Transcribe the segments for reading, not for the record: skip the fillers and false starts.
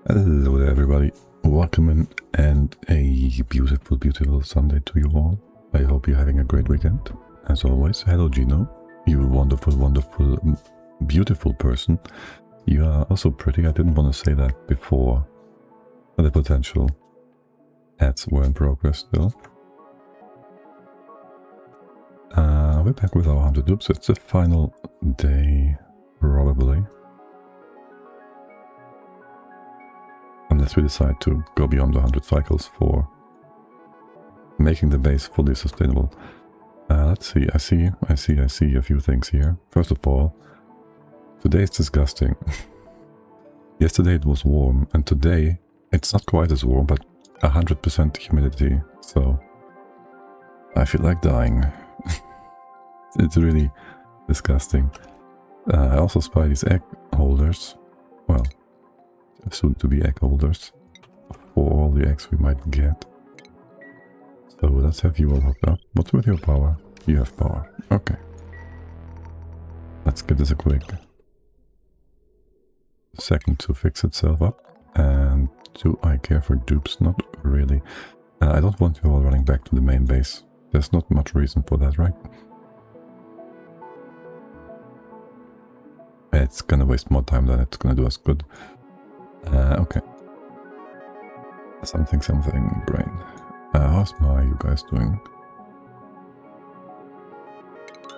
Hello there everybody, welcome in and a beautiful Sunday to you all. I hope you're having a great weekend. As always, hello Gino, you wonderful, beautiful person. You are also pretty. I didn't want to say that before the potential ads were in progress still. We're back with our 100 dupes. It's the final day, probably. Unless we decide to go beyond the 100 cycles for making the base fully sustainable. Let's see, I see a few things here. First of all, today is disgusting. Yesterday it was warm, and today it's not quite as warm, but 100% humidity, so I feel like dying. It's really disgusting. I also spy these egg holders. Well, soon to be egg holders for all the eggs we might get. So let's have you all hooked up. What's with your power? You have power. Okay. Let's give this a quick second to fix itself up. And do I care for dupes? Not really. I don't want you all running back to the main base. There's not much reason for that, right? It's gonna waste more time than it's gonna do us good. Okay. Something, brain. How's you guys doing?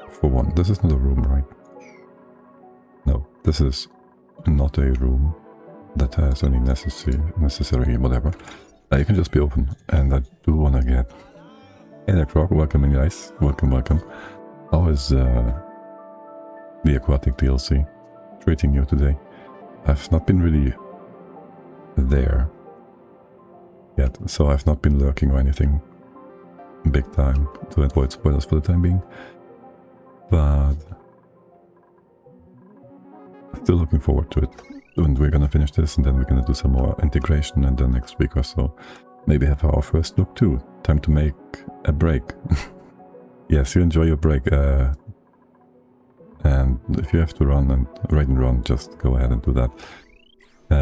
For one, this is not a room, right? No, this is not a room that has any necessary whatever. You can just be open, and I do want to get... Hey there, Croc, welcome in guys, welcome. How is the aquatic DLC treating you today? I've not been really there yet, so I've not been lurking or anything big time to avoid spoilers for the time being, but still looking forward to it. And we're gonna finish this, and then we're gonna do some more integration, and then next week or so maybe have our first look too. Time to make a break. Yes, you enjoy your break, and if you have to run and raid and run, just go ahead and do that.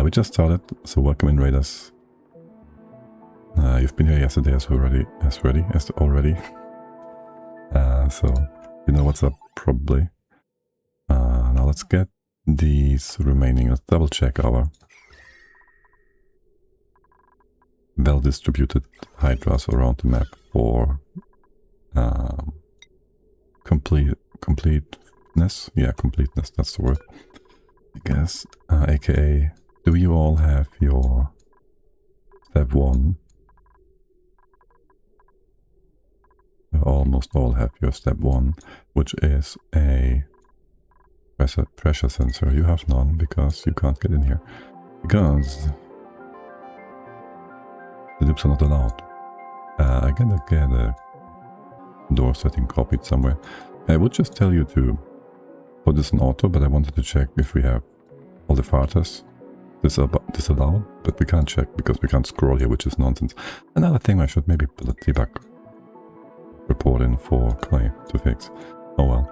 We just started, so welcome in raiders. You've been here yesterday as already. So you know what's up probably. Now let's get these remaining. Let's double check our well distributed hydras around the map for completeness. Yeah, completeness. That's the word, I guess. AKA. Do you all have your step 1? You almost all have your step 1, which is a pressure sensor. You have none because you can't get in here. Because the dupes are not allowed. I gotta get a door setting copied somewhere. I would just tell you to put this in auto, but I wanted to check if we have all the farters disallowed, but we can't check because we can't scroll here, which is nonsense. Another thing, I should maybe put a debug report in for Clay to fix. Oh well.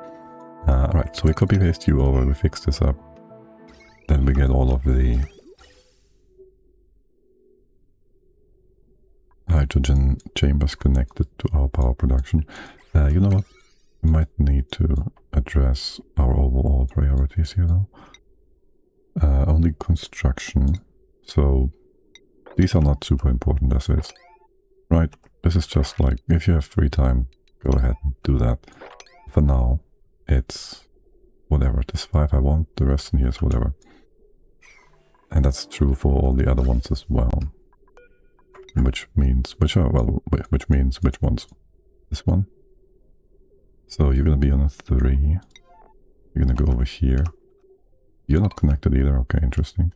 Right, so we copy paste you over, we fix this up, then we get all of the hydrogen chambers connected to our power production. You know what? We might need to address our overall priorities here though. Only construction, so these are not super important as is, right? This is just like, if you have free time, go ahead and do that. For now, it's whatever, this 5 I want, the rest in here is whatever. And that's true for all the other ones as well. Which means, which ones? This one? So you're gonna be on a 3, you're gonna go over here. You're not connected either, okay, interesting.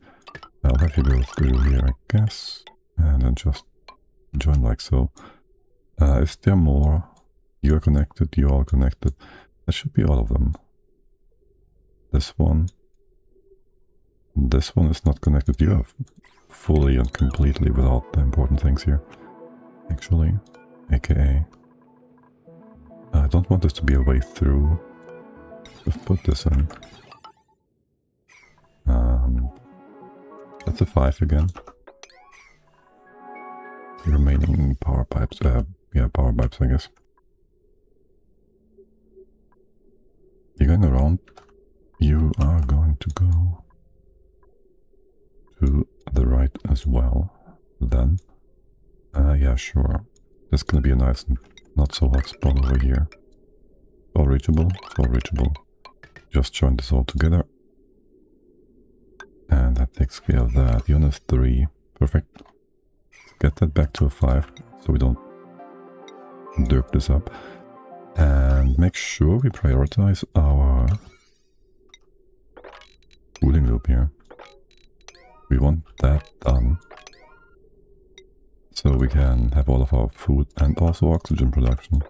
I'll have you go through here, I guess, and then just join like so. Is there more? You're connected, you're all connected. That should be all of them. This one is not connected. You are fully and completely without the important things here, actually, aka. I don't want this to be a way through. Just put this in. That's a 5 again. remaining power pipes. Yeah, power pipes, I guess. You're going around. You are going to go to the right as well. Then, yeah, sure. There's gonna be a nice, not so hot spot over here. All reachable. It's all reachable. Just join this all together. And that takes care of that. Unit 3. Perfect. Get that back to a 5, so we don't derp this up. And make sure we prioritize our cooling loop here. We want that done, so we can have all of our food and also oxygen production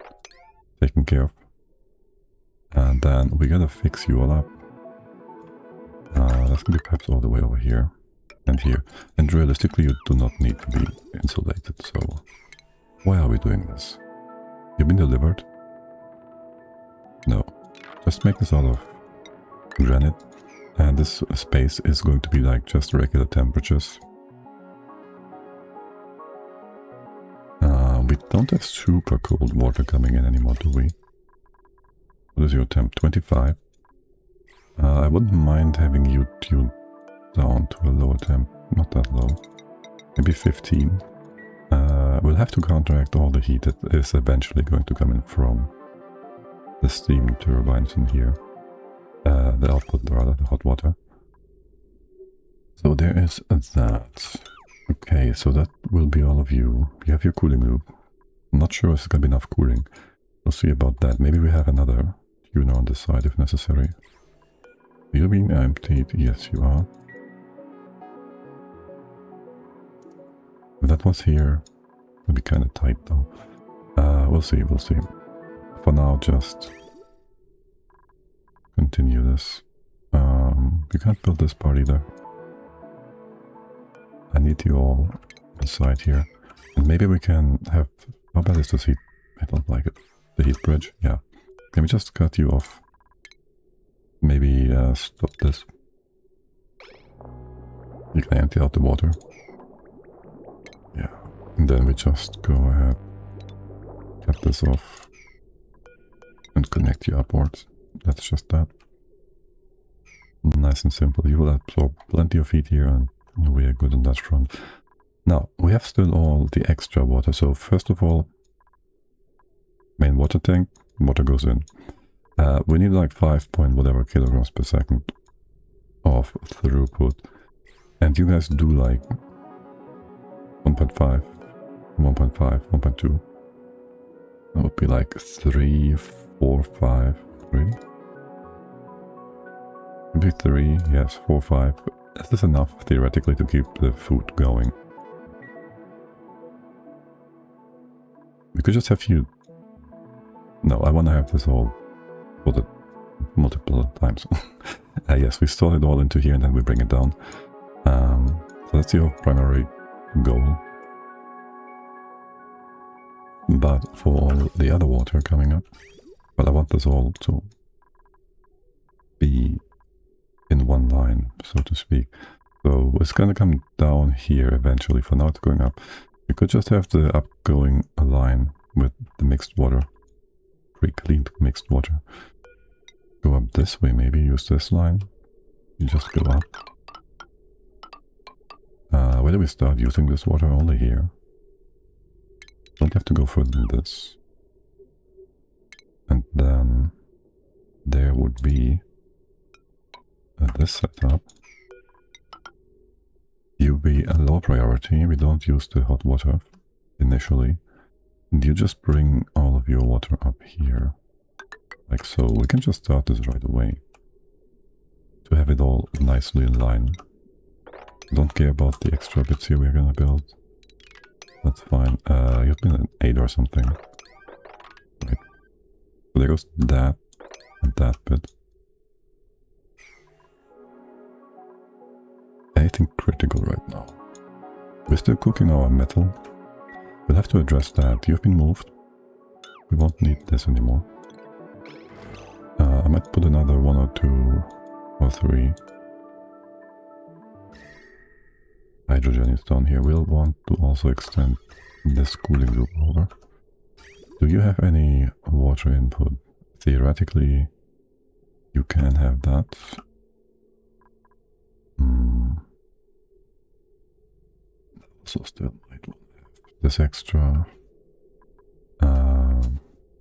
taken care of. And then we gotta fix you all up. That's gonna be perhaps all the way over here and here. And realistically, you do not need to be insulated, so why are we doing this? You've been delivered? No. Just make this out of granite. And this space is going to be like just regular temperatures. We don't have super cold water coming in anymore, do we? What is your temp? 25. I wouldn't mind having you tuned down to a lower temp. Not that low. Maybe 15. We'll have to counteract all the heat that is eventually going to come in from the steam turbines in here. The output, rather, the hot water. So there is that. Okay, so that will be all of you. You have your cooling loop. I'm not sure if it's going to be enough cooling. We'll see about that. Maybe we have another tuner on this side if necessary. Are you being emptied? Yes, you are. If that was here, it'll be kind of tight though. We'll see, we'll see. For now, just continue this. You can't build this part either. I need you all inside here. And maybe we can have... How bad is this heat? I don't like it. The heat bridge? Yeah. Can we just cut you off? Maybe stop this. You can empty out the water. Yeah. And then we just go ahead. Cut this off. And connect you upwards. That's just that. Nice and simple. You will absorb plenty of heat here and we are good on that front. Now, we have still all the extra water. So first of all, main water tank, water goes in. We need like 5 point whatever kilograms per second of throughput. And you guys do like 1.5, 1.5, 1.2. That would be like 3, 4, 5, really? Maybe 3, yes, 4, 5. Is this enough, theoretically, to keep the food going? We could just have you... No, I want to have this all put it multiple times. Yes, we store it all into here and then we bring it down. So that's your primary goal. But for all the other water coming up, well, I want this all to be in one line, so to speak. So it's going to come down here eventually. For now it's going up. We could just have the upgoing line with the mixed water, pre-cleaned mixed water. Go up this way, maybe use this line. You just go up. Where do we start using this water? Only here. Don't have to go further than this. And then there would be this setup. UV a low priority. We don't use the hot water initially. And you just bring all of your water up here. Like so. We can just start this right away. To have it all nicely in line. Don't care about the extra bits here we're gonna build. That's fine. You've been an 8 or something. Right. So there goes that and that bit. Anything critical right now? We're still cooking our metal. We'll have to address that. You've been moved. We won't need this anymore. I might put another 1 or 2 or 3 hydrogen is down here. We'll want to also extend this cooling loop over. Do you have any water input? Theoretically, you can have that. Also still might want to have this extra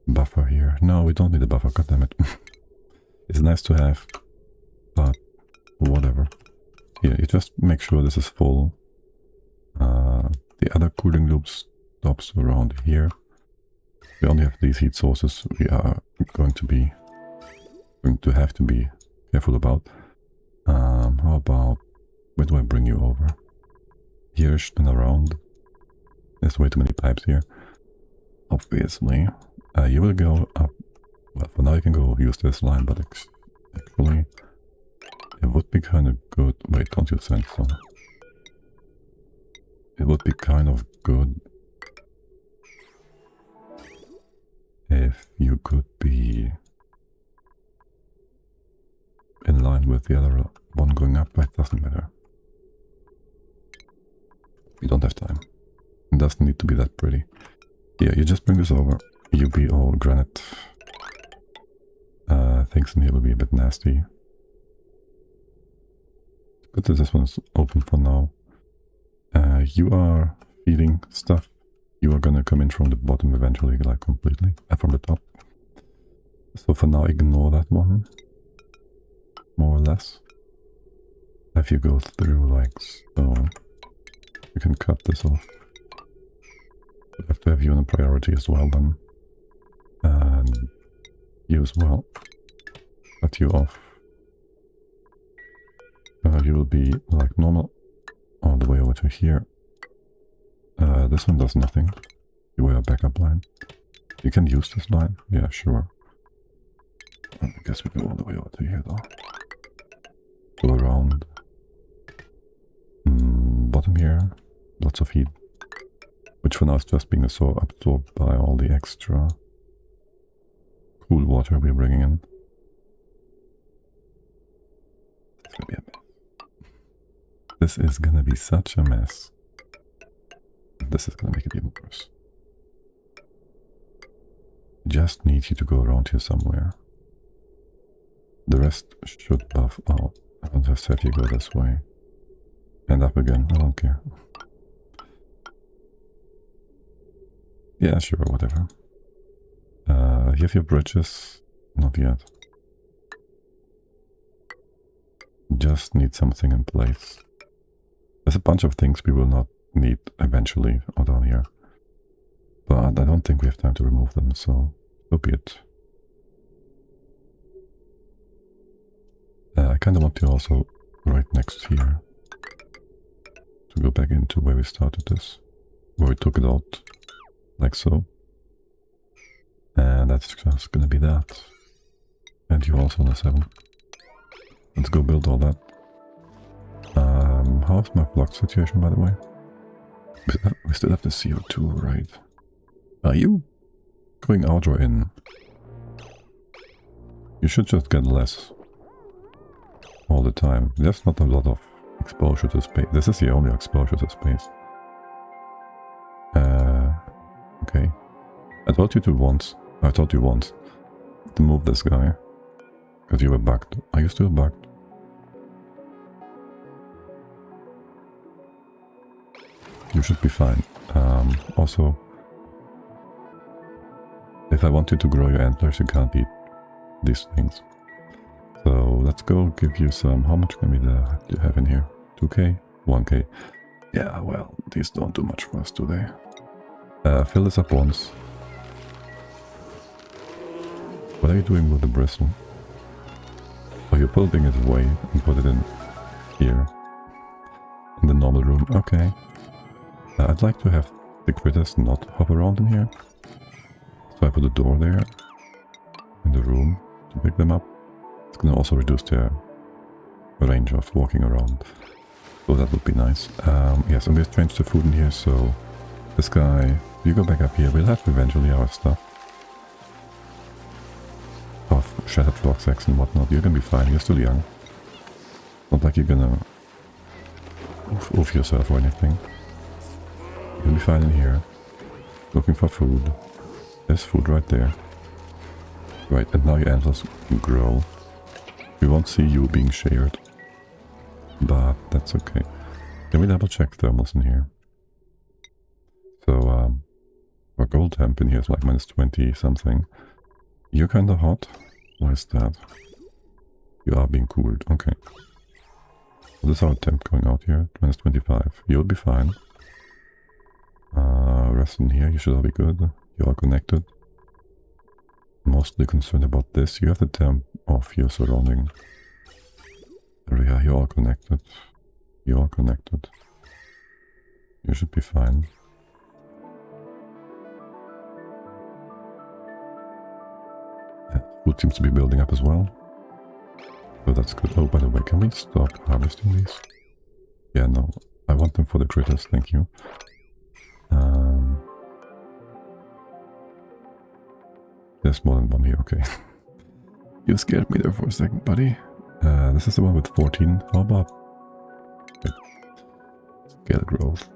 buffer here. No, we don't need a buffer, goddammit. It's nice to have, but whatever. Here, you just make sure this is full. The other cooling loop stops around here. We only have these heat sources we are going to have to be careful about. How about, where do I bring you over? Here-ish and around. There's way too many pipes here. Obviously. You will go up. Well, for now you can go use this line, but actually it would be kind of good. Wait, don't you sense so? It would be kind of good if you could be in line with the other one going up, but it doesn't matter. We don't have time. It doesn't need to be that pretty. Yeah, you just bring this over. You be all granite. Things in here will be a bit nasty. Good that this one is open for now. You are feeding stuff. You are gonna come in from the bottom eventually, like completely, from the top. So for now, ignore that one. More or less. If you go through like so, you can cut this off. We have to have you on a priority as well then. And you as well. Cut you off. You will be like normal all the way over to here. This one does nothing. You are a backup line. You can use this line. Yeah, sure. I guess we go all the way over to here though. Go around. Bottom here. Lots of heat. Which for now is just being absorbed by all the extra cool water we're bringing in. It's gonna be a mess. This is gonna be such a mess. This is gonna make it even worse. Just need you to go around here somewhere. The rest should buff out. I don't have said you go this way. And up again, I don't care. Yeah, sure, whatever. You have your bridges? Not yet. Just need something in place. There's a bunch of things we will not need eventually or down here. But I don't think we have time to remove them, so be it. I kind of want to also right next here to go back into where we started this, where we took it out like so. And that's just gonna be that. And you also on a 7. Let's go build all that. How's my flux situation, by the way? We still have the CO2, right? Are you going out or in? You should just get less all the time. There's not a lot of exposure to space. This is the only exposure to space. Okay. I told you once to move this guy. Because you were bugged. Are you still bugged? You should be fine. Also, if I want you to grow your antlers, you can't eat these things. So let's go give you some. How much can we do you have in here? 2k? 1k? Yeah, well, these don't do much for us, do they? Fill this up once. What are you doing with the bristle? Oh, you're pulling it away and put it in here. In the normal room. Okay. I'd like to have the critters not hop around in here. So I put a door there in the room to pick them up. It's gonna also reduce their range of walking around. So that would be nice. Yes, and we've changed the food in here, so this guy, you go back up here, we'll have eventually our stuff. Of shattered flock sacks and whatnot. You're gonna be fine, you're still young. Not like you're gonna oof yourself or anything. You'll be fine in here. Looking for food. There's food right there. Right, and now your antlers grow. We won't see you being shared. But that's okay. Can we double check thermals in here? So, our gold temp in here is like minus 20 something. You're kinda hot. Why is that? You are being cooled. Okay. So this is our temp going out here. Minus 25. You'll be fine. Rest in here. You should all be good. You are connected. Mostly concerned about this. You have the temp of your surrounding area. You're all connected. You're all connected. You should be fine. Yeah, food seems to be building up as well. So that's good. Oh, by the way, can we stop harvesting these? Yeah, no. I want them for the critters, thank you. There's more than one here, okay. You scared me there for a second, buddy. This is the one with 14. How about... Scale growth.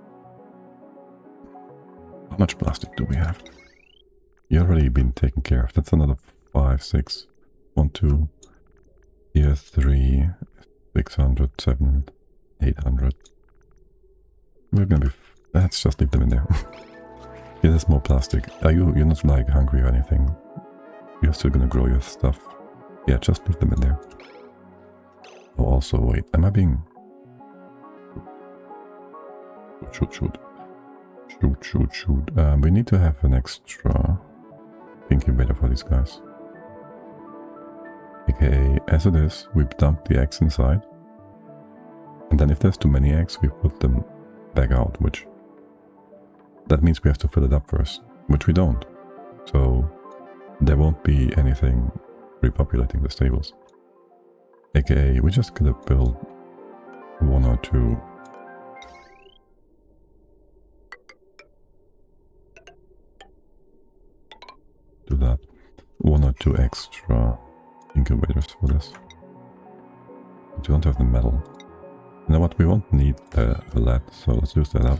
How much plastic do we have? You already been taken care of. That's another 5, 6. 1, 2. Here 3. 600, 7, 800. We're gonna be... Let's just leave them in there. Yeah, there's more plastic. You're not like hungry or anything. You're still gonna grow your stuff. Yeah, just leave them in there. Oh, also, wait, am I being... Shoot. We need to have an extra incubator for these guys. Okay, as it is, we dump the eggs inside. And then if there's too many eggs, we put them back out, which... That means we have to fill it up first, which we don't. So... There won't be anything repopulating the stables. AKA, we're just gonna build 1 or 2. Do that. 1 or 2 extra incubators for this. We don't have the metal. You know what, we won't need the lead, so let's use that up.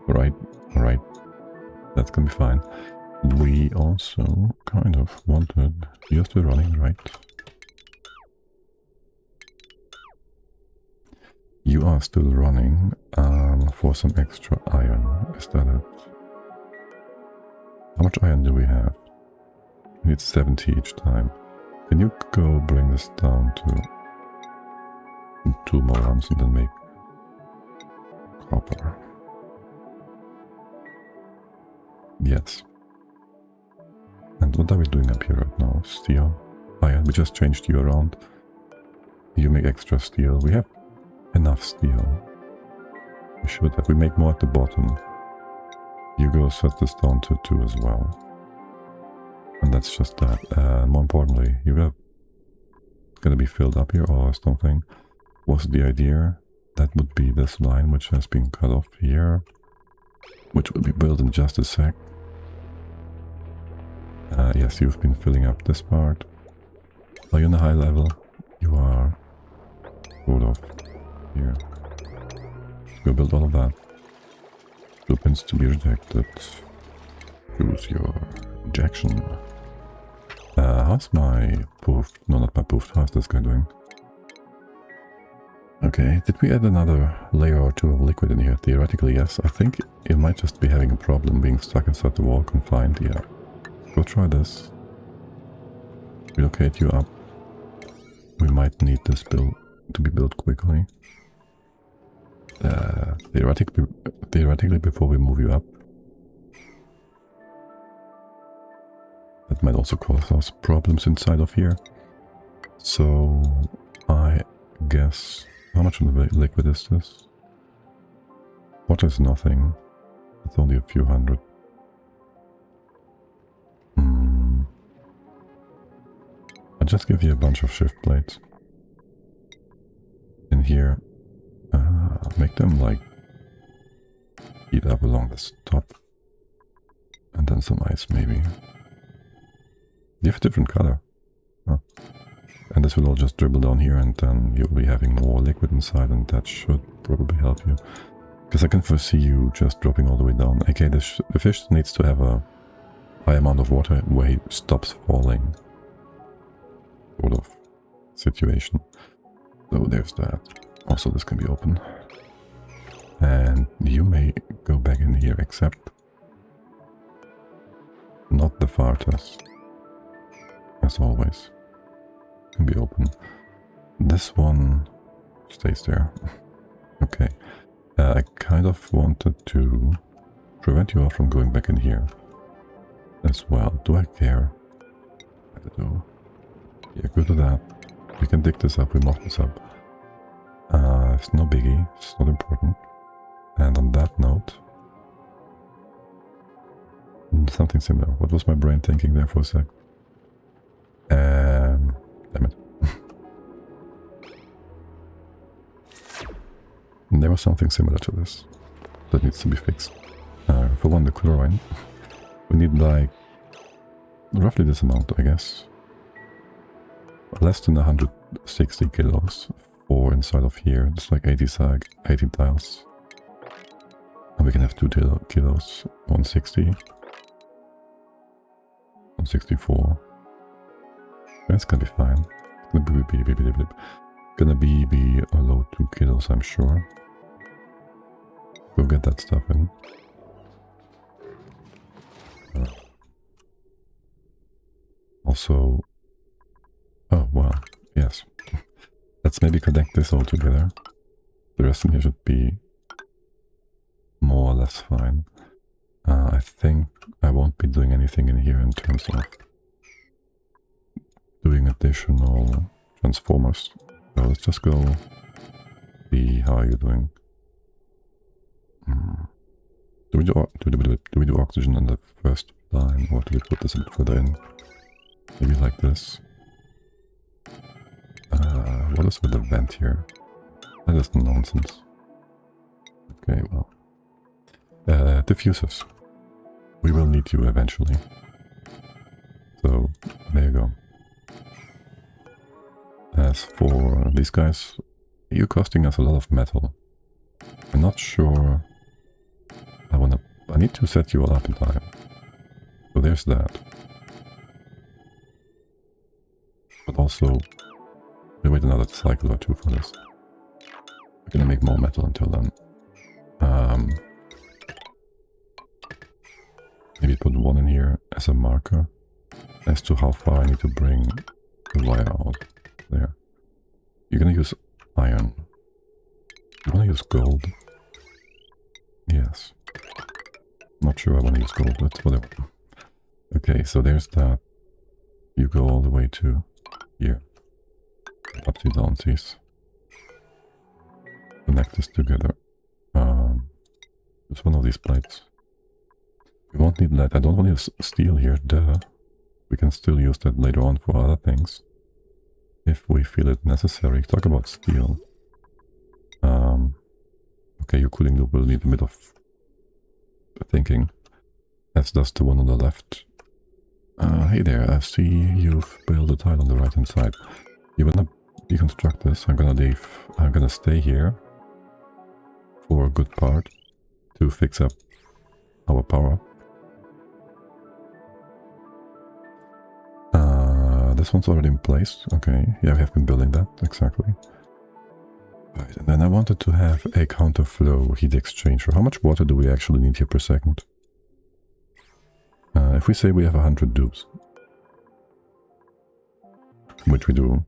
Alright. That's gonna be fine. We also kind of wanted... You're still running, right? You are still running for some extra iron. Is that it? How much iron do we have? We need 70 each time. Can you go bring this down to 2 more runs and then make copper? Yes. And what are we doing up here right now? Steel? Iron. We just changed you around. You make extra steel. We have enough steel. We should have. We make more at the bottom. You go set this down to 2 as well. And that's just that. More importantly, you're gonna be filled up here or something. What's the idea? That would be this line which has been cut off here. Which will be built in just a sec. Yes, you've been filling up this part. Are you on a high level? You are sort of here. Go build all of that. Opens to be rejected. Choose your rejection. How's my poof? No, not my poof. How's this guy doing? Okay, did we add another layer or 2 of liquid in here? Theoretically, yes. I think it might just be having a problem being stuck inside the wall, confined. Yeah. Go try this. Relocate you up. We might need this build to be built quickly. Theoretically, before we move you up. That might also cause us problems inside of here. So, I guess... How much of the liquid is this? Water is nothing. It's only a few hundred. I'll just give you a bunch of shift plates. In here. Make them like heat up along this top. And then some ice maybe. You have a different color. Oh. And this will all just dribble down here and then you'll be having more liquid inside and that should probably help you. Because I can foresee you just dropping all the way down. Okay, the fish needs to have a high amount of water where he stops falling. Sort of situation. So there's that. Also, this can be open. And you may go back in here, except not the farters. As always. Can be open. This one stays there. Okay. I kind of wanted to prevent you all from going back in here as well. Do I care? I do. Yeah, go to that. We can dig this up, we mock this up. It's no biggie, it's not important. And on that note, something similar. What was my brain thinking there for a sec? Damn it. There was something similar to this that needs to be fixed. For one, the chlorine. We need like roughly this amount, I guess. Less than 160 kilos for inside of here. It's like 80 tiles. And we can have 2 kilos, 160. 164. That's gonna be fine. Gonna be below 2 kilos, I'm sure. Go get that stuff in. Also... Oh, wow. Yes. Let's maybe connect this all together. The rest in here should be more or less fine. I think I won't be doing anything in here in terms of doing additional transformers. So let's just go see how are you doing. Do we do oxygen on the first line, or do we put this a bit further in? Maybe like this. What is with the vent here? That is nonsense. Okay, well. Diffusers. We will need you eventually. So, there you go. As for these guys, you're costing us a lot of metal. I'm not sure... I need to set you all up in time. So there's that. But also, we wait another cycle or two for this. We're gonna make more metal until then. Maybe put one in here as a marker as to how far I need to bring the wire out. There. You're gonna use iron. You wanna use gold? Yes. Not sure I wanna use gold, but whatever. Okay, so there's that. You go all the way to here. Upsy downsies. Connect this together. Just one of these plates. We won't need that. I don't want to use steel here, duh. We can still use that later on for other things. If we feel it necessary. Talk about steel. Okay, your cooling loop will need a bit of thinking. As does the one on the left. Hey there, I see you've built a tile on the right hand side. You wanna deconstruct this? I'm gonna leave. I'm gonna stay here for a good part to fix up our power. This one's already in place. Okay, yeah, we have been building that, exactly. Right, and then I wanted to have a counterflow heat exchanger. How much water do we actually need here per second? If we say we have 100 dupes, which we do,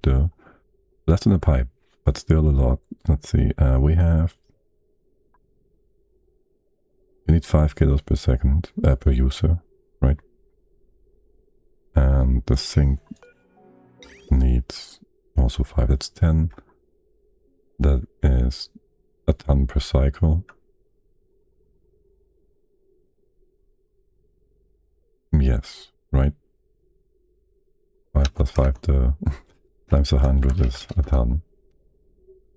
less than a pipe, but still a lot. Let's see, we need 5 kilos per second per user, right? And the sink needs also 5, that's 10. That is a ton per cycle. Yes, right? 5 plus 5 times 100 is a ton.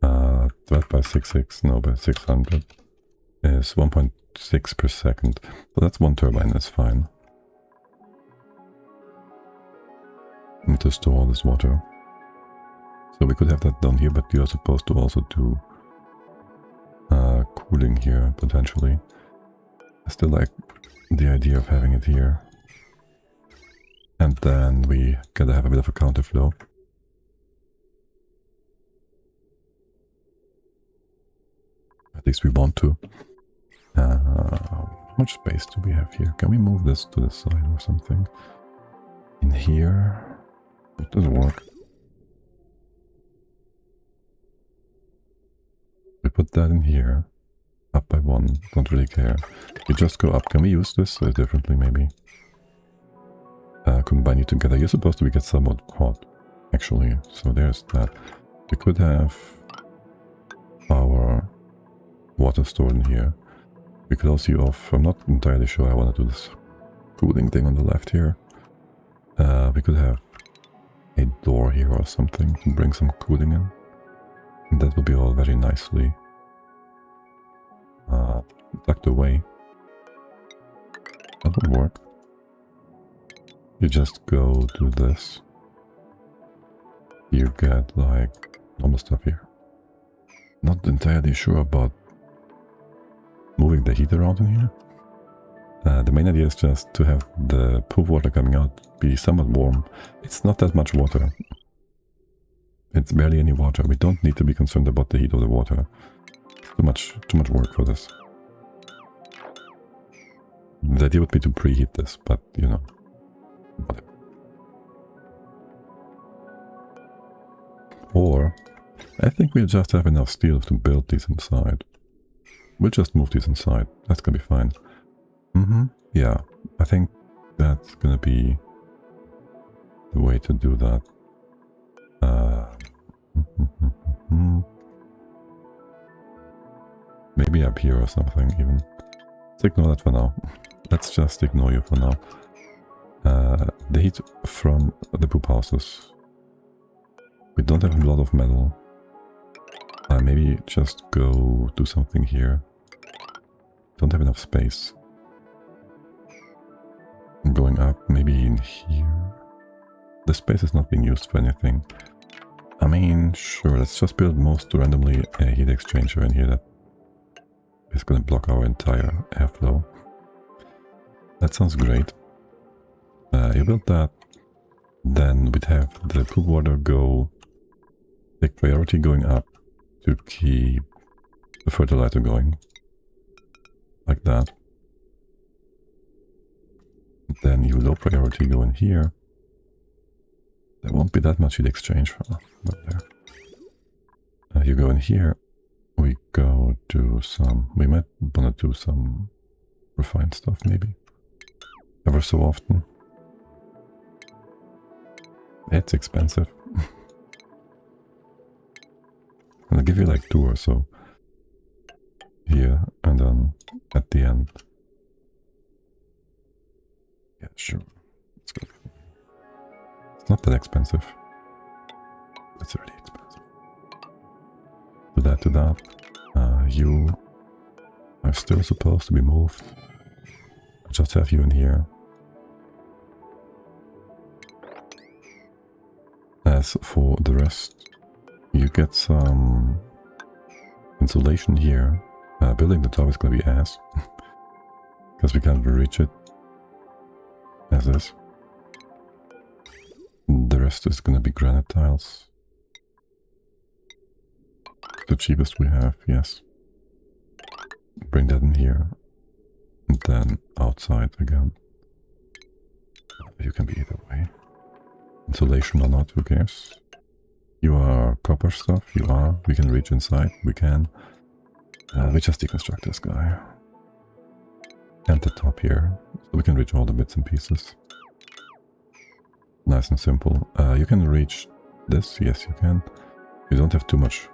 Divided by 6, no, by 600 is 1.6 per second. So that's one turbine, that's fine. Need to store all this water. So we could have that down here, but you are supposed to also do cooling here, potentially. I still like the idea of having it here. And then we gotta have a bit of a counterflow. At least we want to. How much space do we have here? Can we move this to the side or something? In here? It doesn't work. We put that in here. Up by 1. Don't really care. We just go up. Can we use this differently, maybe? Combine it together. You're supposed to get somewhat hot, actually. So there's that. We could have our water stored in here. We close you off. I'm not entirely sure I want to do this cooling thing on the left here. We could have a door here or something to bring some cooling in. And that will be all very nicely tucked away. That would work. You just go to this. You get like normal stuff here. Not entirely sure about moving the heat around in here. The main idea is just to have the poop water coming out be somewhat warm. It's not that much water. It's barely any water. We don't need to be concerned about the heat of the water. Too much work for this. The idea would be to preheat this, but you know, whatever. Or I think we'll just have enough steel to build these inside. We'll just move these inside. That's gonna be fine. Yeah, I think that's gonna be the way to do that. Maybe up here or something even. Let's ignore that for now. Let's just ignore you for now. The heat from the poop houses. We don't have a lot of metal. Maybe just go do something here. Don't have enough space. Going up, maybe in here. The space is not being used for anything. I mean, sure, let's just build most randomly a heat exchanger in here that is going to block our entire airflow. That sounds great. You build that, then we'd have the poop water go, take priority going up to keep the fertilizer going. Like that. Then you low priority go in here. There won't be that much heat exchange. Not there. You go in here. We go do some... We might want to do some refined stuff, maybe. Ever so often. It's expensive. And I'll give you like 2 or so. Here, and then at the end. Yeah, sure. Let's go. It's not that expensive. It's really expensive. To that. You are still supposed to be moved. I just have you in here. As for the rest, you get some insulation here. Building the tower is going to be ass. Because we can't reach it. As is. The rest is going to be granite tiles. The cheapest we have, yes. Bring that in here. And then outside again. You can be either way. Insulation or not, who cares? You are copper stuff, you are. We can reach inside, we can. We just deconstruct this guy. And the top here, so we can reach all the bits and pieces. Nice and simple. You can reach this, yes you can. You don't have too much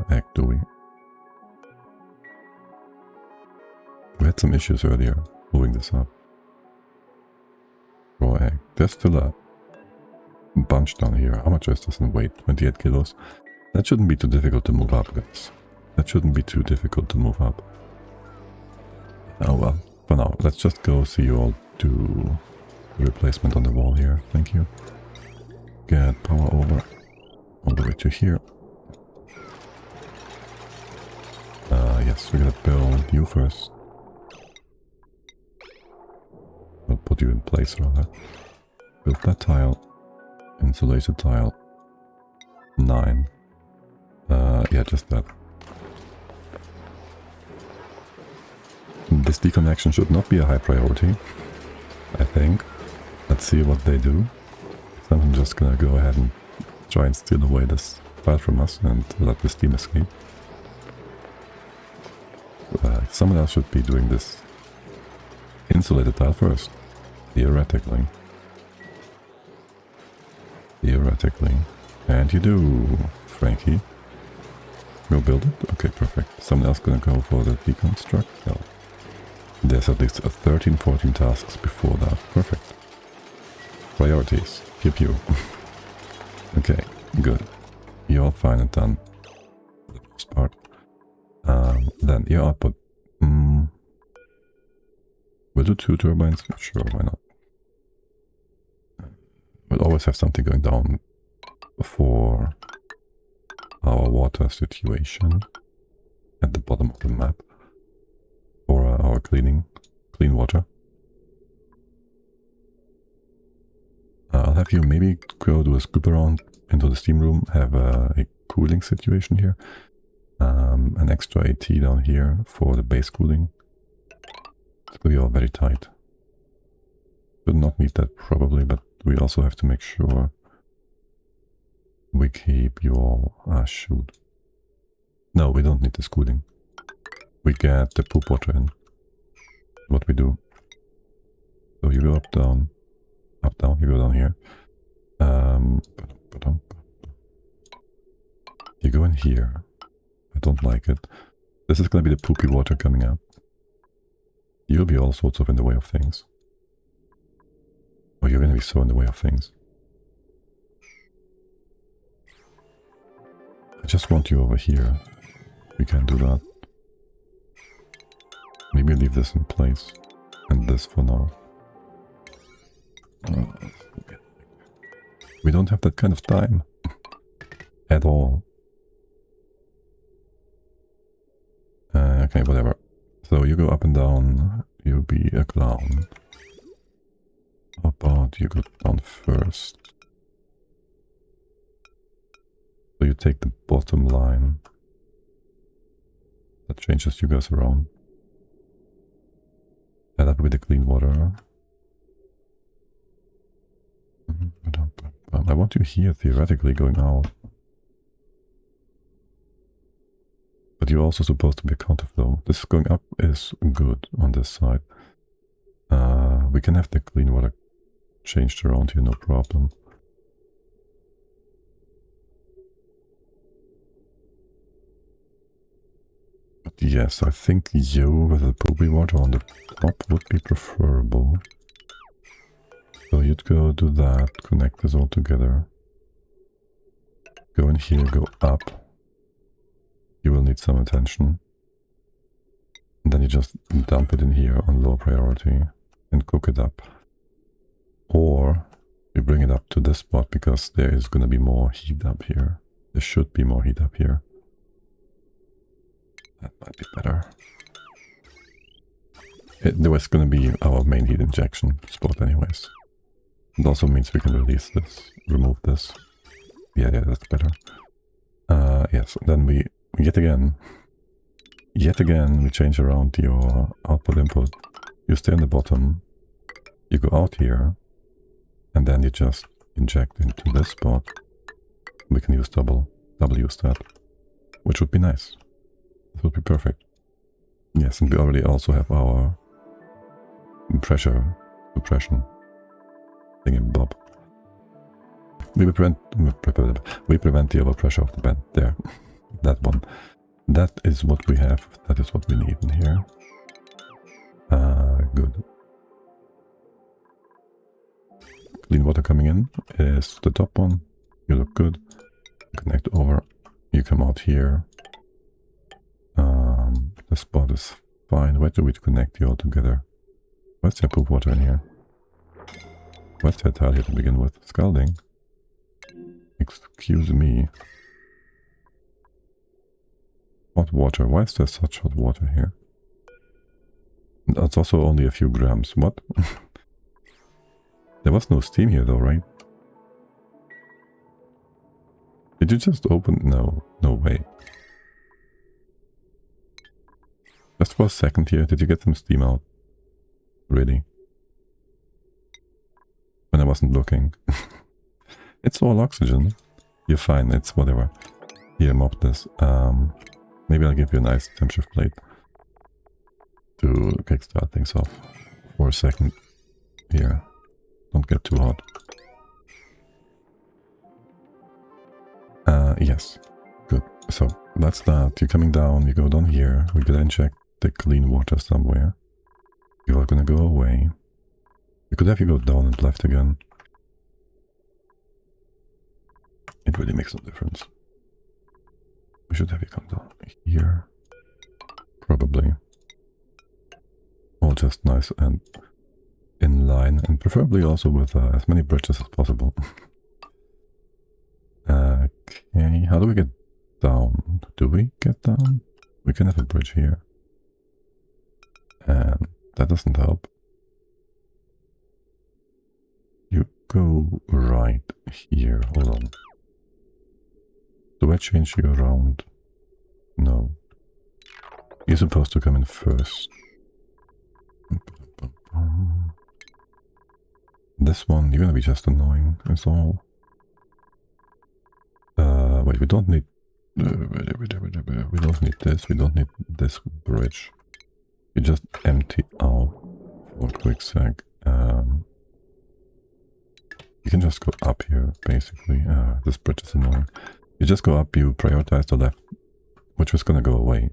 egg, do we? We had some issues earlier moving this up. Raw egg. There's still a bunch down here. How much is this in weight? 28 kilos. That shouldn't be too difficult to move up, guys. That shouldn't be too difficult to move up. Oh well, for now, let's just go see you all do the replacement on the wall here. Thank you. Get power over all the way to here. Yeah, Yes, we're gonna build you first. I'll put you in place rather. Build that tile. Insulated tile. 9. Yeah, just that. This deconnection should not be a high priority, I think. Let's see what they do. So I'm just gonna go ahead and try and steal away this file from us and let the steam escape. Someone else should be doing this insulated tile first. Theoretically. Theoretically. And you do, Frankie. Go build it? Okay, perfect. Someone else gonna go for the deconstruct? No. There's at least 13, 14 tasks before that. Perfect. Priorities. Pew pew. Okay, good. You're all fine and done. For the most part. Then your output. We'll do 2 turbines? Sure, why not? We'll always have something going down for our water situation at the bottom of the map. For our clean water. I'll have you maybe go do a scoop around into the steam room, have a cooling situation here. An extra AT down here for the base cooling. It's going to be all very tight. Should not need that probably, but we also have to make sure we keep you all... shoot. No, we don't need this cooling. We get the poop water in. What we do. So you go up, down, you go down here. You go in here. I don't like it. This is going to be the poopy water coming up. You'll be all sorts of in the way of things. Oh, you're going to be so in the way of things. I just want you over here. We can't do that. Maybe leave this in place. And this for now. We don't have that kind of time. At all. Okay, whatever. So you go up and down. You'll be a clown. How about you go down first? So you take the bottom line. That changes you guys around. Add up with the clean water. I want you here theoretically going out. But you're also supposed to be a counterflow. This going up is good on this side. We can have the clean water changed around here, no problem. But yes, I think you with the poopy water on the top would be preferable. So you'd go do that, connect this all together. Go in here, go up. You will need some attention. And then you just dump it in here on low priority and cook it up. Or you bring it up to this spot because there is going to be more heat up here. There should be more heat up here. That might be better. There was going to be our main heat injection spot anyways. It also means we can release this, remove this. Yeah, that's better. Yes, then we yet again, we change around your output input. You stay on the bottom, you go out here, and then you just inject into this spot. We can use double use that, which would be nice. This would be perfect. Yes, and we already also have our pressure suppression thing in Bob. We prevent the overpressure of the bed. There. That one. That is what we have. That is what we need in here. Good. Clean water coming in is the top one. You look good. Connect over. You come out here. The spot is fine. Where do we connect you all together? Where's there poop water in here? Where's that tile here to begin with? Scalding. Excuse me. Hot water. Why is there such hot water here? That's also only a few grams. What? There was no steam here though, right? Did you just open? No. No way. Just for a second here, did you get some steam out? Really? When I wasn't looking. It's all oxygen. You're fine, it's whatever. Here, mop this. Maybe I'll give you a nice temp shift plate to kickstart things off for a second. Here. Don't get too hot. Yes. Good. So, that's that. You're coming down, you go down here. We gotta inject the clean water somewhere. You are gonna go away. We could have you go down and left again. It really makes no difference. We should have you come down here. Probably. All just nice and in line, and preferably also with as many bridges as possible. Okay, how do we get down? Do we get down? We can have a bridge here. And that doesn't help. You go right here. Hold on. Do I change you around? No. You're supposed to come in first. This one, you're gonna be just annoying, that's all. Wait, we don't need... we don't need this, we don't need this bridge. You just empty out for a quick sec. You can just go up here, basically. This bridge is annoying. You just go up, you prioritize the left, which is gonna go away.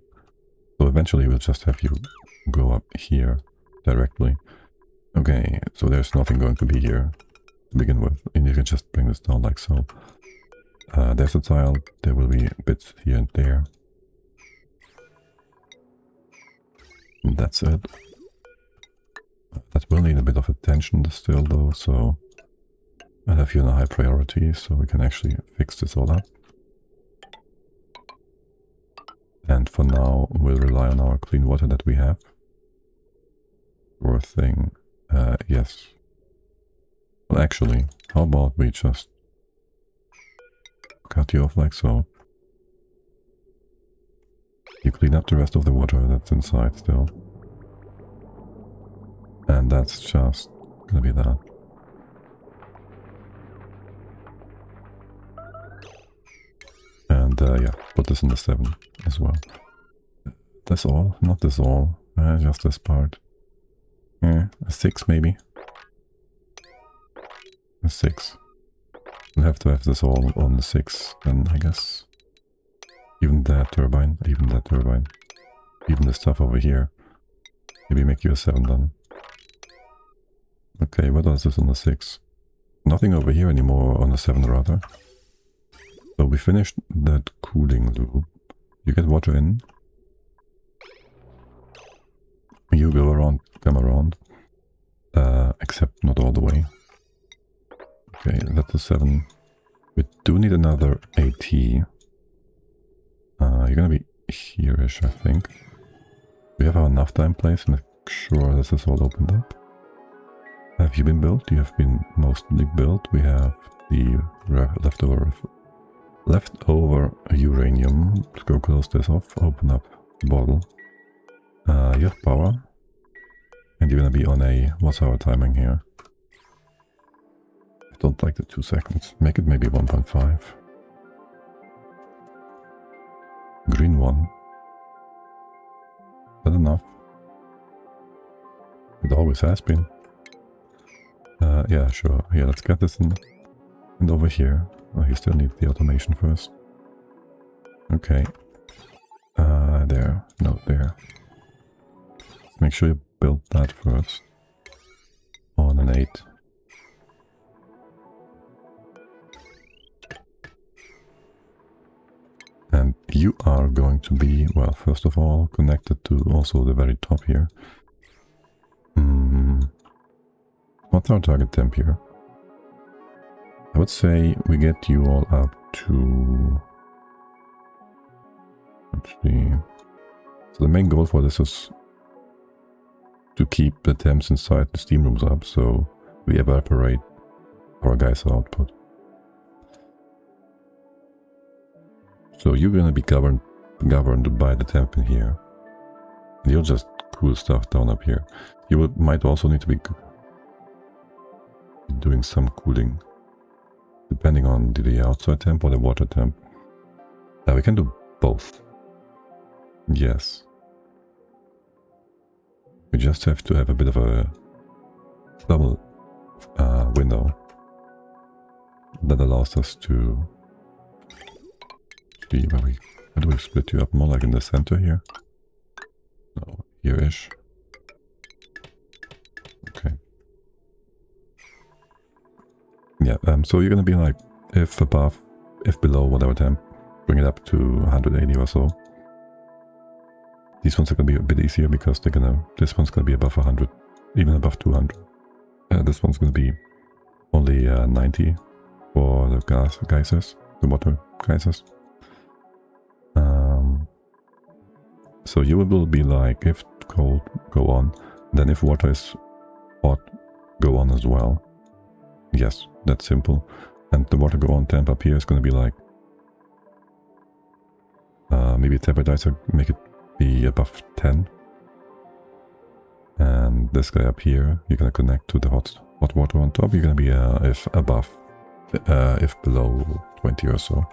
So eventually we'll just have you go up here directly. Okay, so there's nothing going to be here to begin with. And you can just bring this down like so. There's a tile, there will be bits here and there. And that's it. That will need a bit of attention still though, so I'll have you on a high priority so we can actually fix this all up. And for now, we'll rely on our clean water that we have. Poor thing. Yes. Well, actually, how about we just cut you off like so. You clean up the rest of the water that's inside still. And that's just gonna be that. And yeah, put this in the 7 as well. That's all, not this all, just this part. A 6 maybe. A 6. We'll have to have this all on the 6 then, I guess. Even that turbine, even that turbine. Even the stuff over here. Maybe make you a 7 then. Okay, what else is on the 6? Nothing over here anymore, on the 7 rather. So we finished that cooling loop. You get water in. You go around, come around. Except not all the way. Okay, that's a 7. We do need another AT. You're gonna be here-ish, I think. We have our naphtha in place, make sure this is all opened up. Have you been built? You have been mostly built. We have the leftover uranium. Let's go close this off, open up the bottle. You have power. And you're gonna be on a... what's our timing here? I don't like the 2 seconds. Make it maybe 1.5. Green 1. Is that enough? It always has been. Yeah, sure. Here, let's get this in. And over here. Oh, you still need the automation first. Okay. There. No, there. Make sure you build that first. On an 8. And you are going to be, well, first of all, connected to also the very top here. What's our target temp here? I would say we get you all up to Actually, so the main goal for this is to keep the temps inside the steam rooms up, so we evaporate our geyser output. So you're gonna be governed by the temp in here. And you'll just cool stuff down up here. You might also need to be doing some cooling, depending on the outside temp or the water temp. We can do both. Yes. We just have to have a bit of a double window that allows us to see where do we split you up, more like in the center here? No, here-ish. Okay. Yeah, so you're gonna be like, if above, if below, whatever temp, bring it up to 180 or so. These ones are gonna be a bit easier because this one's gonna be above 100, even above 200. This one's gonna be only 90 for the geysers, the water geysers. So you will be like, if cold, go on. Then if water is hot, go on as well. Yes, that's simple. And the water go on temp up here is going to be like, maybe temperature, make it be above 10. And this guy up here, you're going to connect to the hot water on top. You're going to be if above, if below 20 or so.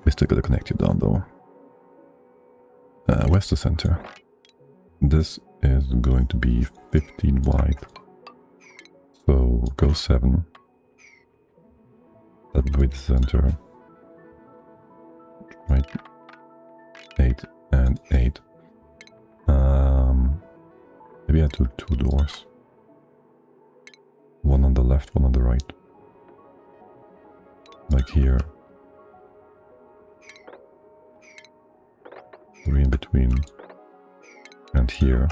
We're still going to connect you down though. Where's the center? This is going to be 15 wide. So go 7. That will be the center. Right. 8 and 8. Maybe I do 2 doors. One on the left, one on the right. Like here. 3 in between. And here.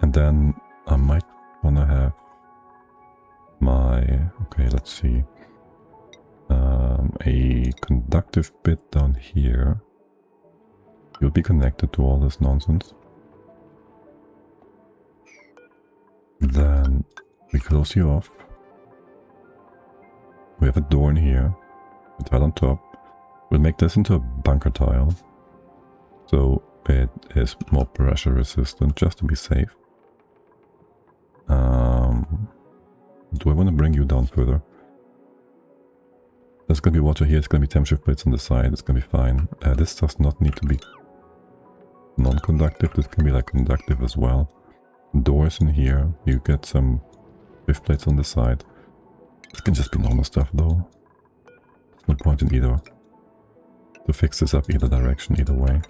And then I might wanna have my, okay, let's see, a conductive bit down here. You'll be connected to all this nonsense. Then we close you off. We have a door in here, a tile on top. We'll make this into a bunker tile, so it is more pressure resistant, just to be safe. Do I want to bring you down further? There's going to be water here, it's going to be temp shift plates on the side, it's going to be fine. This does not need to be non-conductive, this can be like conductive as well. Doors in here, you get some shift plates on the side. This can just be normal stuff though. There's no point in either to fix this up either direction, either way.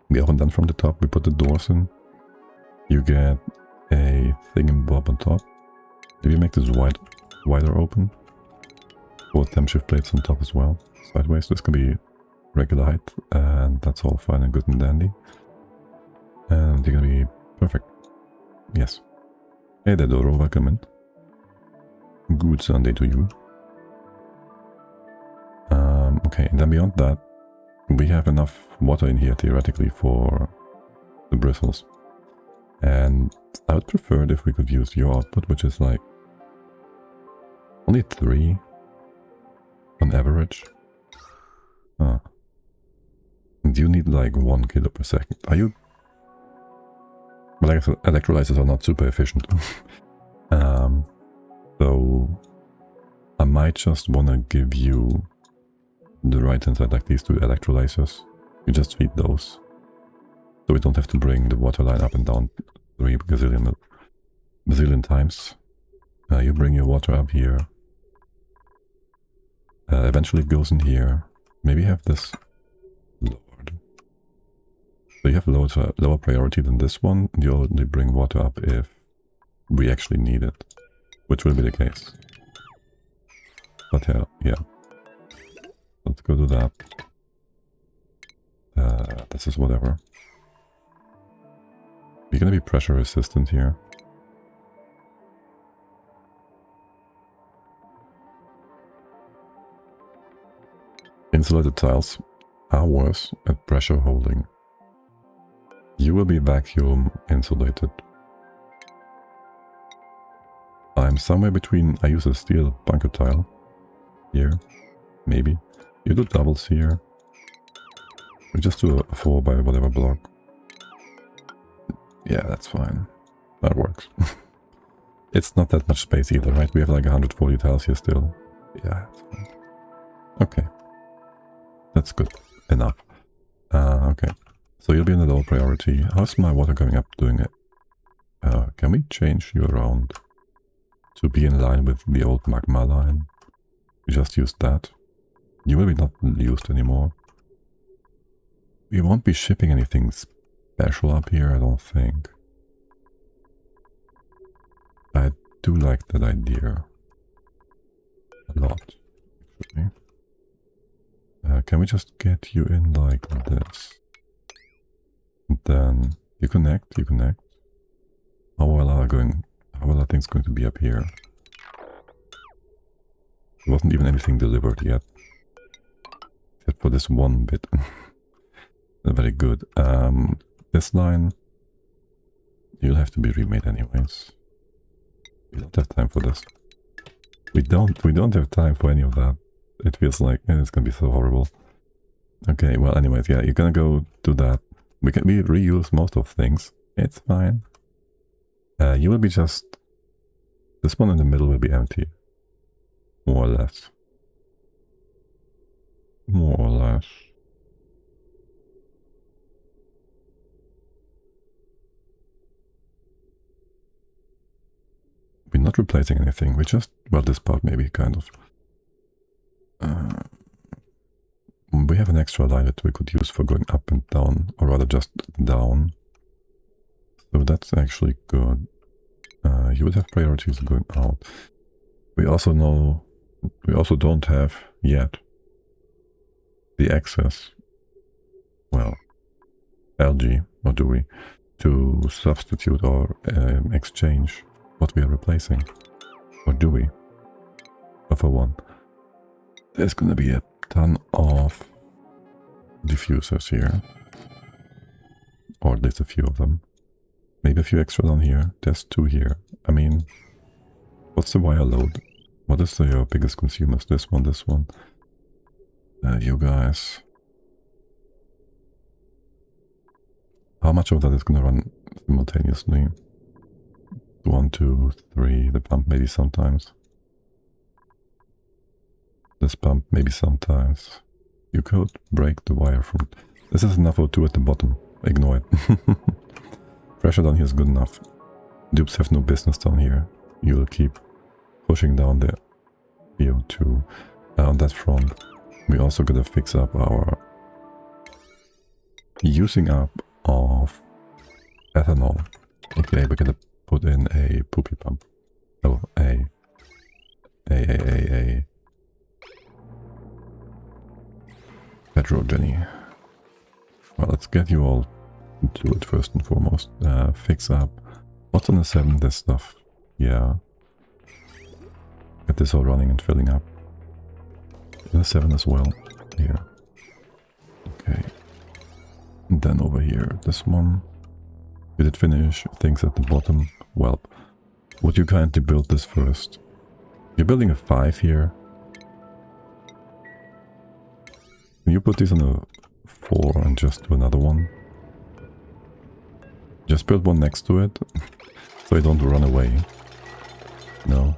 We open then from the top, we put the doors in. You get a thingamabob on top. If you make this wider open, both temp shift plates on top as well, sideways, this can be regular height, and that's all fine and good and dandy. And you're gonna be perfect. Yes. Hey there, Doro, welcome in. Good Sunday to you. Okay, and then beyond that, we have enough water in here theoretically for the bristles. And I would prefer it if we could use your output, which is like only 3 on average. And you need like 1 kilo per second. Are you? Well, I guess electrolyzers are not super efficient. So I might just want to give you the right hand side, like these 2 electrolyzers. You just feed those, so we don't have to bring the water line up and down 3 bazillion times. You bring your water up here. Eventually it goes in here. Maybe have this lowered. So you have lower priority than this one. You only bring water up if we actually need it, which will be the case. But yeah. Let's go do that. This is whatever. We're gonna be pressure resistant here. Insulated tiles are worse at pressure holding. You will be vacuum insulated. I'm somewhere between. I use a steel bunker tile here, maybe. You do doubles here. We just do a 4 by whatever block. Yeah, that's fine. That works. It's not that much space either, right? We have like 140 tiles here still. Yeah, that's fine. Okay. That's good enough. Okay. So you'll be in the low priority. How's my water coming up doing it? Can we change you around to be in line with the old magma line? We just used that. You will be not used anymore. We won't be shipping anything special up here, I don't think. I do like that idea a lot, actually. Can we just get you in like this? And then you connect, you connect. How well are things going to be up here? There wasn't even anything delivered yet. Except for this one bit. Very good. This line, you'll have to be remade anyways. We don't have time for this. We don't have time for any of that. It feels like it's gonna be so horrible. Okay, well anyways, yeah, you're gonna go do that. We reuse most of things. It's fine. You will be just... This one in the middle will be empty. More or less. More or less. We're not replacing anything. We just... Well, this part maybe, kind of. We have an extra line that we could use for going up and down, or rather just down. So that's actually good. You would have priorities going out. We also don't have yet the access, well, algae, or do we, to substitute or exchange what we are replacing. Or do we? Or for one. There's gonna be a ton of diffusers here. Or at least a few of them. Maybe a few extra down here. There's 2 here. I mean, what's the wire load? What is your biggest consumers? This one, this one. You guys. How much of that is gonna run simultaneously? 1, 2, 3. The pump maybe sometimes. This pump maybe sometimes. You could break the wire from... This is enough O2 at the bottom. Ignore it. Pressure down here is good enough. Dupes have no business down here. You will keep pushing down the CO2 on that front. We also gotta fix up our using up of ethanol. Okay, we're gonna put in a poopy pump. Oh, a Heterogeny. Well, let's get you all to it first and foremost. Fix up. What's on the 7? This stuff. Yeah. Get this all running and filling up. And the 7 as well. Here. Okay. And then over here, this one. You did finish things at the bottom. Well, would you kindly build this first? You're building a 5 here. Can you put this on a 4 and just do another one? Just build one next to it, so you don't run away. No.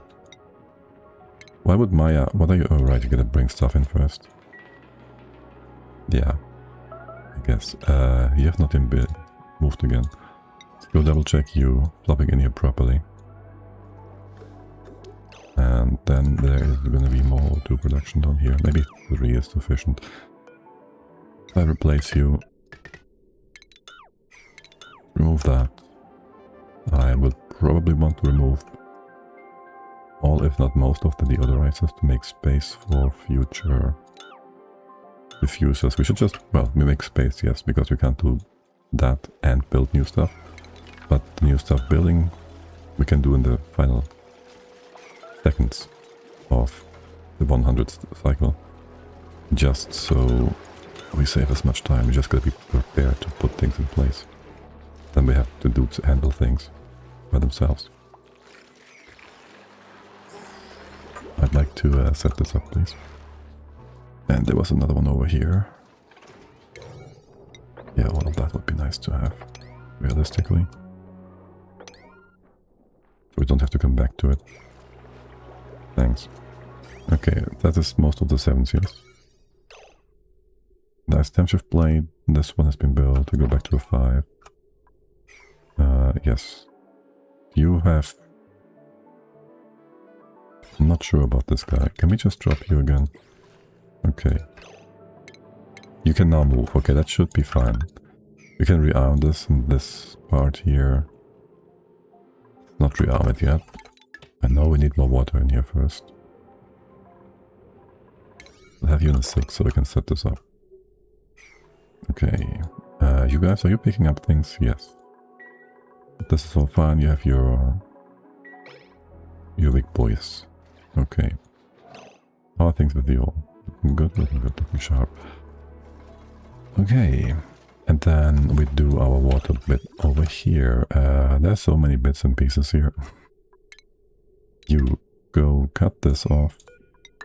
Why would Maya... What are you... Oh right, you gotta bring stuff in first. Yeah. I guess. You have not been moved again. Let's go double check you flopping in here properly. And then there is gonna be more O2 production down here. Maybe 3 is sufficient. If I replace you... Remove that. I will probably want to remove all, if not most, of the deodorizers to make space for future diffusers. We should just, well, we make space, yes, because we can't do that and build new stuff. But the new stuff building we can do in the final seconds of the 100th cycle. Just so we save as much time. We just gotta be prepared to put things in place. Then we have to do to handle things by themselves. I'd like to set this up, please. And there was another one over here. Yeah, all of that would be nice to have, realistically. So we don't have to come back to it. Thanks. Okay, that is most of the 7 seals. Nice time shift blade. This one has been built. We go back to a 5. Yes. You have... I'm not sure about this guy. Can we just drop you again? Okay. You can now move. Okay, that should be fine. We can rearm this in this part here. Not rearm it yet. I know we need more water in here first. We'll have you in a 6 so we can set this up. Okay. You guys, are you picking up things? Yes. This is all fine. You have your big boys. Okay. How are things with you all? Looking good, looking sharp. Okay. And then we do our water bit over here. There's so many bits and pieces here. You go cut this off.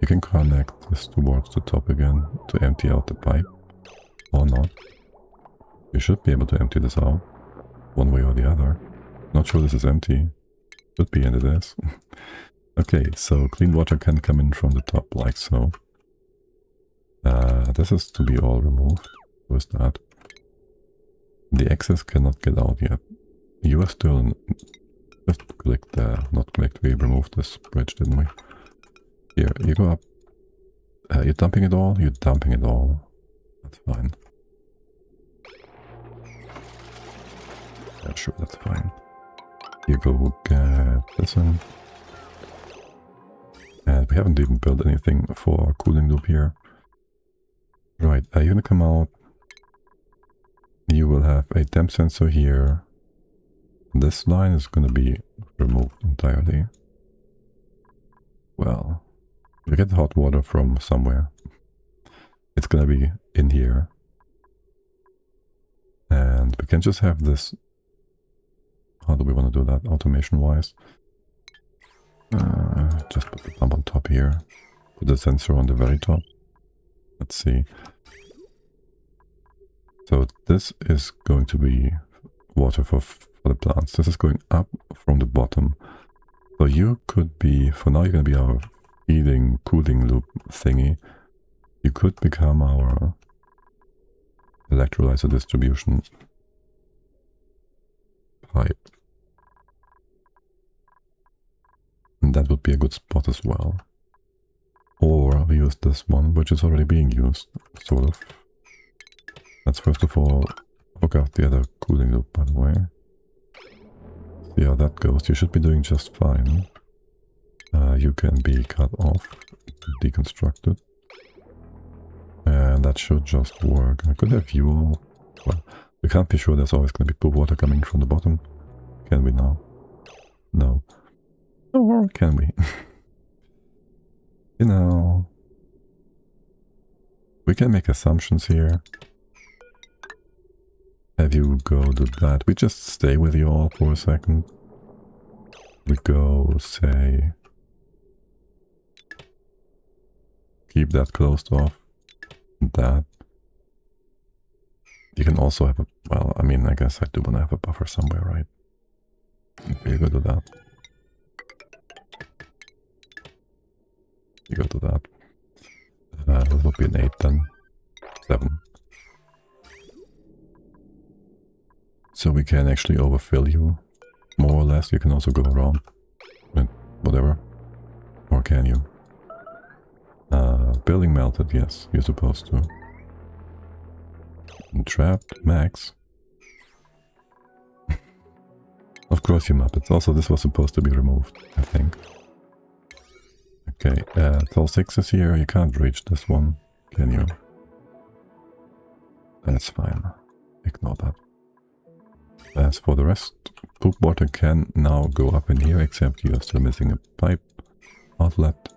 You can connect this towards the top again to empty out the pipe. Or not. You should be able to empty this out. One way or the other. Not sure this is empty. Should be, and it is. Okay, so clean water can come in from the top like so. This is to be all removed. Where's that? The excess cannot get out yet. You are still... Just click there. Not clicked. We removed this bridge, didn't we? Here, you go up. You're dumping it all? You're dumping it all. That's fine. Yeah, sure, that's fine. You go get this one. And we haven't even built anything for our cooling loop here. Right, you're gonna come out. You will have a temp sensor here. This line is gonna be removed entirely. Well, you get hot water from somewhere. It's gonna be in here. And we can just have this. How do we want to do that automation-wise? Just put the pump on top here. Put the sensor on the very top. Let's see. So this is going to be water for the plants. This is going up from the bottom. So you could be, for now you're going to be our feeding, cooling loop thingy. You could become our electrolyzer distribution pipe. And that would be a good spot as well. Or we use this one, which is already being used, sort of. Let's first of all hook out the other cooling loop, by the way. See how that goes. You should be doing just fine. You can be cut off, deconstructed. And that should just work. I could have fuel. Well, we can't be sure there's always going to be pool water coming from the bottom. Can we now? No. Or can we? You know. We can make assumptions here. Have you go do that. We just stay with you all for a second. We go say... Keep that closed off. That. You can also have a... Well, I mean, I guess I do want to have a buffer somewhere, right? Okay, you go to that. You go to that. That would be an 8 then. 7. So we can actually overfill you. More or less. You can also go around. And whatever. Or can you? Building melted, yes. You're supposed to. And trapped, max. Of course, you Muppets. Also, this was supposed to be removed, I think. Okay, tall 6 is here. You can't reach this one, can you? That's fine. Ignore that. As for the rest, poop water can now go up in here, except you're still missing a pipe outlet.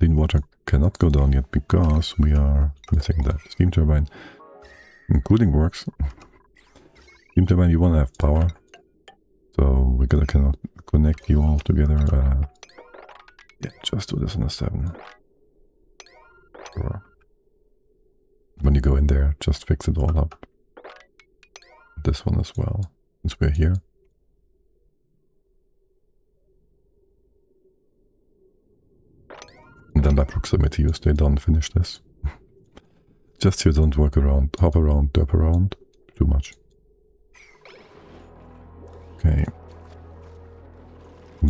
clean water cannot go down yet because we are missing that steam turbine. And cooling works. Steam turbine, you want to have power. So we're gonna connect you all together. Yeah, just do this on a 7. Sure. When you go in there, just fix it all up. This one as well, since we're here. And then by proximity you stay down and finish this. Just so you don't work around, hop around, derp around too much. Okay.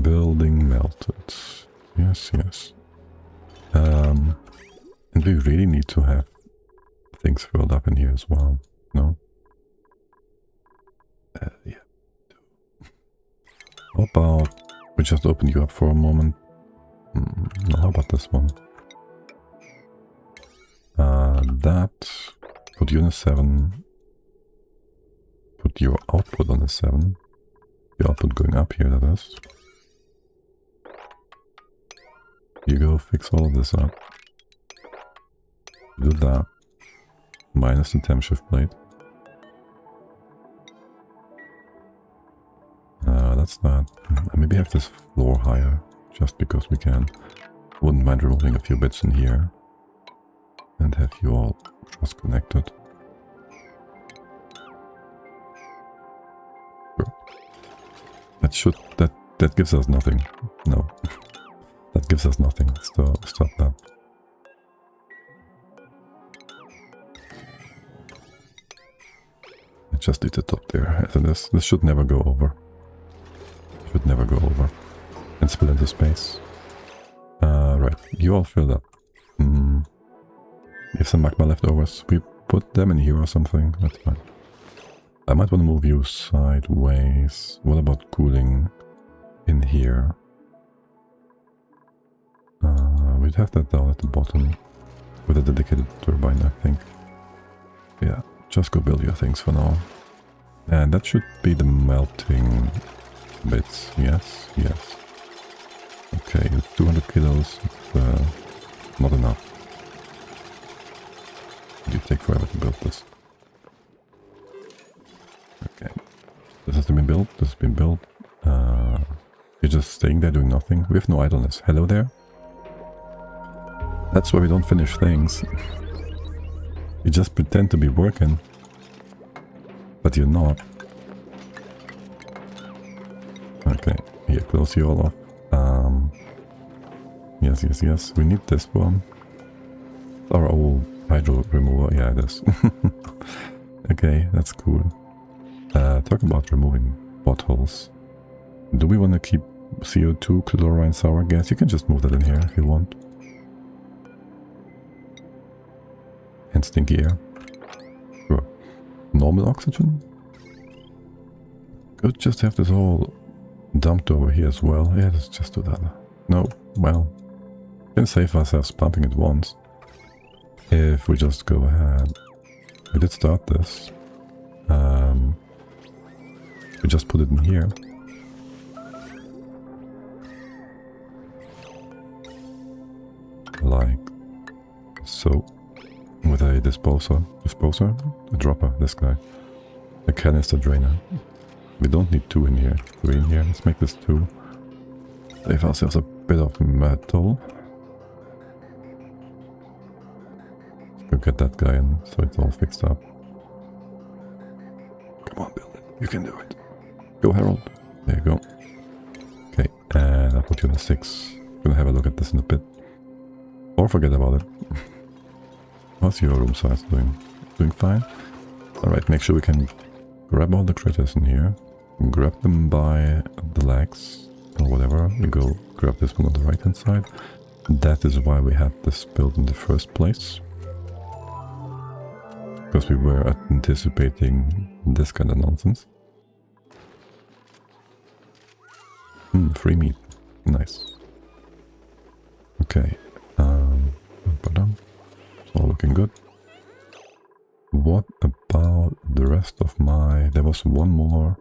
Building melted. Yes, yes. And we really need to have things filled up in here as well, no? Yeah. How about we just open you up for a moment? No, how about this one? That, put you on a 7. Put your output on a 7. The output going up here, that is. You go fix all of this up. Do that. Minus the temp shift plate. That's that. Maybe have this floor higher, just because we can. Wouldn't mind removing a few bits in here. And have you all cross connected. Sure. That gives us nothing. No. That gives us nothing. Stop that. I just did the top there. This should never go over. Should never go over. And spill into space. Right. You all filled up. If some magma leftovers, we put them in here or something. That's fine. I might want to move you sideways. What about cooling in here? We'd have that down at the bottom with a dedicated turbine, I think. Yeah, just go build your things for now. And that should be the melting bits. Yes, yes. Okay, it's 200 kilos. It's not enough. You take forever to build this. Okay. This has been built. This has been built. You're just staying there doing nothing. We have no idleness. Hello there. That's why we don't finish things. You just pretend to be working. But you're not. Okay. Here, close you all off. Yes, yes, yes. We need this one. Our old hydro remover. Yeah, it is. Okay, that's cool. Talk about removing potholes. Do we want to keep CO2, chlorine, sour gas? You can just move that in here if you want. And stinky air. Sure. Normal oxygen? Could just have this all dumped over here as well. Yeah, let's just do that. No, well, we can save ourselves pumping it once. If we just go ahead. We did start this. We just put it in here. Like so. With a disposer, a dropper, this guy. A canister drainer. We don't need 2 in here, 3 in here. Let's make this 2. Save ourselves a bit of metal. Let's go get that guy in so it's all fixed up. Come on, build it. You can do it. Go, Harold. There you go. Okay, and I'll put you on a 6. Gonna have a look at this in a bit. Or forget about it. How's your room size doing? Doing fine? Alright, make sure we can grab all the critters in here. Grab them by the legs or whatever. We go grab this one on the right hand side. That is why we had this built in the first place. Because we were anticipating this kind of nonsense. Free meat. Nice. Okay. It's all looking good. What about the rest of my... There was one more.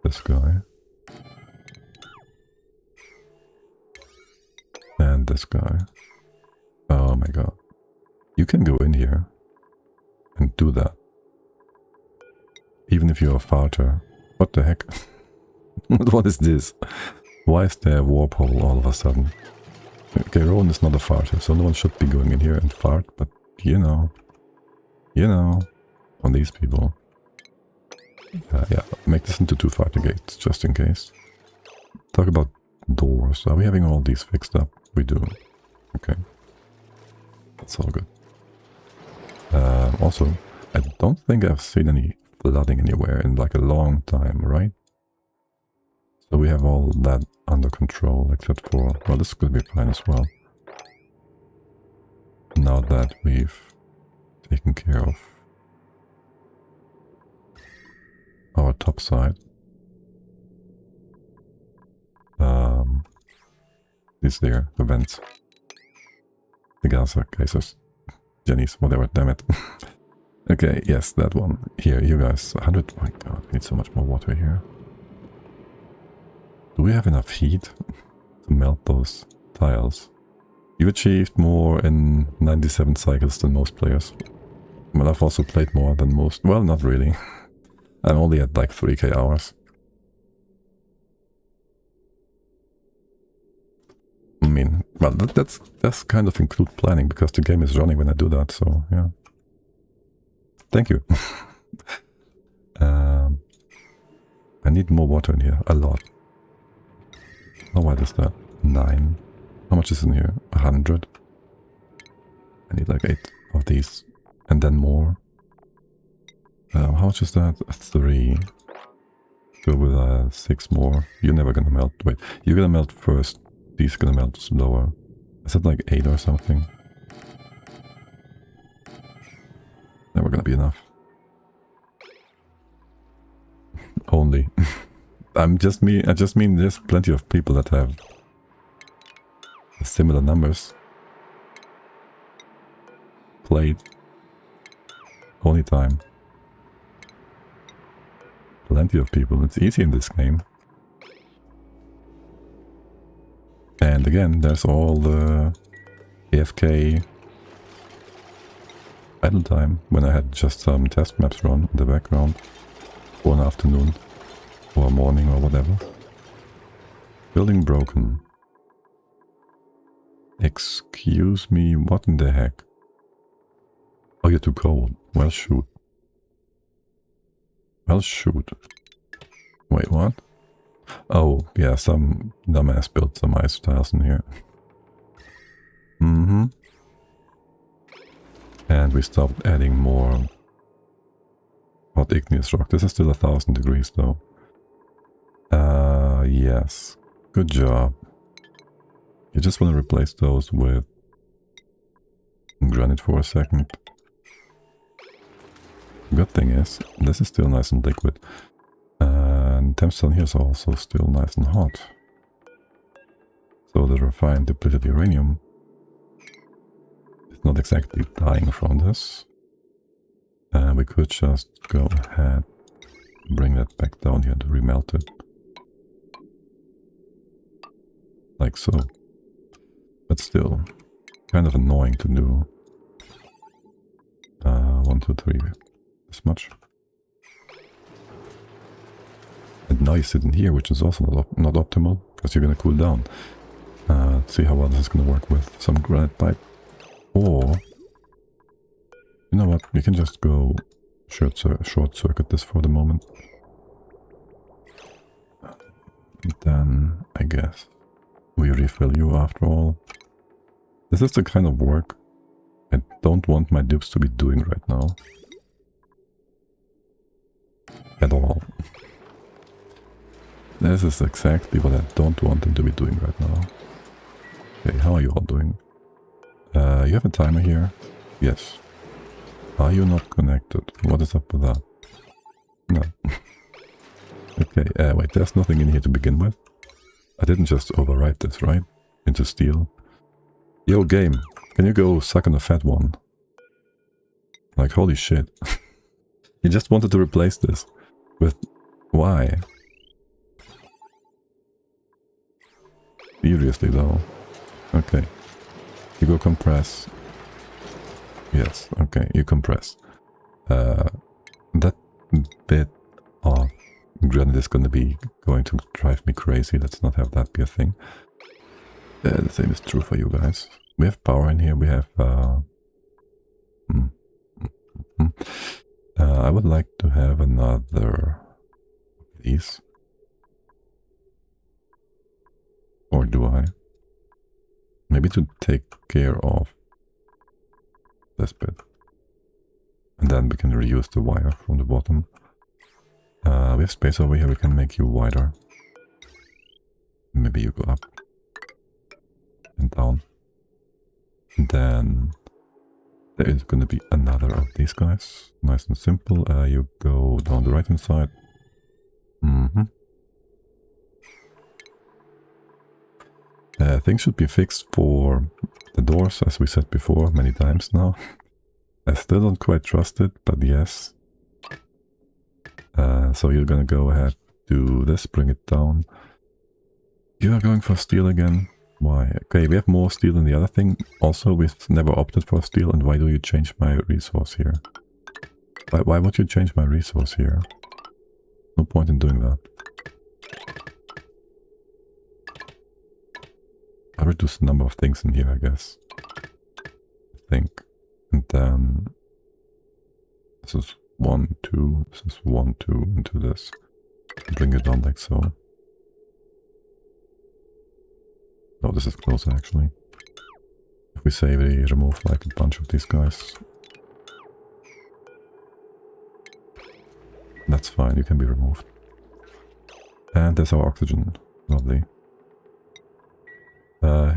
This guy. And And this guy. Oh my god. You can go in here and do that. Even if you're a farter. What the heck? What is this? Why is there a warp hole all of a sudden? Okay, Rowan is not a farter, so no one should be going in here and fart, but you know, on these people. Yeah, make this into 2 farter gates, just in case. Talk about doors. Are we having all these fixed up? We do. Okay. That's all good. Also, I don't think I've seen any flooding anywhere in like a long time, right? So we have all that under control, except for... Well, this could be fine as well. Now that we've taken care of our top side. Is there, the vents. The Gaza cases. Jenny's, whatever, damn it. Okay, yes, that one. Here, you guys, 100... Oh my god, we need so much more water here. Do we have enough heat to melt those tiles? You achieved more in 97 cycles than most players. Well, I've also played more than most. Well, not really. I'm only at like 3k hours. I mean, well, that's kind of include planning, because the game is running when I do that, so yeah. Thank you. I need more water in here, a lot. How wide is that? 9. How much is in here? 100. I need like 8 of these, and then more. How much is that? 3. Go with 6 more. You're never gonna melt. Wait, you're gonna melt first. These are gonna melt slower. Is that like 8 or something? Never gonna be enough. Only. I just mean there's plenty of people that have similar numbers. Played. Only time. Plenty of people. It's easy in this game. And again, there's all the AFK idle time when I had just some test maps run in the background for an afternoon or morning or whatever. Building broken. Excuse me, what in the heck? Oh, you're too cold. Well, shoot. Well, shoot. Wait, what? Oh, yeah, some dumbass built some ice tiles in here. Mm-hmm. And we stopped adding more hot igneous rock. This is still 1000 degrees, though. Yes. Good job. You just want to replace those with granite for a second. Good thing is, this is still nice and liquid. And Tempstone here is also still nice and hot. So the refined depleted uranium is not exactly dying from this. We could just go ahead, bring that back down here to remelt it. Like so. But still, kind of annoying to do. 1, 2, 3. This much. And now you sit in here, which is also not optimal, because you're going to cool down. Let's see how well this is going to work with some granite pipe. Or, you know what, we can just go short circuit this for the moment. And then, I guess, we refill you after all. This is the kind of work I don't want my dupes to be doing right now. At all. This is exactly what I don't want them to be doing right now. Okay, how are you all doing? You have a timer here? Yes. Are you not connected? What is up with that? No. Okay, wait, there's nothing in here to begin with. I didn't just overwrite this, right? Into steel. Yo, game, can you go suck on a fat one? Like, holy shit. You just wanted to replace this with... Why? Seriously, though. Okay. You go compress. Yes, okay, you compress. That bit of granite is going to drive me crazy. Let's not have that be a thing. The same is true for you guys. We have power in here. We have... I would like to have another of these. Or do I? Maybe to take care of this bit. And then we can reuse the wire from the bottom. We have space over here. We can make you wider. Maybe you go up and down. And then there is going to be another of these guys. Nice and simple. You go down the right hand side. Things should be fixed for the doors, as we said before many times now. I still don't quite trust it, but yes. So you're gonna go ahead, do this, bring it down. You are going for steel again. Why? Okay, we have more steel than the other thing. Also, we've never opted for steel, and why do you change my resource here? Why would you change my resource here? No point in doing that. I'll reduce the number of things in here, I guess. I think. And then this is 1, 2, this is 1, 2 into this. Bring it down like so. Oh, this is closer actually. If we say we remove like a bunch of these guys. That's fine, you can be removed. And there's our oxygen. Lovely.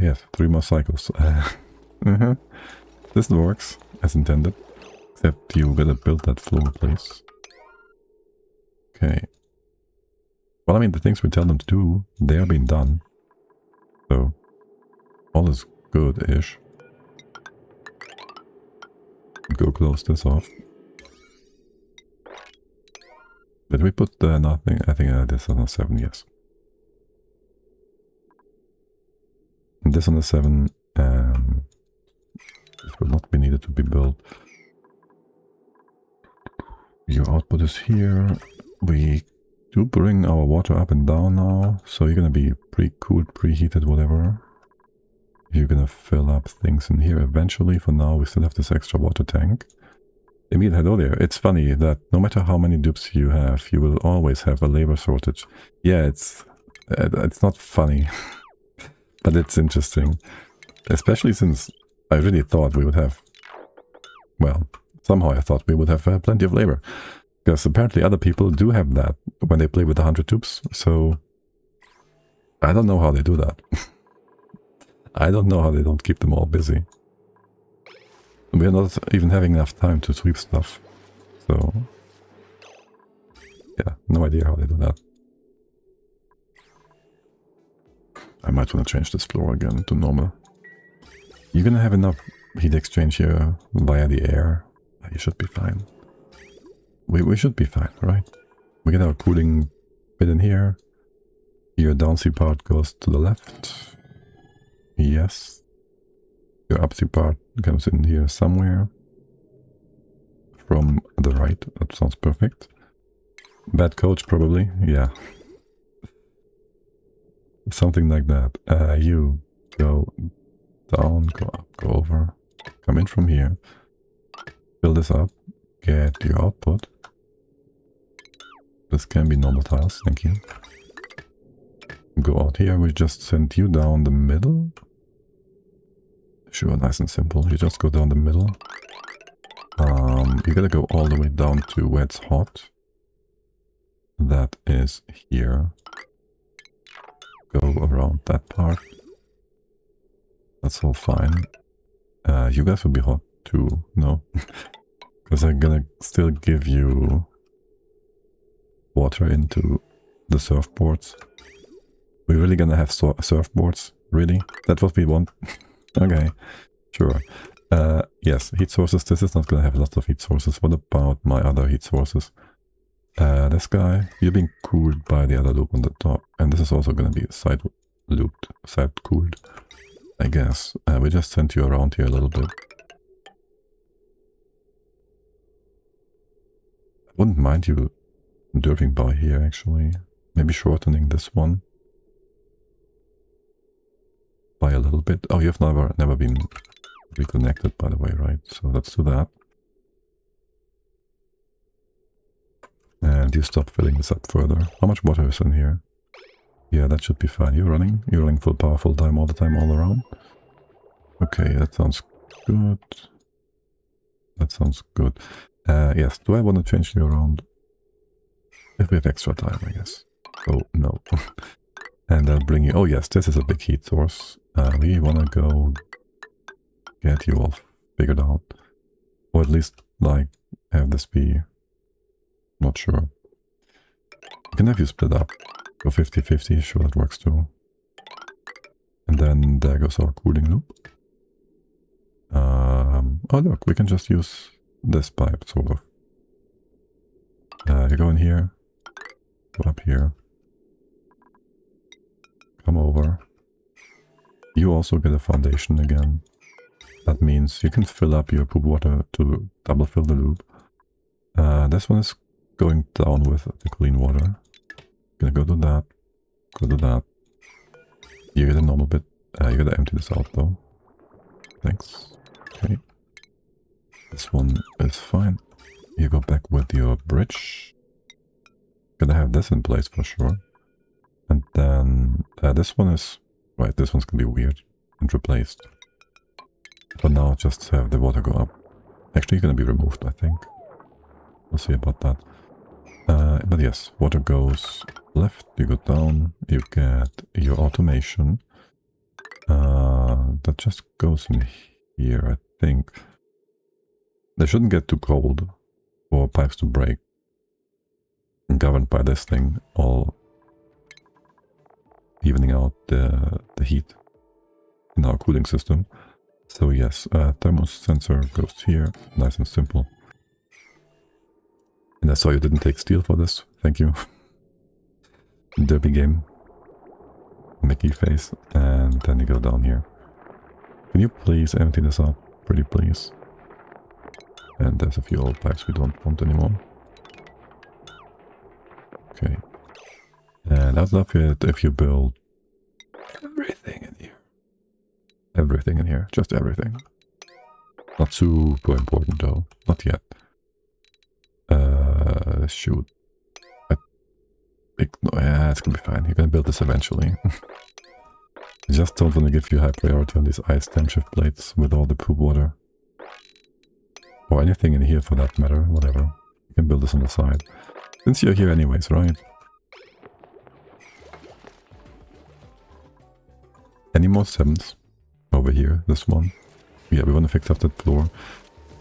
Yes, 3 more cycles. This works as intended. Except you gotta build that floor, please. Okay. Well, I mean, the things we tell them to do, they are being done. So, all is good-ish. Go close this off. Did we put nothing? I think this is on a 7, yes. And this on a 7, this will not be needed to be built. Your output is here. We do bring our water up and down now, so you're gonna be pre-cooled, preheated, whatever. You're gonna fill up things in here eventually. For now, we still have this extra water tank. Emil had earlier, it's funny that no matter how many dupes you have, you will always have a labor shortage. Yeah, it's not funny, but it's interesting. Especially since I really thought we would have, well, somehow I thought we would have plenty of labor. Because apparently other people do have that when they play with 100 dupes, so I don't know how they do that. I don't know how they don't keep them all busy. We're not even having enough time to sweep stuff, so yeah, no idea how they do that. I might want to change this floor again to normal. You're gonna have enough heat exchange here via the air. You should be fine. We should be fine, right? We get our cooling bit in here. Your downsea part goes to the left. Yes. Your upsea part comes in here somewhere. From the right. That sounds perfect. Bad coach, probably. Yeah. Something like that. You go down, go up, go over. Come in from here. Fill this up. Get your output. This can be normal tiles, thank you. Go out here, we just send you down the middle. Sure, nice and simple. You just go down the middle. You gotta go all the way down to where it's hot. That is here. Go around that part. That's all fine. You guys will be hot too, no? Because I'm gonna still give you water into the surfboards. We're really gonna have surfboards? Really? That's what we want? Okay, sure. Yes, heat sources. This is not gonna have lots of heat sources. What about my other heat sources? This guy, you're being cooled by the other loop on the top. And this is also gonna be side looped, side cooled. I guess. We just sent you around here a little bit. I wouldn't mind you derping by here, actually. Maybe shortening this one by a little bit. Oh, you've never been reconnected, by the way, right? So let's do that. And you stop filling this up further. How much water is in here? Yeah, that should be fine. You're running full power, full time, all around. Okay, that sounds good. That sounds good. Yes, do I want to change you around? If we have extra time, I guess. Oh, no. And I'll bring you... Oh, yes, this is a big heat source. We want to go get you all figured out. Or at least, like, have this be... Not sure. We can have you split up. Go 50-50, sure, that works too. And then there goes our cooling loop. Oh, look, we can just use this pipe, sort of. You go in here. Go up here. Come over. You also get a foundation again. That means you can fill up your poop water to double fill the loop. This one is going down with the clean water. Gonna go to that. Go to that. You get a normal bit. You gotta empty this out though. Thanks. Okay. This one is fine. You go back with your bridge. Gonna have this in place for sure. And then this one is... Right, this one's gonna be weird and replaced. For now, just have the water go up. Actually, gonna be removed, I think. We'll see about that. But yes, water goes left, you go down, you get your automation. That just goes in here, I think. They shouldn't get too cold for pipes to break. Governed by this thing, all evening out the heat in our cooling system. So yes, thermos sensor goes here, nice and simple. And I saw you didn't take steel for this, thank you. Derpy game. Mickey face, and then you go down here. Can you please empty this out? Pretty please. And there's a few old pipes we don't want anymore. Okay. And I'd love it if you build everything in here. Everything in here, just everything. Not super important though, not yet. Shoot. Yeah, it's gonna be fine. You're gonna build this eventually. I just don't want to give you high priority on these ice time shift plates with all the poop water. Or anything in here for that matter, whatever. You can build this on the side. Since you're here anyways, right? Any more 7s? Over here, this one. Yeah, we want to fix up that floor.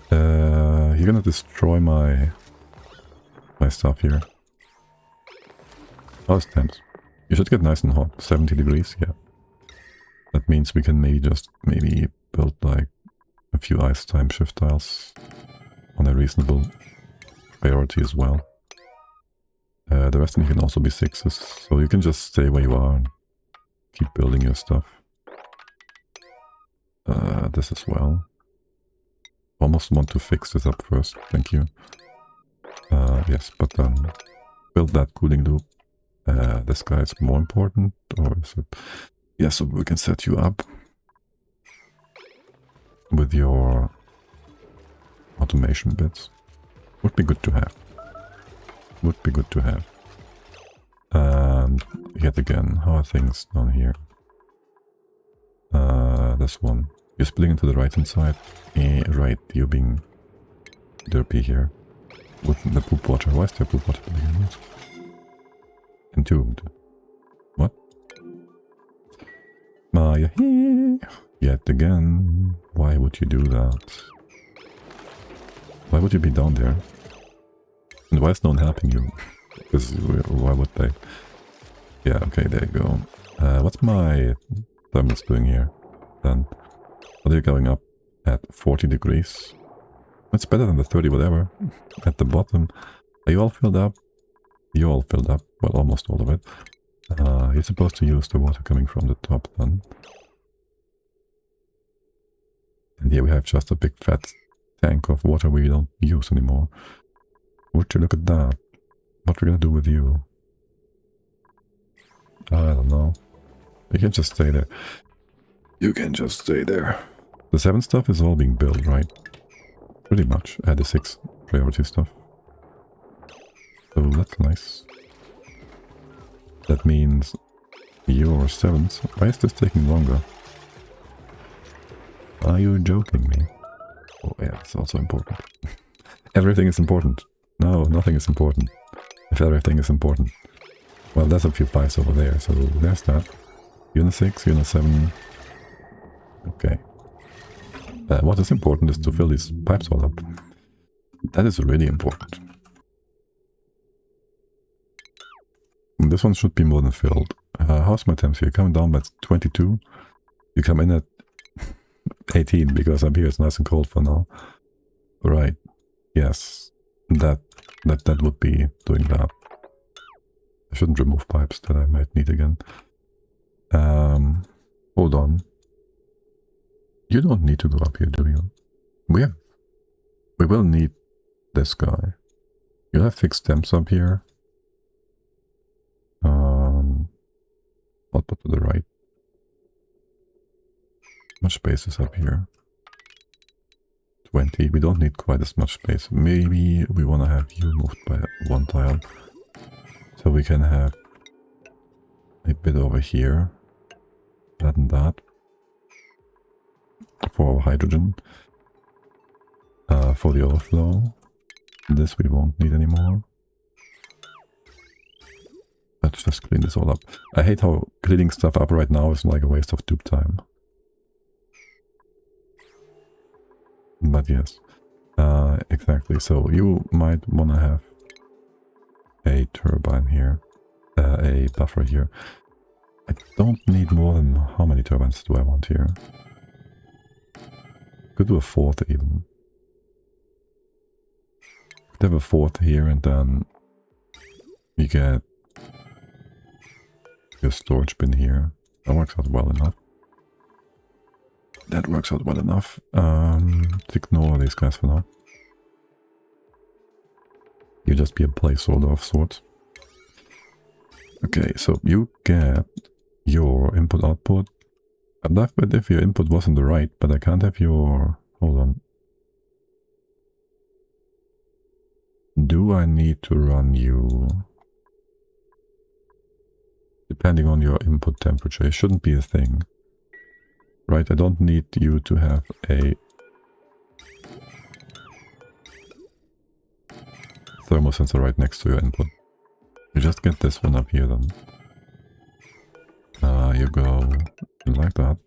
You're gonna destroy my stuff here. Oh, it's temps. You should get nice and hot. 70 degrees, yeah. That means we can maybe build like a few ice time shift tiles on a reasonable priority as well. The rest of you can also be 6s, so you can just stay where you are and keep building your stuff. This as well. Almost want to fix this up first, thank you. Yes, but build that cooling loop. This guy is more important, or is it? Yeah, so we can set you up with your automation bits. Would be good to have. Would be good to have. And yet again, how are things down here? This one. You're splitting into the right hand side. Right, you're being derpy here. With the poop water. Why is there poop water to begin with? Entombed. What? Maya. Yet again. Why would you do that? Why would you be down there? And why is no one helping you? Because why would they? Yeah, okay, there you go. What's my thermals doing here? Then, are they going up at 40 degrees? It's better than the 30 whatever at the bottom. Are you all filled up? You're all filled up. Well, almost all of it. You're supposed to use the water coming from the top then. And here we have just a big fat tank of water we don't use anymore. Would you look at that? What we're gonna do with you? I don't know. You can just stay there. You can just stay there. The 7 stuff is all being built, right? Pretty much. The 6 priority stuff. So that's nice. That means your 7s. Why is this taking longer? Are you joking me? Oh yeah, it's also important. Everything is important. No, nothing is important. If everything is important. Well, there's a few pipes over there, so there's that. Unit 6, Unit 7. Okay. What is important is to fill these pipes all up. That is really important. And this one should be more than filled. How's my temps here? Coming down by 22. You come in at 18 because up here it's nice and cold for now. Right. Yes. That would be doing that. I shouldn't remove pipes that I might need again. Hold on. You don't need to go up here, do you? We will need this guy. You'll have fixed temps up here. I'll put to the right. Much space is up here? 20. We don't need quite as much space. Maybe we want to have you moved by 1 tile. So we can have a bit over here. That and that. For our hydrogen. For the overflow. This we won't need anymore. Let's just clean this all up. I hate how cleaning stuff up right now is like a waste of dupe time. But yes. Exactly. So you might want to have a turbine here. A buffer here. I don't need more than... How many turbines do I want here? Could do a 4th even. Could have a 4th here and then you get your storage bin here. That works out well enough. That works out well enough. Let's ignore these guys for now. You just be a placeholder of sorts. Okay, so you get your input-output. I'd love it if your input was on the right, but I can't have your... Hold on. Do I need to run you... Depending on your input temperature, it shouldn't be a thing. Right, I don't need you to have a thermosensor right next to your input. You just get this one up here then. You go like that.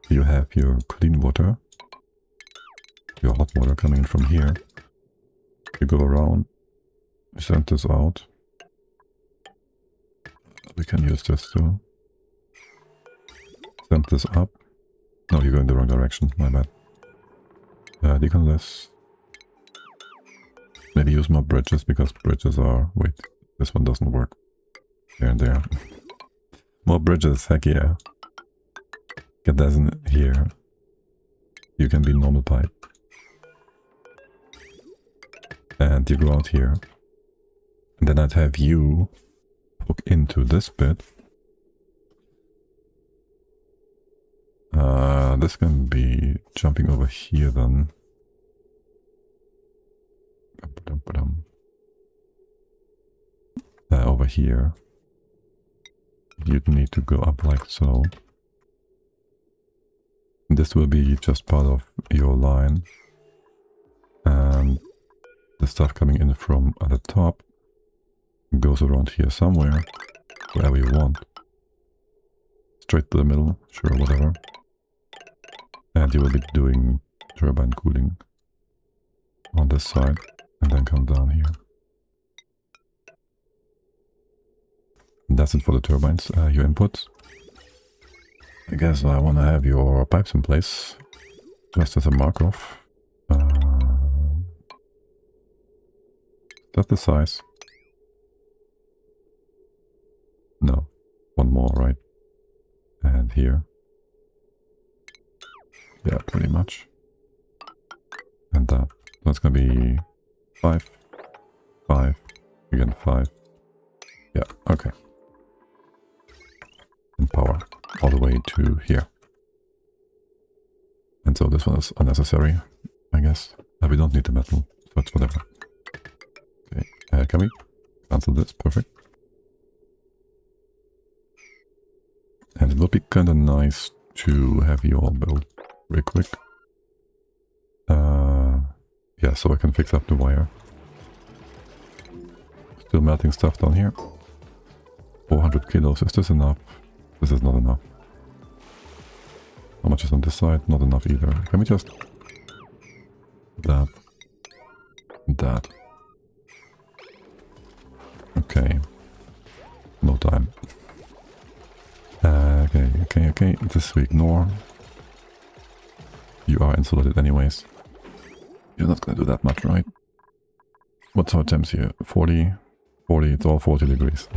You have your clean water, your hot water coming in from here. You go around, send this out. We can use this too. Send this up. No, you're going the wrong direction, my bad. Decon this. Maybe use more bridges because bridges are... Wait, this one doesn't work. There and there. More bridges, heck yeah. Get that in here. You can be normal pipe. And you go out here. And then I'd have you hook into this bit. This can be jumping over here then. Over here. You'd need to go up like so. This will be just part of your line. And the stuff coming in from at the top goes around here somewhere, wherever you want. Straight to the middle, sure, whatever. And you will be doing turbine cooling on this side, and then come down here. And that's it for the turbines, your inputs. I guess I want to have your pipes in place, just as a mark-off. That's the size. No, one more, right? And here. Yeah, pretty much. And that. That's gonna be 5, 5, again 5. Yeah, okay. And power all the way to here. And so this one is unnecessary, I guess. We don't need the metal, so it's whatever. Okay, can we cancel this? Perfect. And it would be kind of nice to have you all build real quick. Yeah, so I can fix up the wire. Still melting stuff down here. 400 kilos, is this enough? This is not enough. How much is on this side? Not enough either. Can we just... that. That. Okay. No time. Okay. This we ignore. You are insulated anyways. You're not gonna do that much, right? What's our temps here? 40? 40, it's all 40 degrees.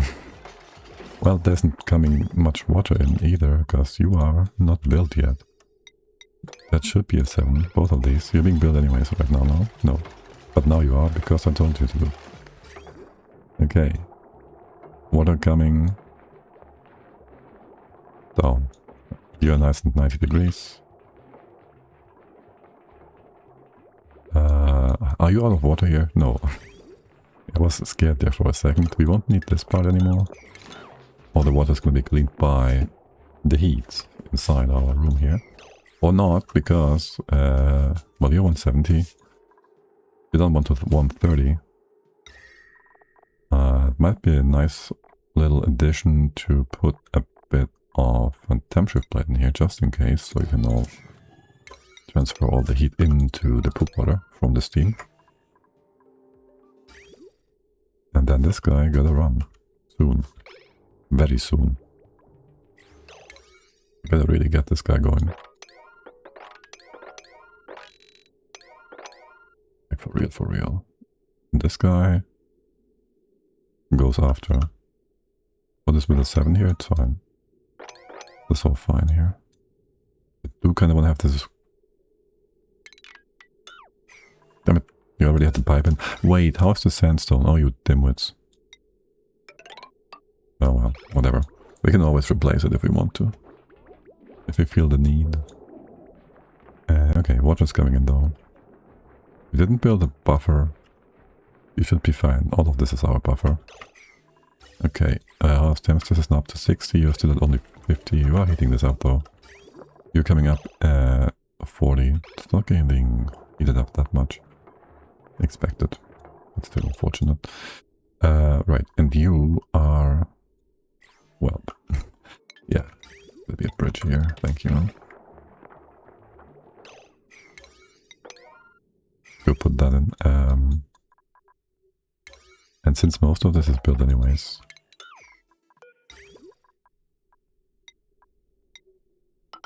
Well, there isn't coming much water in either, because you are not built yet. That should be a 7, both of these. You're being built anyways right now, no? No. But now you are, because I told you to do. Okay. Water coming down. You're nice and 90 degrees. Are you out of water here? No. I was scared there for a second. We won't need this part anymore. All the water is going to be cleaned by the heat inside our room here. Or not, because, well, you're 170. You don't want to 130. It might be a nice little addition to put a bit of a temp shift plate in here, just in case, so you can all transfer all the heat into the poop water from the steam. And then this guy gotta run soon. Very soon. Better really get this guy going. Like for real. And this guy goes after. Oh, this with a 7 here, it's fine. That's all fine here. I do kind of want to have this. Damn it, you already had the pipe in. Wait, how's the sandstone? Oh, you dimwits. Oh well, whatever. We can always replace it if we want to. If we feel the need. Okay, water's coming in though. We didn't build a buffer. You should be fine. All of this is our buffer. Okay, our temps, this is now up to 60. You're still at only 50. You are heating this up though. You're coming up 40. It's not getting heated up that much. Expected. It's still unfortunate. Right, and you are... well, yeah, there'll be a bridge here, thank you. We'll put that in. And since most of this is built anyways...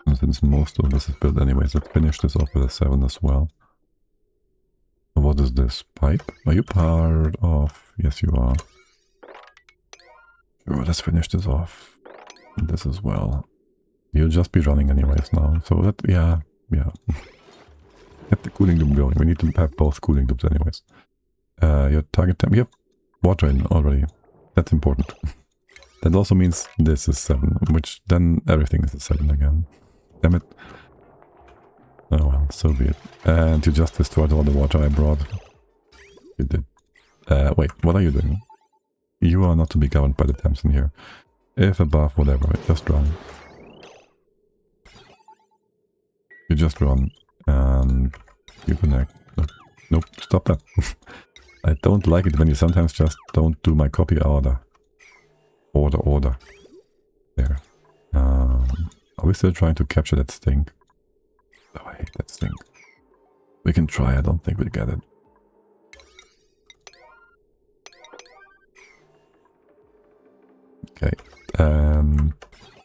let's finish this off with a 7 as well. What is this? Pipe? Are you part of... yes, you are. Sure, let's finish this off. And this as well. You'll just be running anyways now. So that, yeah. Get the cooling loop going. We need to have both cooling loops anyways. Your target temp. We have water in already. That's important. That also means this is 7, which then everything is a 7 again. Damn it. Oh well, so be it. And you just destroyed all the water I brought. You did. Wait, what are you doing? You are not to be governed by the temps in here. If above, whatever, just run. You just run, and you connect. Nope, stop that. I don't like it when you sometimes just don't do my copy order. Order. There. Are we still trying to capture that stink? Oh, I hate that stink. We can try, I don't think we'll get it. Okay.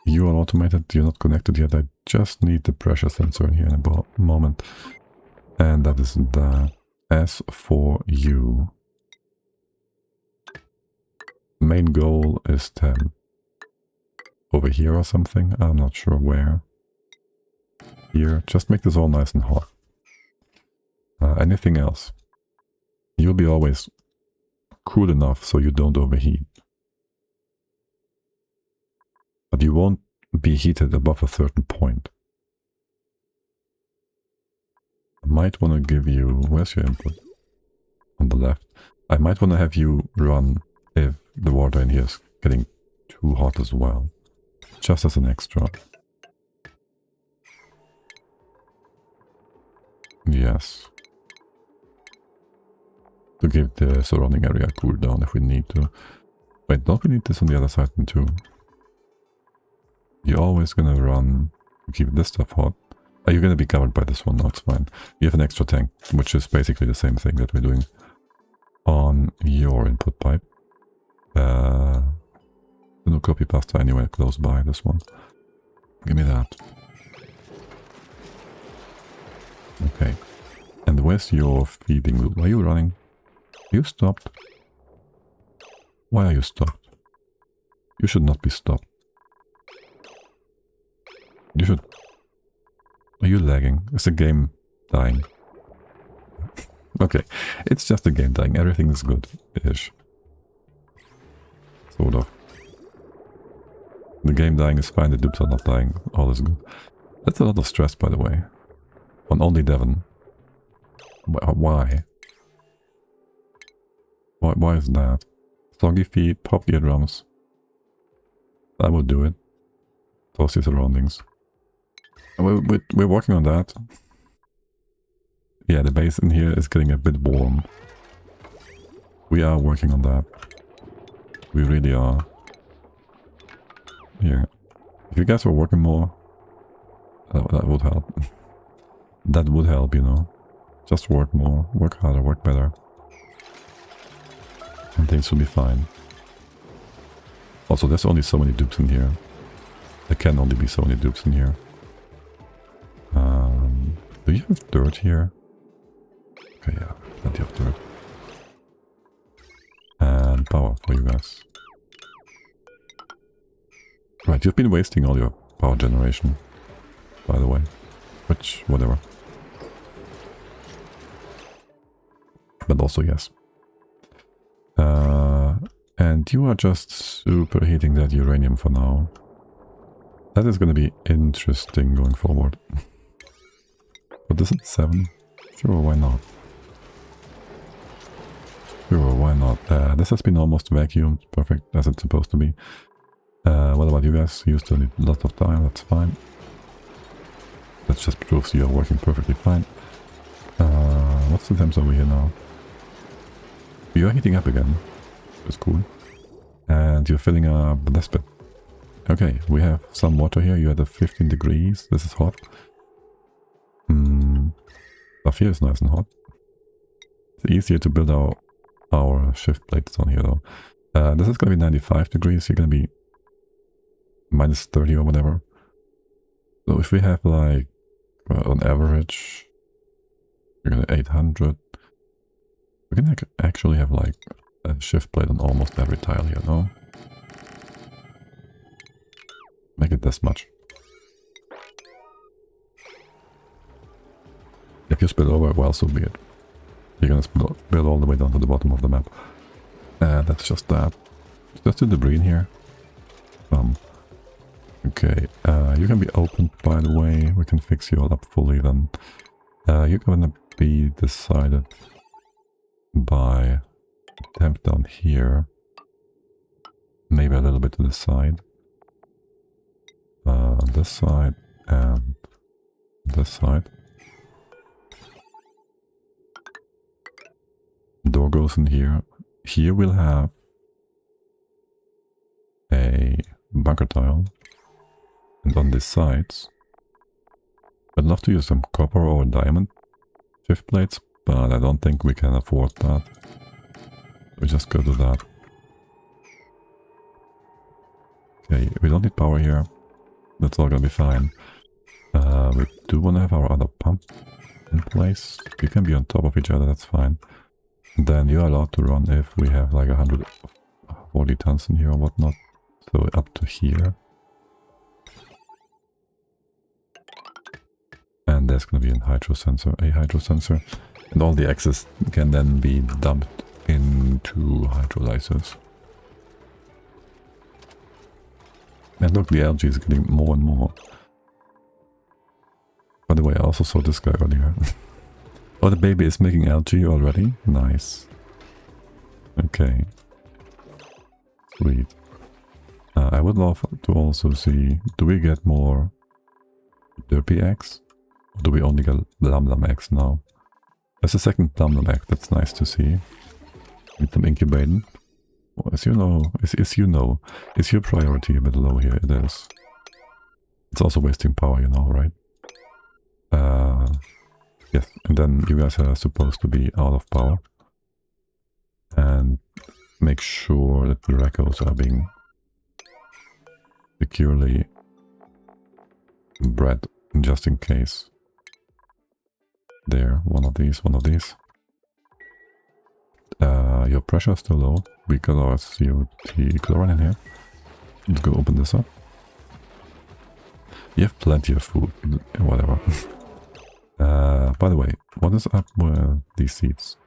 You are automated, you're not connected yet. I just need the pressure sensor in here in a moment. And that is that. As for you, main goal is 10. Over here or something, I'm not sure where. here. Just make this all nice and hot. Anything else? You'll be always cool enough so you don't overheat. But you won't be heated above a certain point. I might want to give you... Where's your input? On the left. I might want to have you run if the water in here is getting too hot as well. Just as an extra. Yes. To give the surrounding area a cool down if we need to. Wait, don't we need this on the other side then too? You're always gonna run to keep this stuff hot. Are you gonna be covered by this one? No, it's fine. You have an extra tank, which is basically the same thing that we're doing on your input pipe. No copy pasta anywhere close by this one. Give me that. Okay. And where's your feeding loop? Are you running? Are you stopped? Why are you stopped? You should not be stopped. You should... Are you lagging? Is the game dying? Okay, it's just a game dying. Everything is good-ish. Sort of. The game dying is fine, the dupes are not dying. All is good. That's a lot of stress, by the way. On only Devon. Why? Why is that? Soggy feet, pop eardrums. I would do it. Toasty surroundings. We're working on that. Yeah, the base in here is getting a bit warm. We are working on that. We really are. Yeah. If you guys were working more, that would help. That would help, you know. Just work more, work harder, work better. And things will be fine. Also, there's only so many dupes in here. There can only be so many dupes in here. Do you have dirt here? Okay, yeah, plenty of dirt. And power for you guys. Right, you've been wasting all your power generation, by the way. Which, whatever. But also, yes. And you are just superheating that uranium for now. That is going to be interesting going forward. But this is 7. Sure, why not? Sure, why not? This has been almost vacuumed. Perfect, as it's supposed to be. What about you guys? You still need lots of time, that's fine. That just proves you are working perfectly fine. What's the temps over here now? You are heating up again. That's cool. And you're filling up this bit. Okay, we have some water here. You're at 15 degrees. This is hot. Stuff here is nice and hot. It's easier to build our shift plates down here though. This is going to be 95 degrees. You're going to be minus 30 or whatever. So if we have like, on average, we're going to 800. We can actually have like a shift plate on almost every tile here, no? Make it this much. If you spill over, well, so be it. You're gonna spill all the way down to the bottom of the map. That's just that. Just the debris in here. Okay, you can be opened, by the way. We can fix you all up fully then. You're gonna be decided by temp down here. Maybe a little bit to the side. This side and this side. Door goes in here. Here we'll have a bunker tile. And on these sides, I'd love to use some copper or diamond shift plates, but I don't think we can afford that. We just go to that. Okay, we don't need power here. That's all gonna be fine. We do want to have our other pump in place. You can be on top of each other, that's fine. Then you're allowed to run if we have like 140 tons in here or whatnot. So up to here. And there's going to be a hydro sensor, and all the excess can then be dumped into hydrolyzers. And look, the algae is getting more and more. By the way, I also saw this guy earlier. Oh, the baby is making algae already? Nice. Okay. Sweet. I would love to also see, do we get more Dupe eggs? Or do we only get Lam eggs now? There's a second Lam egg, that's nice to see. With them incubating. Well, as you know, is your priority a bit low here? It is. It's also wasting power, you know, right? Yes, and then you guys are supposed to be out of power. And make sure that the records are being securely bred, just in case. There, one of these. Your pressure is still low. We got our CO2 chlorine in here. Let's go open this up. You have plenty of food, whatever. By the way, what is up with these seeds?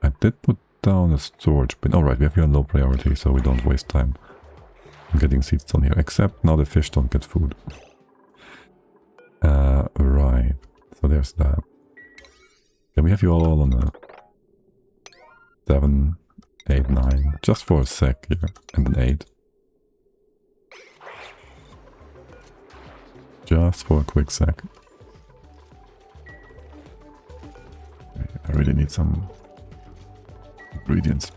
I did put down a storage bin. Alright, we have here low priority, so we don't waste time getting seeds on here. Except now the fish don't get food. Right. So there's that. Can we have you all on a 7, 8, 9? Just for a sec here. And an 8. Just for a quick sec. I really need some ingredients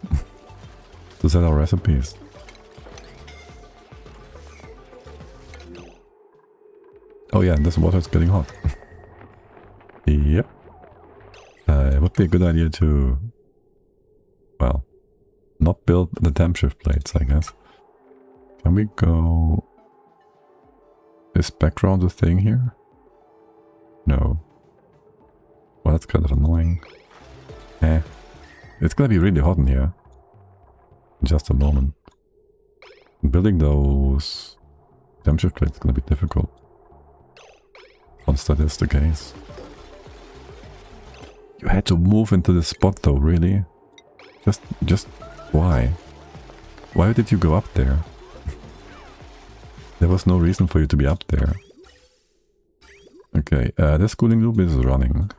to set our recipes. Oh yeah, and this water is getting hot. Yep. It would be a good idea to, well, not build the temp shift plates, I guess. Can we go... Is background a thing here? No. Well, that's kind of annoying. It's gonna be really hot in here. In just a moment. Building those temp shift plates is gonna be difficult. Once that is the case. You had to move into this spot though, really? Just why? Why did you go up there? There was no reason for you to be up there. Okay, this cooling loop is running.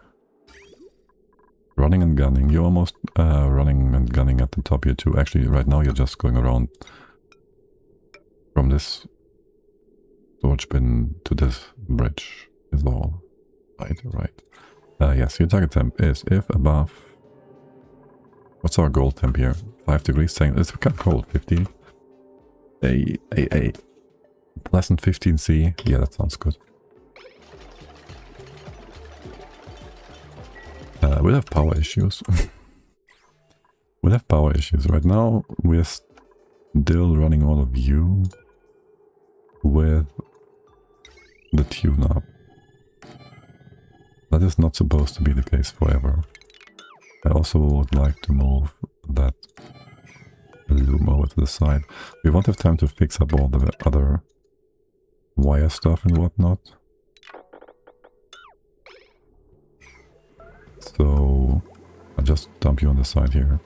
Running and gunning. You're almost running and gunning at the top here too. Actually, right now you're just going around from this storage bin to this bridge is all. Right. Yes, your target temp is if above... What's our goal temp here? 5 degrees. Saying it's kind of cold. 50. A pleasant 15C. Yeah, that sounds good. We'll have power issues. We'll have power issues. Right now, we're still running all of you with the tune-up. That is not supposed to be the case forever. I also would like to move that loom over to the side. We won't have time to fix up all the other wire stuff and whatnot. So I'll just dump you on the side here.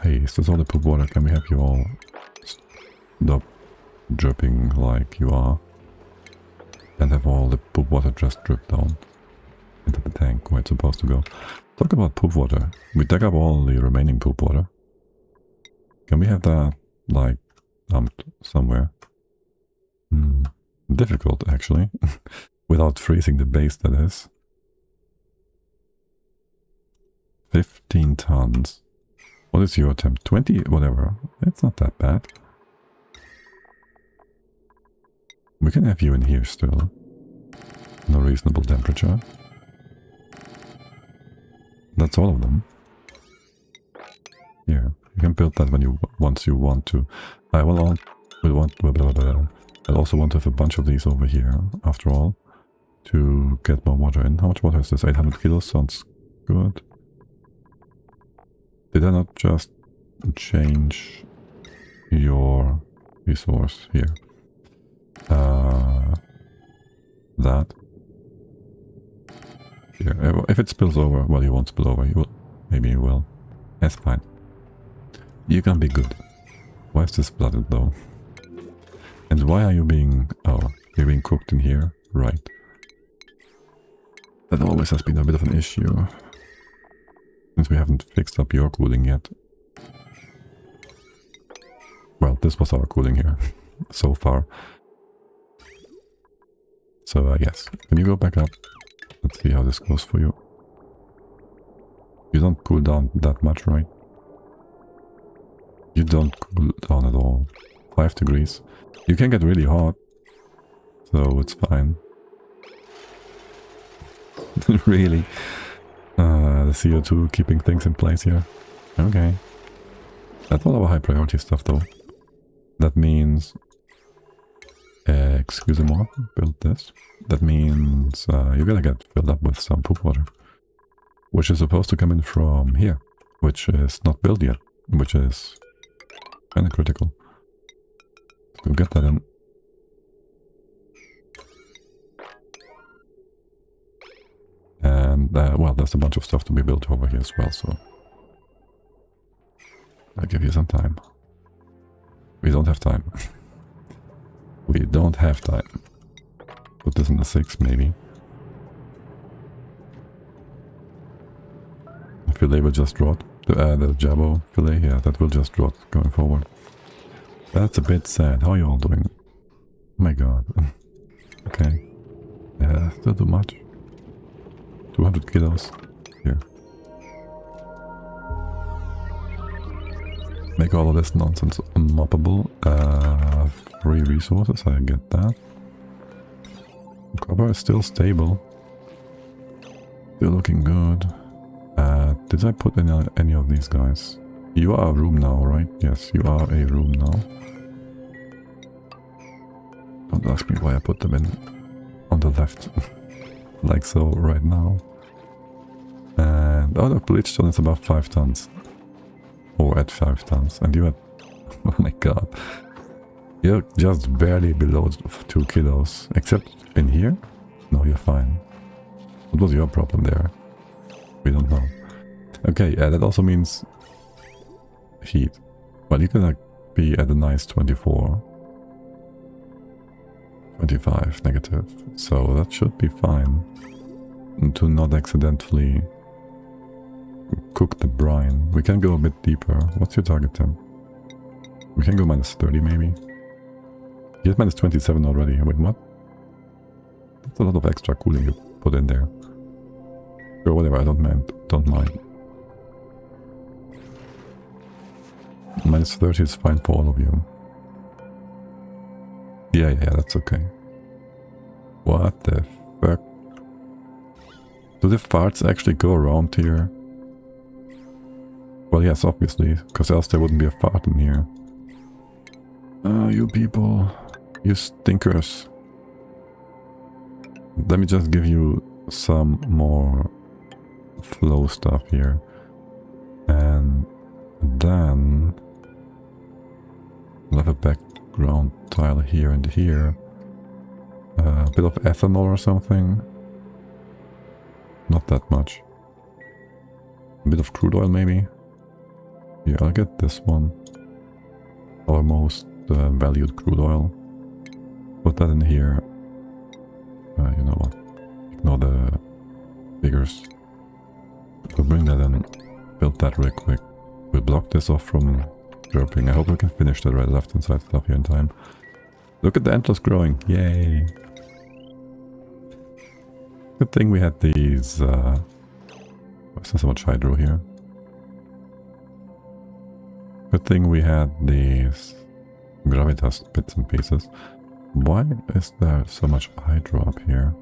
Hey, is this all the poop water? Can we have you all stop dripping like you are? And have all the poop water just drip down into the tank where it's supposed to go. Talk about poop water. We dug up all the remaining poop water. Can we have that, like, dumped somewhere? Difficult, actually. Without freezing the base, that is. 15 tons. What is your temp? 20? Whatever. It's not that bad. We can have you in here still. No reasonable temperature. That's all of them. Here, you can build that when you once you want to. I will also want to have a bunch of these over here, after all, to get more water in. How much water is this? 800 kilos sounds good. Did I not just change your resource here? That. here. If it spills over, well, you won't spill over. You will. Maybe you will. That's fine. You can be good. Why is this flooded though? And why are you being... Oh, you're being cooked in here? Right. That always has been a bit of an issue. Since we haven't fixed up your cooling yet. Well, this was our cooling here. So far. So, yes. Can you go back up? Let's see how this goes for you. You don't cool down that much, right? You don't cool down at all. 5 degrees. You can get really hot. So it's fine. Really? The CO2 keeping things in place here. Okay. That's all our high priority stuff though. That means... excuse-moi, build this. That means you're gonna get filled up with some poop water. Which is supposed to come in from here. Which is not built yet. Which is kind of critical. We'll get that in. And, well, there's a bunch of stuff to be built over here as well, so... I'll give you some time. We don't have time. We don't have time. Put this in the 6, maybe. The fillet will just rot. The jabbo fillet, yeah, that will just rot going forward. That's a bit sad. How are you all doing? Oh my god. Okay. Yeah, still too much. 200 kilos. Here. Make all of this nonsense unmoppable. 3 resources, I get that. Copper is still stable. Still looking good. Did I put any of these guys? You are a room now, right? Yes, you are a room now. Don't ask me why I put them in on the left. Like so, right now. And... oh, the Bleachstone is about 5 tons. Or at 5 tons. And you had... oh my god. You're just barely below 2 kilos. Except in here? No, you're fine. What was your problem there? We don't know. Okay, that also means... heat. Well, you're gonna be at a nice 24. 25 negative. So that should be fine. And to not accidentally cook the brine. We can go a bit deeper. What's your target temp? We can go minus 30 maybe. You have minus 27 already. Wait, what? That's a lot of extra cooling you put in there. Or whatever, I don't mind. Minus 30 is fine for all of you. Yeah, that's okay. What the fuck? Do the farts actually go around here? Well, yes, obviously, because else there wouldn't be a fart in here. You people, you stinkers. Let me just give you some more flow stuff here. And then we'll have a background tile here and here. A bit of ethanol or something. Not that much. A bit of crude oil maybe. Yeah, I'll get this one. Our most valued crude oil. Put that in here. You know what? Ignore the figures. We'll bring that in. Build that real quick. We'll block this off from chirping. I hope we can finish the right left and side stuff here in time. Look at the antlers growing. Yay. Good thing we had these... what's there so much hydro here? Good thing we had these gravitas bits and pieces. Why is there so much hydro up here?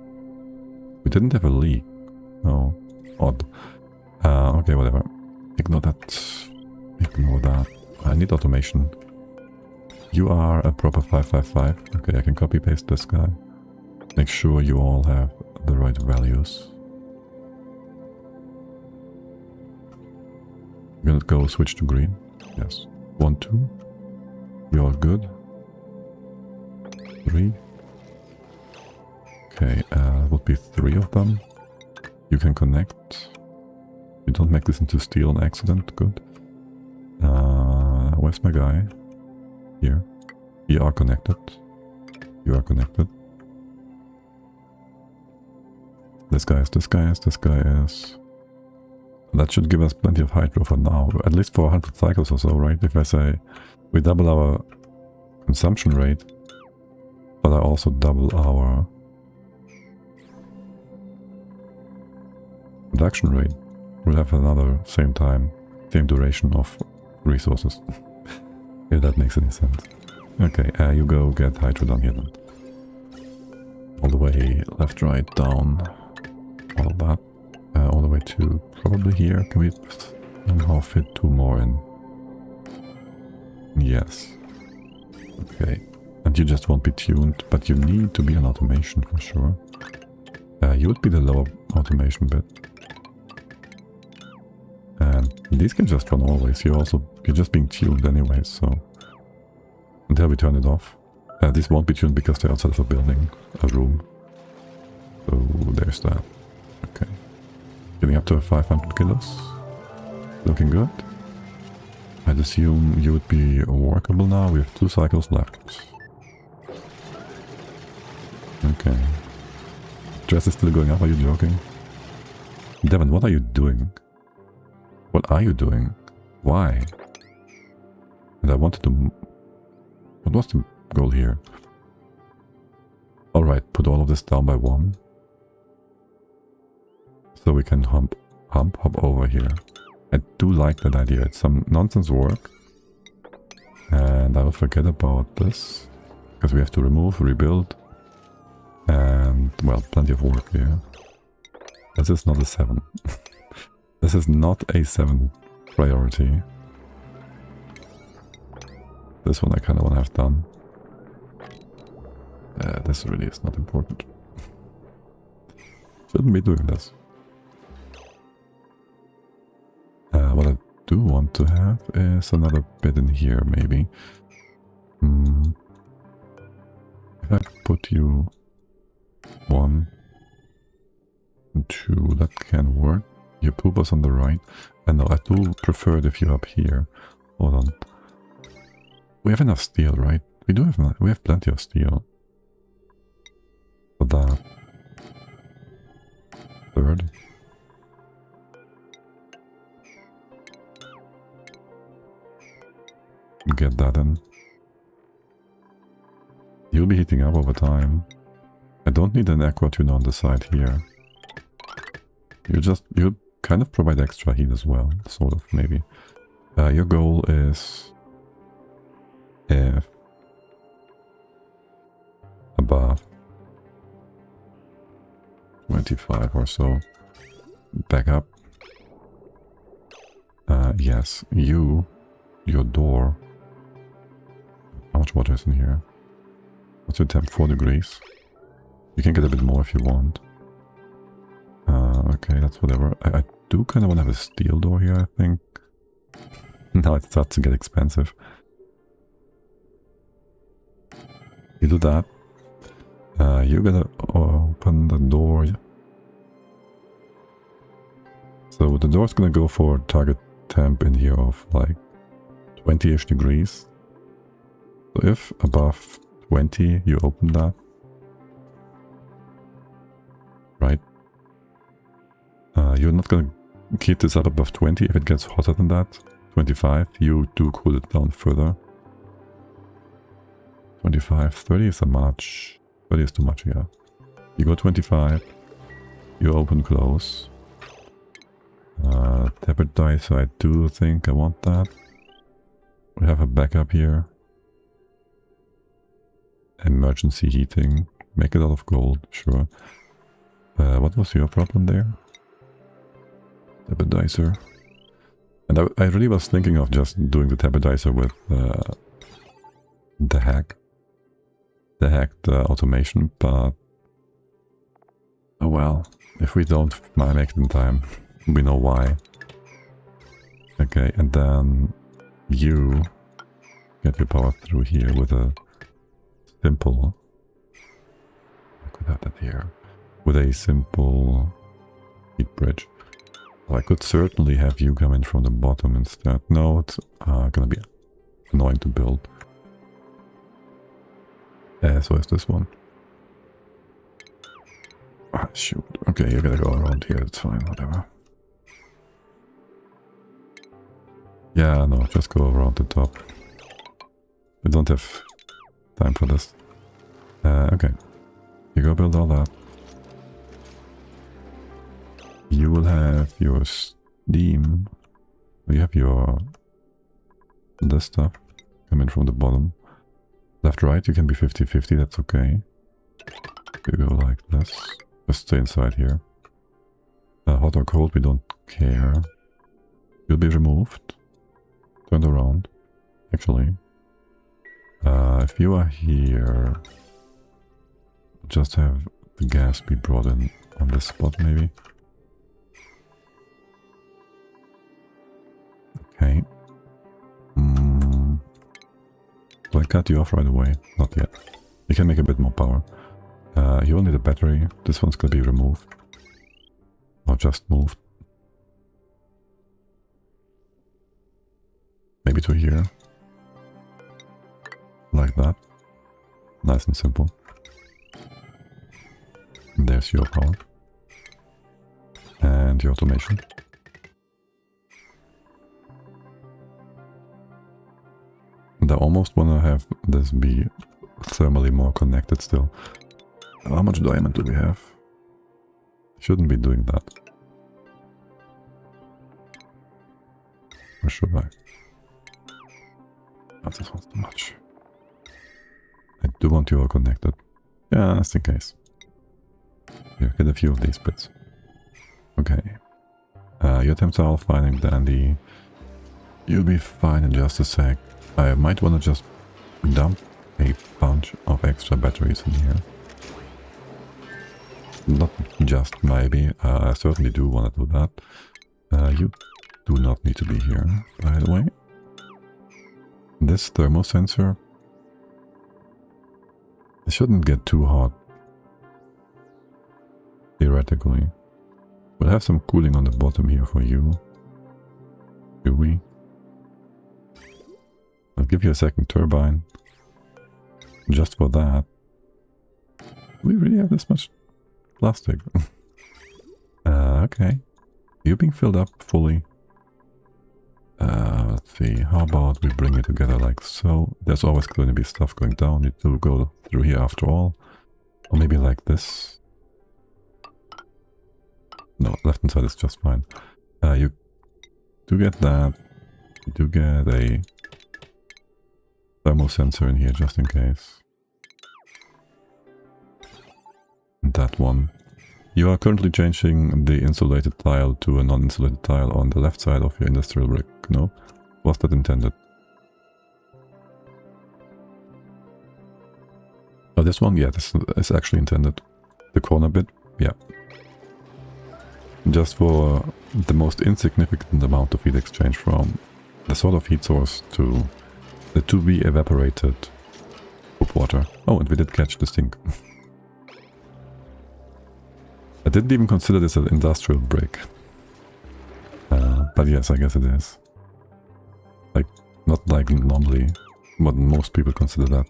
We didn't have a leak. Oh, odd. Okay, whatever. Ignore that. Ignore that. I need automation. You are a proper 555. Okay, I can copy paste this guy. Make sure you all have the right values. I'm gonna go switch to green. Yes. 1, 2. You're good. 3. Okay, would be 3 of them. You can connect. You don't make this into steel on accident. Good. Where's my guy? Here. You are connected. You are connected. This guy is, this guy is, this guy is. That should give us plenty of hydro for now. At least for 100 cycles or so, right? If I say we double our consumption rate, but I also double our production rate, we'll have another same duration of resources. If that makes any sense. Okay, you go get hydro down here then. All the way left, right, down, all of that. All the way to probably here. Can we somehow fit 2 more in? Yes. Okay. And you just won't be tuned, but you need to be an automation for sure. You would be the lower automation bit. And these can just run always. You're just being tuned anyways, so until we turn it off. These won't be tuned because they're outside of a building, a room. So there's that. Okay. Getting up to 500 kilos. Looking good. I'd assume you would be workable now. We have 2 cycles left. Okay. Stress is still going up. Are you joking? Devin, what are you doing? What are you doing? Why? And I wanted to... What was the goal here? Alright, put all of this down by 1. So we can hop over here. I do like that idea. It's some nonsense work. And I will forget about this. Because we have to remove, rebuild. And, well, plenty of work here. This is not a 7. This is not a 7 priority. This one I kind of want to have done. This really is not important. Shouldn't be doing this. What I do want to have is another bit in here, maybe. If I put you 1, 2, that can work. Your poopers on the right. And no, I do prefer it if you're up here. Hold on. We have enough steel, right? We have plenty of steel. For that. 3rd. Get that in. You'll be heating up over time. I don't need an aqua tuner on the side here. You kind of provide extra heat as well, sort of, maybe. Your goal is if above 25 or so. Back up. Yes, your door. How much water is in here? What's your temp? 4 degrees. You can get a bit more if you want. Okay, that's whatever. I do kind of want to have a steel door here, I think. Now it starts to get expensive. You do that. You're gonna open the door. So the door's gonna go for target temp in here of like 20-ish degrees. So if above 20 you open that. Right. You're not gonna keep this up above 20. If it gets hotter than that, 25, you do cool it down further. 25, 30 is a much. 30 is too much, yeah. You go 25, you open, close. Tapered dice, I do think I want that. We have a backup here. Emergency heating. Make it out of gold, sure. What was your problem there? Tapered. And I really was thinking of just doing the tapered with the hacked automation, but oh well, if we don't make it in time, we know why. Okay, and then you get your power through here with a simple, I could have that here, with a simple heat bridge. Well, I could certainly have you come in from the bottom instead. No, it's gonna be annoying to build. So is this one. Ah, shoot. Okay, you gotta go around here. It's fine, whatever. Yeah, no, just go around the top. We don't have time for this. Okay. You go build all that. You will have your steam. You have your... this stuff. Come in from the bottom. Left, right, you can be 50-50, that's okay. You go like this. Just stay inside here. Hot or cold, we don't care. You'll be removed. Turned around. Actually. If you are here... just have the gas be brought in on this spot, maybe. Okay. Do I cut you off right away? Not yet. You can make a bit more power. You will need a battery. This one's gonna be removed. Or just moved. Maybe to here. Like that. Nice and simple. And there's your power. And your automation. And I almost want to have this be thermally more connected still. How much diamond do we have? Shouldn't be doing that. Or should I? Oh, this one's too much. I do want you all connected. Yeah, just in case. Here, get a few of these bits. Okay. Your attempts are all fine and dandy. You'll be fine in just a sec. I might want to just dump a bunch of extra batteries in here. Not just maybe, I certainly do want to do that. You do not need to be here, by the way. This thermal sensor, it shouldn't get too hot. Theoretically. We'll have some cooling on the bottom here for you. Do we? I'll give you a second turbine. Just for that. Do we really have this much plastic? Okay. You're being filled up fully. Let's see. How about we bring it together like so? There's always going to be stuff going down. Need to go through here after all. Or maybe like this. No, left hand side is just fine. You do get that. You do get a thermal sensor in here just in case. And that one. You are currently changing the insulated tile to a non-insulated tile on the left side of your industrial brick. No? Was that intended? Oh, this one? Yeah, this is actually intended. The corner bit? Yeah. Just for the most insignificant amount of heat exchange from the sort of heat source to the to be evaporated poop water. Oh, and we did catch the stink. I didn't even consider this an industrial brick. But yes, I guess it is. Like, not like normally, but most people consider that.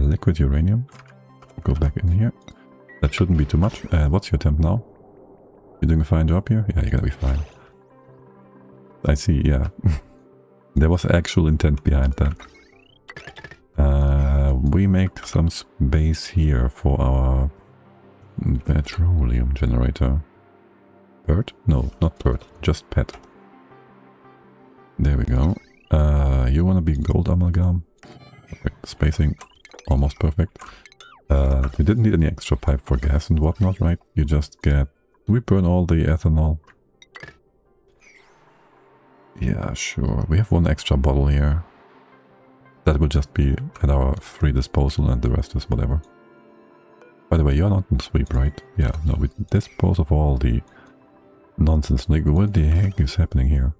Liquid uranium. Go back in here. That shouldn't be too much. What's your temp now? You're doing a fine job here? Yeah, you're gonna be fine. I see, yeah. There was actual intent behind that. We make some space here for our petroleum generator. Pert? No, not pert. Just pet. There we go. You wanna be gold amalgam? Perfect. Spacing. Almost perfect. We didn't need any extra pipe for gas and whatnot, right? You just get... Do we burn all the ethanol? Yeah, sure. We have one extra bottle here. That will just be at our free disposal and the rest is whatever. By the way, you're not in sweep, right? Yeah, no, we dispose of all the nonsense. Like, what the heck is happening here?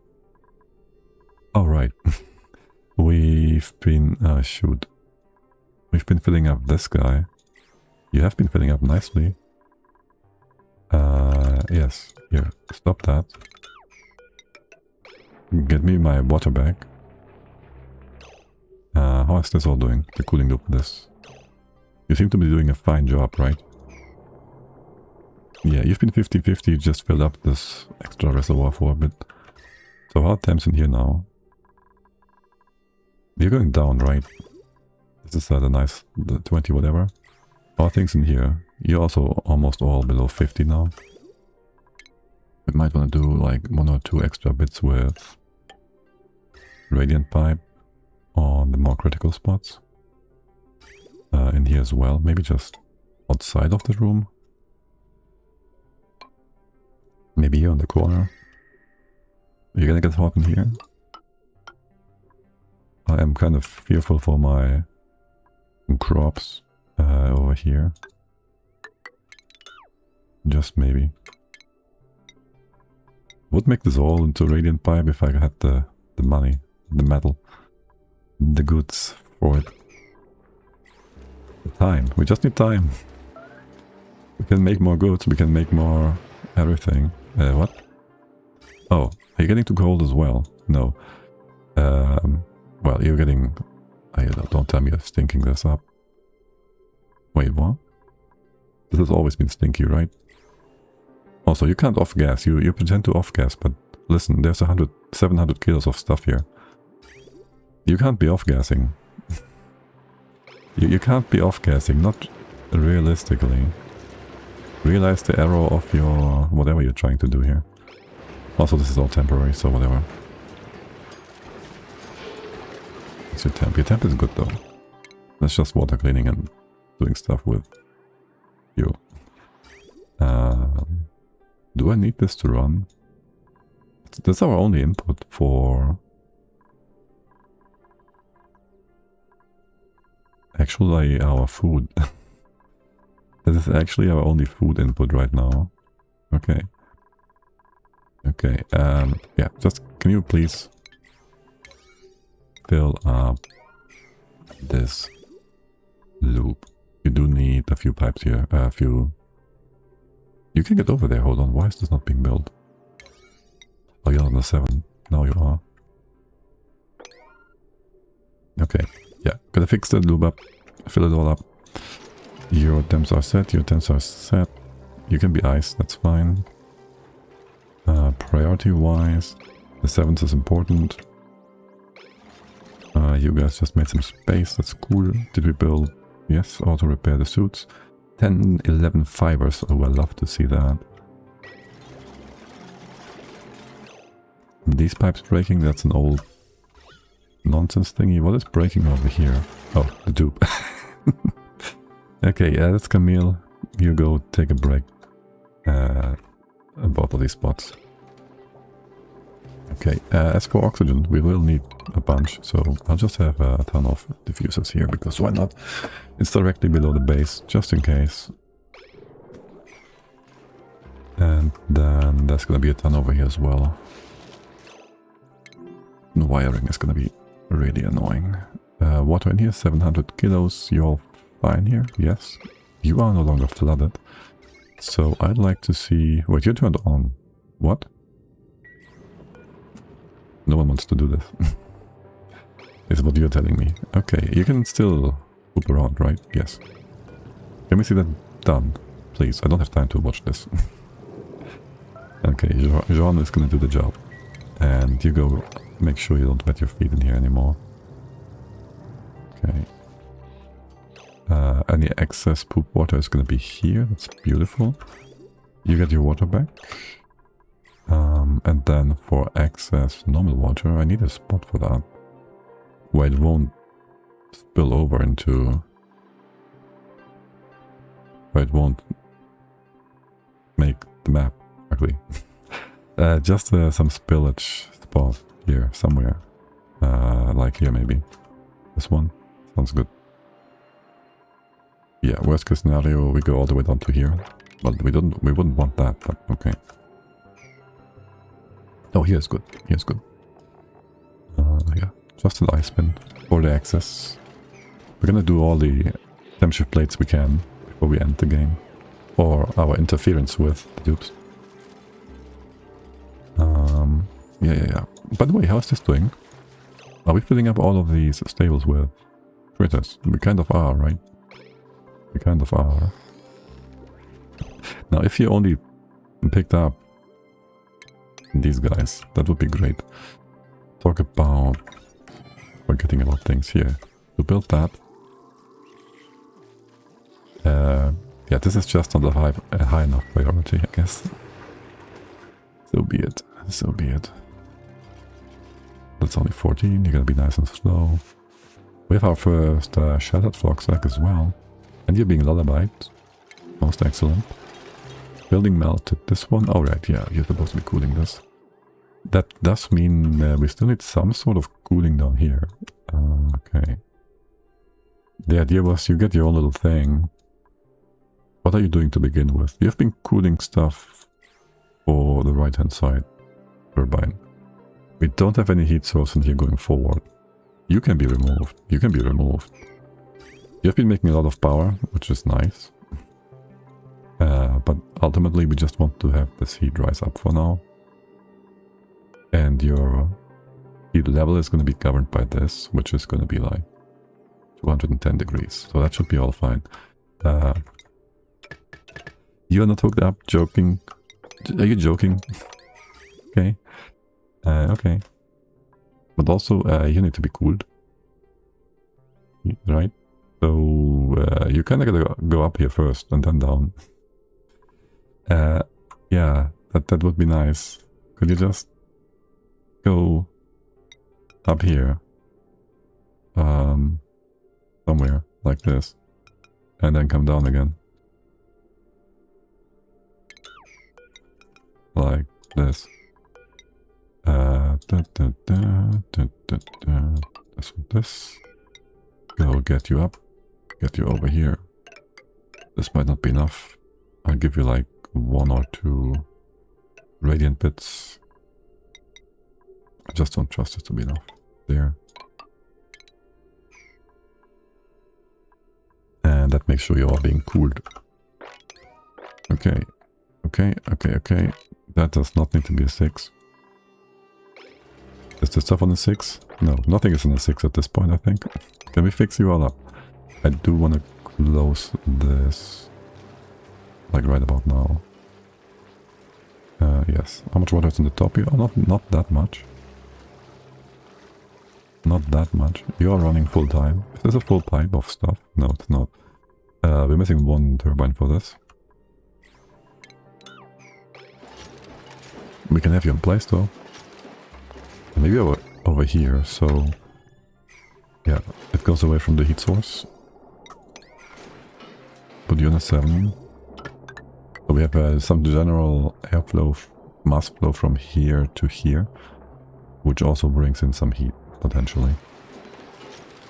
Oh, right. We've been... shoot. We've been filling up this guy. You have been filling up nicely. Yes, here, stop that. Get me my water back. How is this all doing? The cooling loop with this. You seem to be doing a fine job, right? Yeah, you've been 50-50, just filled up this extra reservoir for a bit. So how are temps in here now? You're going down, right? This is the nice, the 20 whatever. How are things in here? You're also almost all below 50 now. We might want to do like 1 or 2 extra bits with radiant pipe on the more critical spots. In here as well, maybe just outside of the room. Maybe here on the corner. You're gonna get hot in here. I am kind of fearful for my crops over here. Just maybe. Would make this all into radiant pipe if I had the money, the metal, the goods for it. The time. We just need time. We can make more goods, we can make more everything. What? Oh, are you getting too cold as well? No. Well, you're getting... don't tell me you're stinking this up. Wait, what? This has always been stinky, right? Also, you can't off-gas. You pretend to off-gas, but listen, there's 700 kilos of stuff here. You can't be off-gassing. you can't be off-gassing, not realistically. Realize the error of your... whatever you're trying to do here. Also, this is all temporary, so whatever. What's your temp? Your temp is good, though. That's just water cleaning and doing stuff with you. Do I need this to run? That's our only input for... actually our food. This is actually our only food input right now. Okay. Okay, yeah, just can you please fill up this loop? You do need a few pipes here, a few... You can get over there, hold on, why is this not being built? Oh, you're on the 7, now you are. Okay, yeah, gotta fix the loop up, fill it all up. Your temps are set, your temps are set. You can be iced, that's fine. Priority-wise, the 7th is important. You guys just made some space, that's cool. Did we build? Yes, auto-repair the suits. 10, 11 fibers, oh, I love to see that. These pipes breaking, that's an old nonsense thingy. What is breaking over here? Oh, the dupe. Okay, that's Camille. You go take a break. Both of these spots. Okay, as for oxygen, we will need a bunch, so I'll just have a ton of diffusers here, because why not? It's directly below the base, just in case. And then there's gonna be a ton over here as well. The wiring is gonna be really annoying. Water in here, 700 kilos, you're all fine here, yes. You are no longer flooded. So I'd like to see... Wait, you turned on. What? No one wants to do this. Is what you're telling me. Okay, you can still poop around, right? Yes. Let me see that done, please. I don't have time to watch this. Okay, Jean is gonna do the job. And you go make sure you don't wet your feet in here anymore. Okay. Any excess poop water is gonna be here. That's beautiful. You get your water back. And then for excess normal water, I need a spot for that. Where it won't spill over into... Where it won't make the map ugly. Just some spillage spot here, somewhere. Like here maybe. This one. Sounds good. Yeah, worst case scenario, we go all the way down to here. But we wouldn't want that, but okay. Oh, here's good. Here's good. Yeah, just an ice bin for the access. We're gonna do all the temperature plates we can before we end the game. Or our interference with the dupes. Yeah. By the way, how's this doing? Are we filling up all of these stables with critters? We kind of are, right? We kind of are. Now, if you only picked up these guys, that would be great. Talk about forgetting about things here. To build that. Yeah, this is just not a high enough priority, I guess. So be it. So be it. That's only 14. You're gonna be nice and slow. We have our first shattered flocksack as well. And you're being lullabied. Most excellent. Building melted. This one. Oh, right. Yeah, you're supposed to be cooling this. That does mean we still need some sort of cooling down here. Okay. The idea was you get your own little thing. What are you doing to begin with? You've been cooling stuff for the right-hand side turbine. We don't have any heat source in here going forward. You can be removed. You can be removed. You've been making a lot of power, which is nice. But ultimately we just want to have this heat rise up for now. And your heat level is going to be governed by this, which is going to be like 210 degrees. So that should be all fine. You are not hooked up, joking. Are you joking? Okay. Okay. But also, you need to be cooled. Right? So, you kinda gotta go up here first and then down. Yeah, that would be nice. Could you just go up here? Somewhere like this. And then come down again. Like this. This. Go get you up. Get you over here. This might not be enough. I'll give you like 1 or 2 radiant bits. I just don't trust it to be enough. There. And that makes sure you are being cooled. Okay. Okay. That does not need to be a 6. Is the stuff on the 6? No, nothing is on the 6 at this point, I think. Can we fix you all up? I do want to close this. Like right about now. Yes. How much water is on the top here? Oh, not that much. Not that much. You are running full time. Is this a full pipe of stuff? No, it's not. We're missing 1 turbine for this. We can have you in place though. Maybe over here, so... Yeah, it goes away from the heat source. Put you on a 7. So we have some general airflow, mass flow from here to here. Which also brings in some heat, potentially.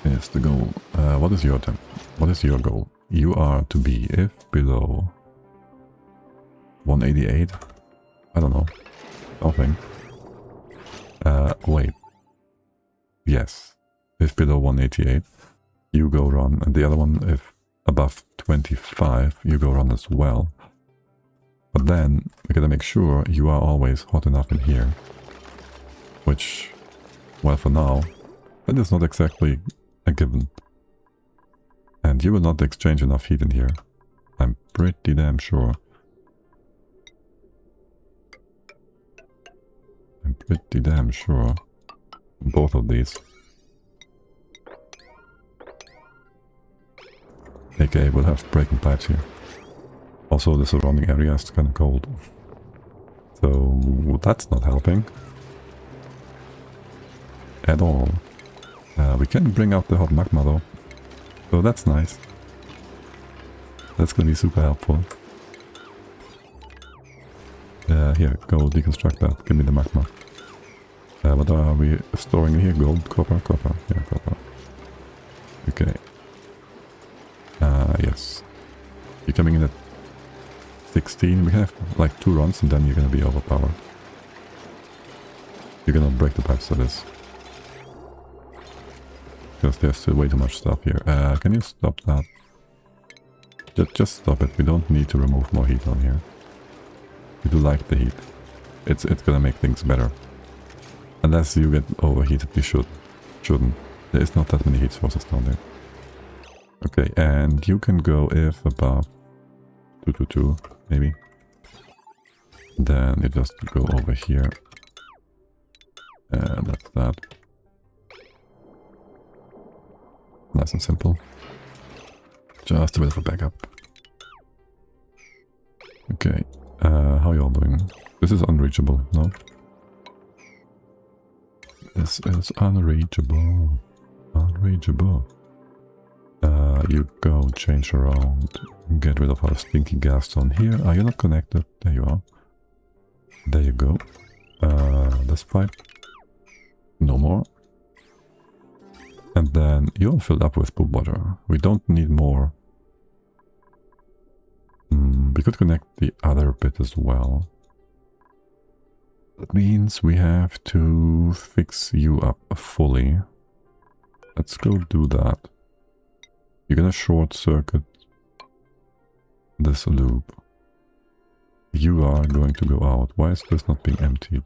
Yes, the goal. What is your temp? What is your goal? You are to be, if below 188. I don't know. Something. Wait. Yes. If below 188, you go run. And the other one, if above 25, you go run as well. But then, we gotta make sure you are always hot enough in here. Which, well, for now, that is not exactly a given. And you will not exchange enough heat in here. I'm pretty damn sure. I'm pretty damn sure. Both of these. Okay, we'll have breaking pipes here. Also, the surrounding area is kind of cold. So, that's not helping. At all. We can bring out the hot magma though. So that's nice. That's gonna be super helpful. Here, go deconstruct that. Give me the magma. What are we storing in here? Gold, copper, copper. Yeah, copper. Okay. Yes. You're coming in at 16. We have like 2 runs and then you're gonna be overpowered. You're gonna break the pipes, that is. Because there's still way too much stuff here. Can you stop that? Just stop it. We don't need to remove more heat on here. We do like the heat. It's gonna make things better. Unless you get overheated, we shouldn't. There is not that many heat sources down there. Okay, and you can go if above 222, maybe. Then you just go over here. And that's that. Nice and simple. Just a bit of a backup. Okay, how you all doing? This is unreachable, no? This is unreachable. Unreachable. You go change around, get rid of our stinky gas down here. Are you not connected? There you are. There you go. This pipe. No more. And then you're filled up with poop water. We don't need more. We could connect the other bit as well. That means we have to fix you up fully. Let's go do that. You're gonna short circuit this loop. You are going to go out. Why is this not being emptied?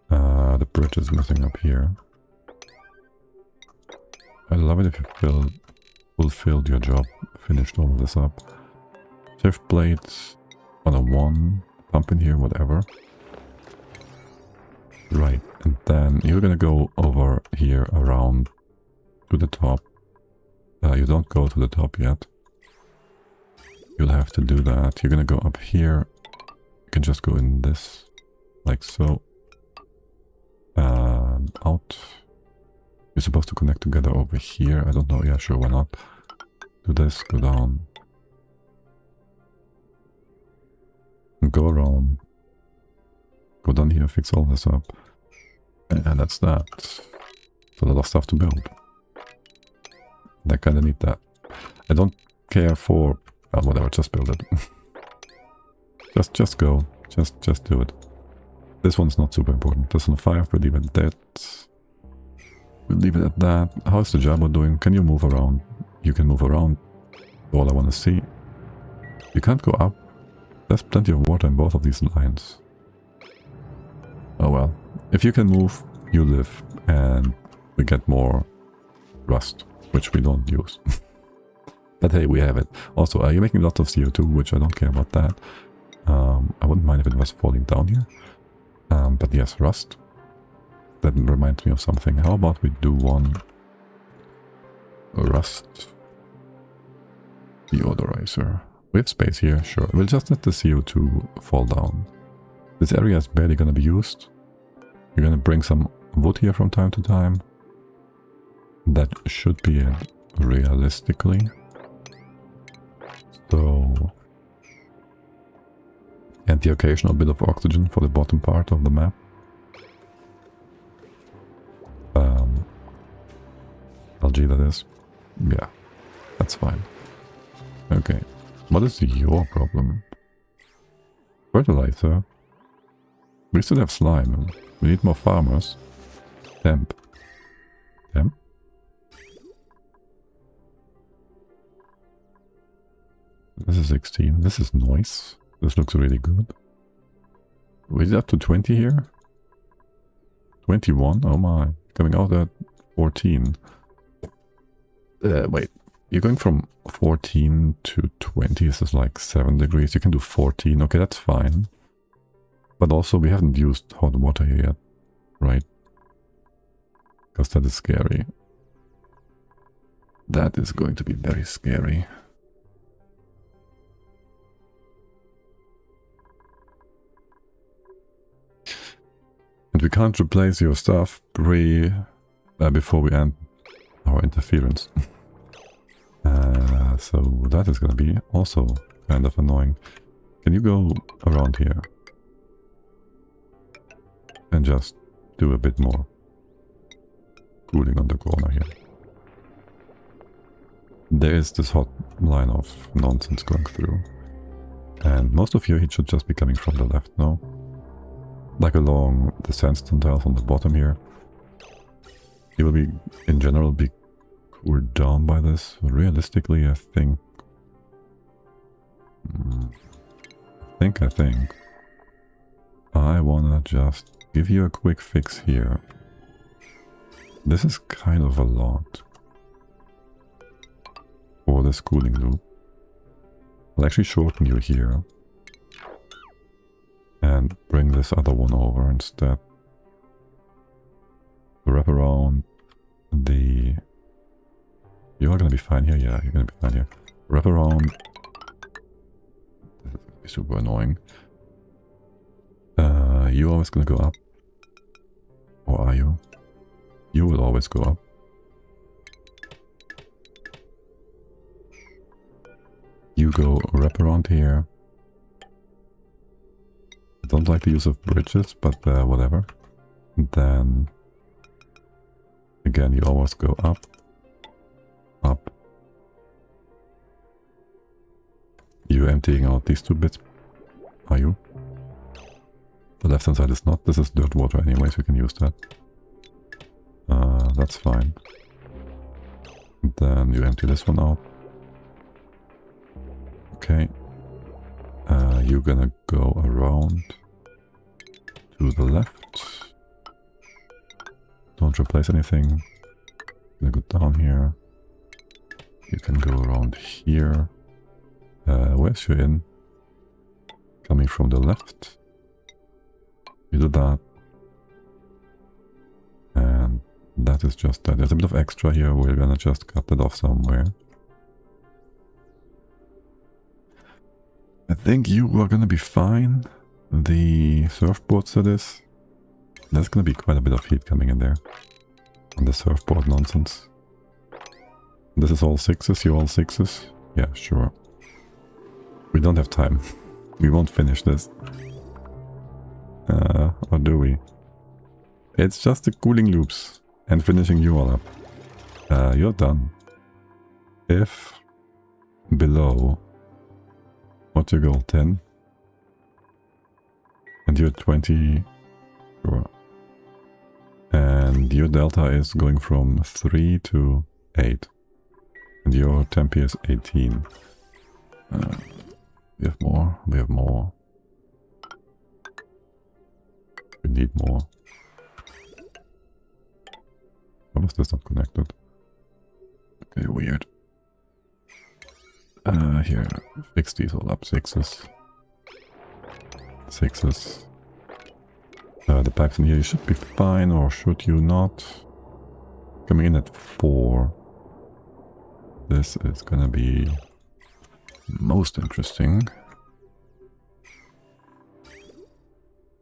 The bridge is missing up here. I love it if you fulfilled your job, finished all of this up. Shift blades on a 1, pump in here, whatever. Right, and then you're gonna go over here around to the top. You don't go to the top yet. You'll have to do that. You're gonna go up here. You can just go in this, like so. And out. You're supposed to connect together over here. I don't know. Yeah, sure, why not? Do this, go down. Go around. Go down here, fix all this up. And that's that. It's a lot of stuff to build. I kinda need that. I don't care for... whatever, just build it. just go. Just do it. This one's not super important. This one 5, we'll leave it at that. We'll leave it at that. How's the Jabba doing? Can you move around? You can move around. All I want to see. You can't go up. There's plenty of water in both of these lines. Oh well. If you can move, you live. And we get more rust, which we don't use. But hey, we have it. Also, you're making lots of CO2, which I don't care about that. I wouldn't mind if it was falling down here. But yes, rust. That reminds me of something. How about we do one rust deodorizer? We have space here, sure. We'll just let the CO2 fall down. This area is barely going to be used. You're going to bring some wood here from time to time. That should be it, realistically. So... and the occasional bit of oxygen for the bottom part of the map. Algae, that is. Yeah, that's fine. Okay, what is your problem? Fertilizer? We still have slime. We need more farmers. Temp. Temp? This is 16. This is nice. This looks really good. Is it up to 20 here? 21? Oh my. Coming out at 14. Wait. You're going from 14 to 20. This is like 7 degrees. You can do 14. Okay, that's fine. But also, we haven't used hot water here yet. Right? Because that is scary. That is going to be very scary. And we can't replace your stuff before we end our interference. So that is going to be also kind of annoying. Can you go around here? And just do a bit more cooling on the corner here. There is this hot line of nonsense going through. And most of your heat should just be coming from the left, no? Like along the sandstone tiles on the bottom here. You will be, in general, be cooled down by this. Realistically, I think... I wanna just give you a quick fix here. This is kind of a lot for this cooling loop. I'll actually shorten you here and bring this other one over instead. Wrap around the... You're gonna be fine here, yeah, you're gonna be fine here. Wrap around... This is gonna be super annoying. You always gonna go up? Or are you? You will always go up. You go wrap around here. I don't like the use of bridges, but whatever. Then again, you always go up, up. You emptying out these two bits, are you? The left hand side is not. This is dirt water anyways, we can use that. That's fine. Then you empty this one out. Okay. You're gonna go around to the left. Don't replace anything. Gonna go down here. You can go around here. Where's your in? Coming from the left. You do that. And that is just that. There's a bit of extra here. We're gonna just cut that off somewhere. I think you are gonna be fine. The surfboard set is... There's gonna be quite a bit of heat coming in there. On the surfboard nonsense. This is all 6s, you all 6s? Yeah, sure. We don't have time. We won't finish this. Or do we? It's just the cooling loops and finishing you all up. You're done. If below, what's your goal? 10? And you're 20. Sure. And your delta is going from 3 to 8. And your temp is 18. We have more. We have more. We need more. Why was this not connected? Okay, weird. Here, fix these all up. 6s. 6s. The pipes in here, you should be fine, or should you not? Coming in at 4. This is gonna be most interesting.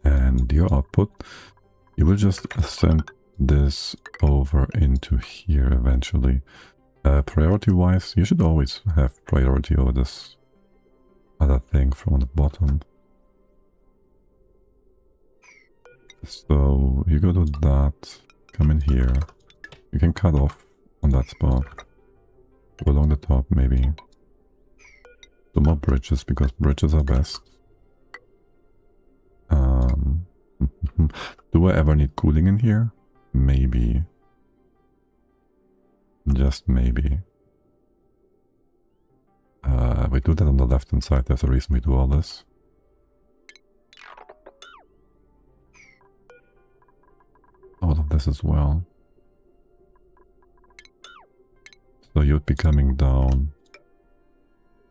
And your output, you will just send this over into here eventually. Priority wise, you should always have priority over this other thing from the bottom. So you go to that, come in here, you can cut off on that spot, go along the top maybe. Do more bridges because bridges are best. Do I ever need cooling in here? Maybe. Just maybe. We do that on the left hand side, there's a reason we do all this. All of this as well. So you'd be coming down.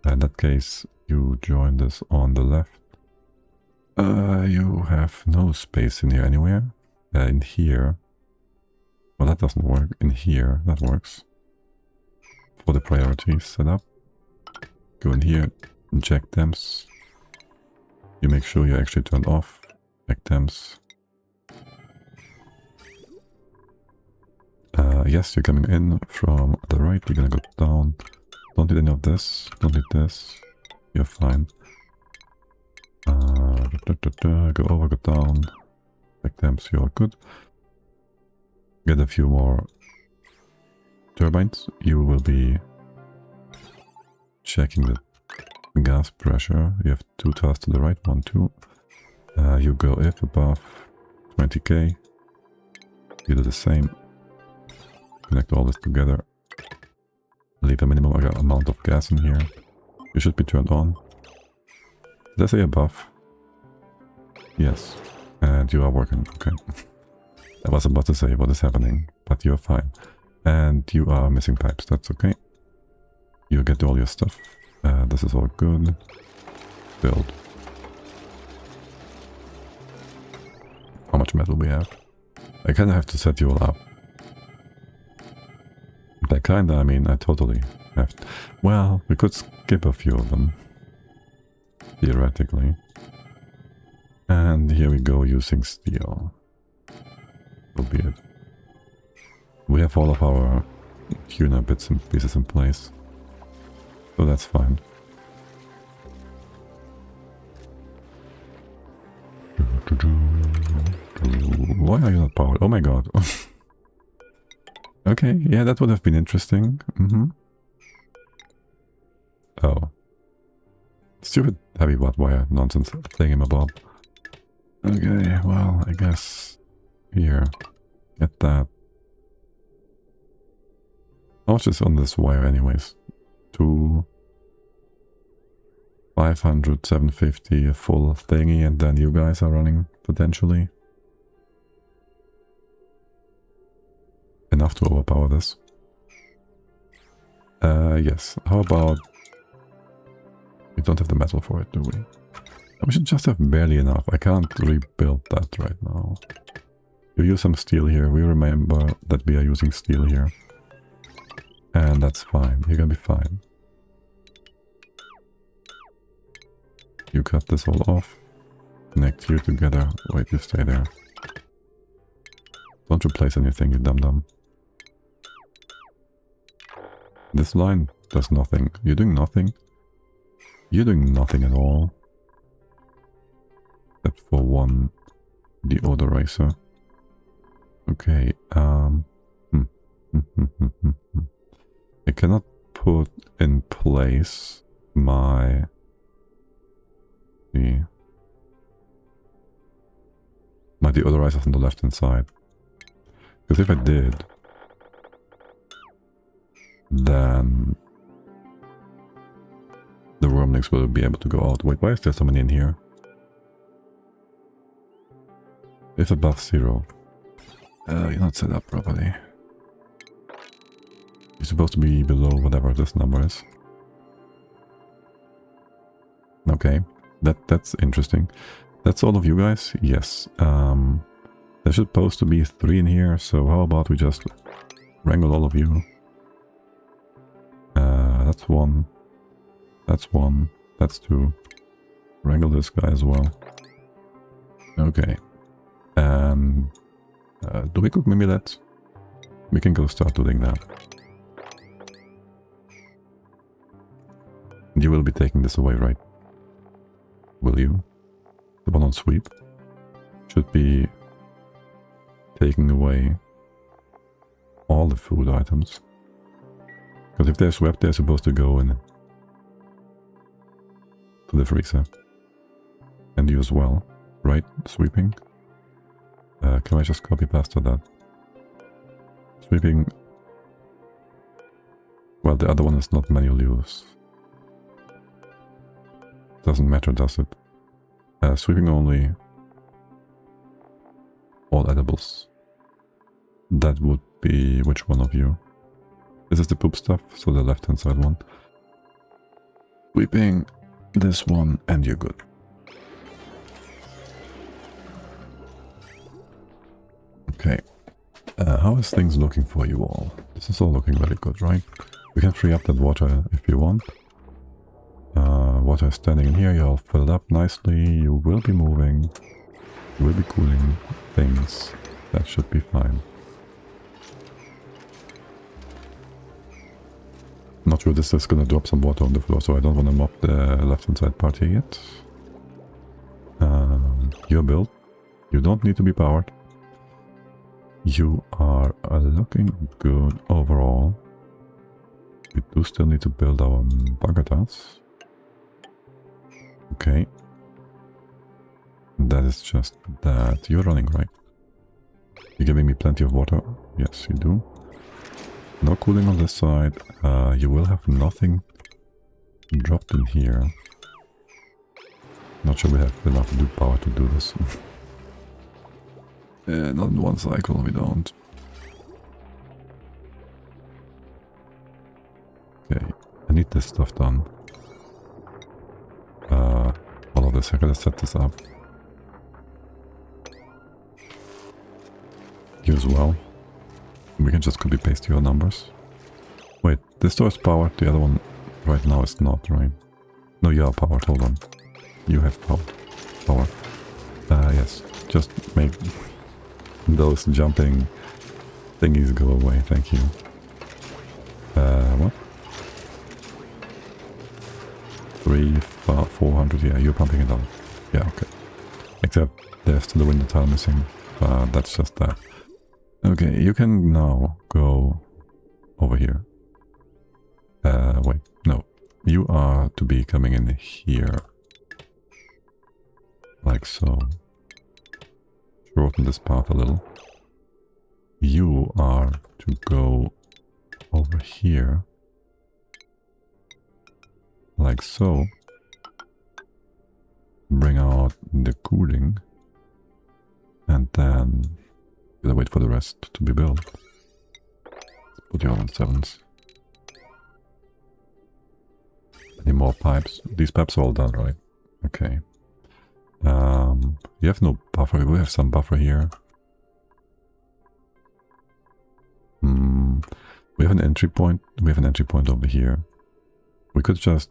In that case, you join this on the left. You have no space in here anywhere. In here. Well, that doesn't work. In here, that works. For the priorities setup. Go in here, check temps. You make sure you're actually turned off. Check temps. Yes, you're coming in from the right. You're gonna go down. Don't need any of this. Don't need this. You're fine. Go over, go down. Check temps. You're good. Get a few more turbines. You will be checking the gas pressure. You have 2 tasks to the right, 1, 2. You go if above 20k. You do the same. Connect all this together. Leave a minimum amount of gas in here. You should be turned on. Did I say above? Yes. And you are working, okay. I was about to say what is happening, but you're fine. And you are missing pipes, that's okay. You get all your stuff. This is all good. Build. How much metal we have? I kinda have to set you all up. By kinda, I mean I totally have to. Well, we could skip a few of them. Theoretically. And here we go using steel. So be it. We have all of our tuner bits and pieces in place. So that's fine. Why are you not powered? Oh my god. Okay, yeah, that would have been interesting. Oh. Stupid heavy watt wire nonsense thingamabob. Okay, well, I guess... Here. Get that. How much is on this wire anyways? 500, 750, a full thingy, and then you guys are running, potentially. Enough to overpower this. Yes. How about... We don't have the metal for it, do we? We should just have barely enough. I can't rebuild that right now. You use some steel here. We remember that we are using steel here. And that's fine. You're gonna be fine. You cut this all off. Connect you together. Wait, you stay there. Don't replace anything, you dum-dum. This line does nothing. You're doing nothing? You're doing nothing at all. Except for one deodorizer. Okay, I cannot put in place my... my deodorizer on the left hand side. Because if I did, then the wormlings will be able to go out. Wait, why is there so many in here? If above 0. You're not set up properly. You're supposed to be below whatever this number is. Okay, that's interesting. That's all of you guys? Yes. There's supposed to be 3 in here, so how about we just wrangle all of you? That's 1. That's 1. That's 2. Wrangle this guy as well. Okay. Do we cook mimulets? We can go start doing that. You will be taking this away, right? Will you? The one on sweep should be taking away all the food items. Because if they're swept, they're supposed to go in to the freezer. And you as well, right? Sweeping. Can I just copy pasta that? Sweeping... Well, the other one is not manual use. Doesn't matter, does it? Sweeping only... all edibles. That would be... which one of you? This is the poop stuff, so the left hand side one. Sweeping this one, and you're good. Okay. How is things looking for you all? This is all looking very good, right? We can free up that water if you want. Water is standing in here, you're all filled up nicely, you will be moving, you will be cooling things. That should be fine. Not sure this is gonna drop some water on the floor, so I don't want to mop the left hand side part here yet. You're built. You don't need to be powered. You are looking good overall. We do still need to build our bagatas. Okay. That is just that. You're running, right? You're giving me plenty of water. Yes, you do. No cooling on this side. You will have nothing dropped in here. Not sure we have enough Dupe power to do this. Not in one cycle, we don't. Okay, I need this stuff done. All of this, I gotta set this up. You as well. We can just copy paste your numbers. Wait, this door is powered, the other one right now is not, right? No, you are powered, hold on. You have power. Yes, just make those jumping thingies go away, thank you. What? 400, yeah, you're pumping it out. Yeah, okay. Except there's still the window tile missing, that's just that. Okay, you can now go over here. Wait, no. You are to be coming in here. Like so. Shorten this path a little. You are to go over here. Like so. Bring out the cooling. And then gotta wait for the rest to be built. Let's put you on 7s. Any more pipes? These pipes are all done, right? Okay. You have no buffer. We have some buffer here. We have an entry point. We have an entry point over here. We could just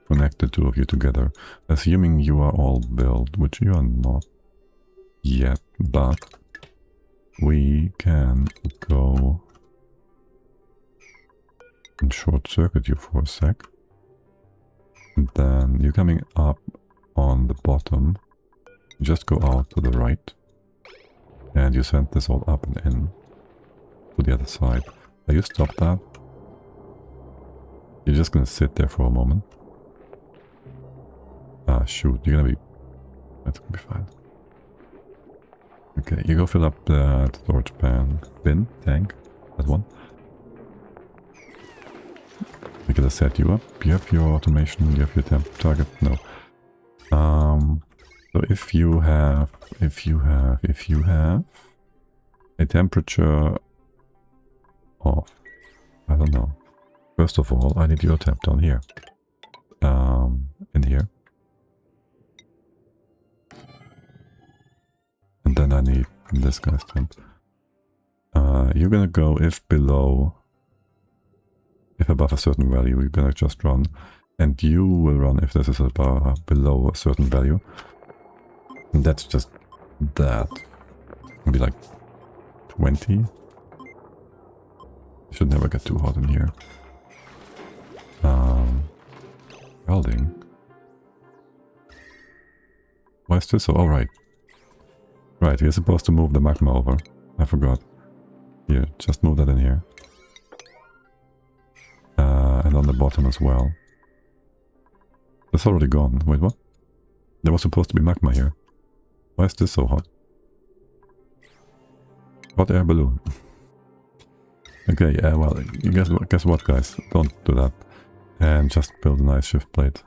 connect the two of you together, assuming you are all built, which you are not yet, but we can go and short circuit you for a sec. And then you're coming up on the bottom. Just go out to the right. And you send this all up and in to the other side. Are you stop that? You're just gonna sit there for a moment. Ah, shoot, you're gonna be... That's gonna be fine. Okay, you go fill up the storage tank, that one. We're gonna set you up. You have your automation, you have your temp target, no. So if you have a temperature of, I don't know. First of all, I need your temp down here. In here. And then I need this guy's temp. You're gonna go if above a certain value, you're gonna just run. And you will run if this is below a certain value. And that's just that. It'll be like 20. Should never get too hot in here. Welding. Why is this so? Oh, right. Right, we're supposed to move the magma over. I forgot. Here, just move that in here. And on the bottom as well. That's already gone. Wait, what? There was supposed to be magma here. Why is this so hot? Hot air balloon. Okay, well, you guess what, guys? Don't do that. And just build a nice shift plate.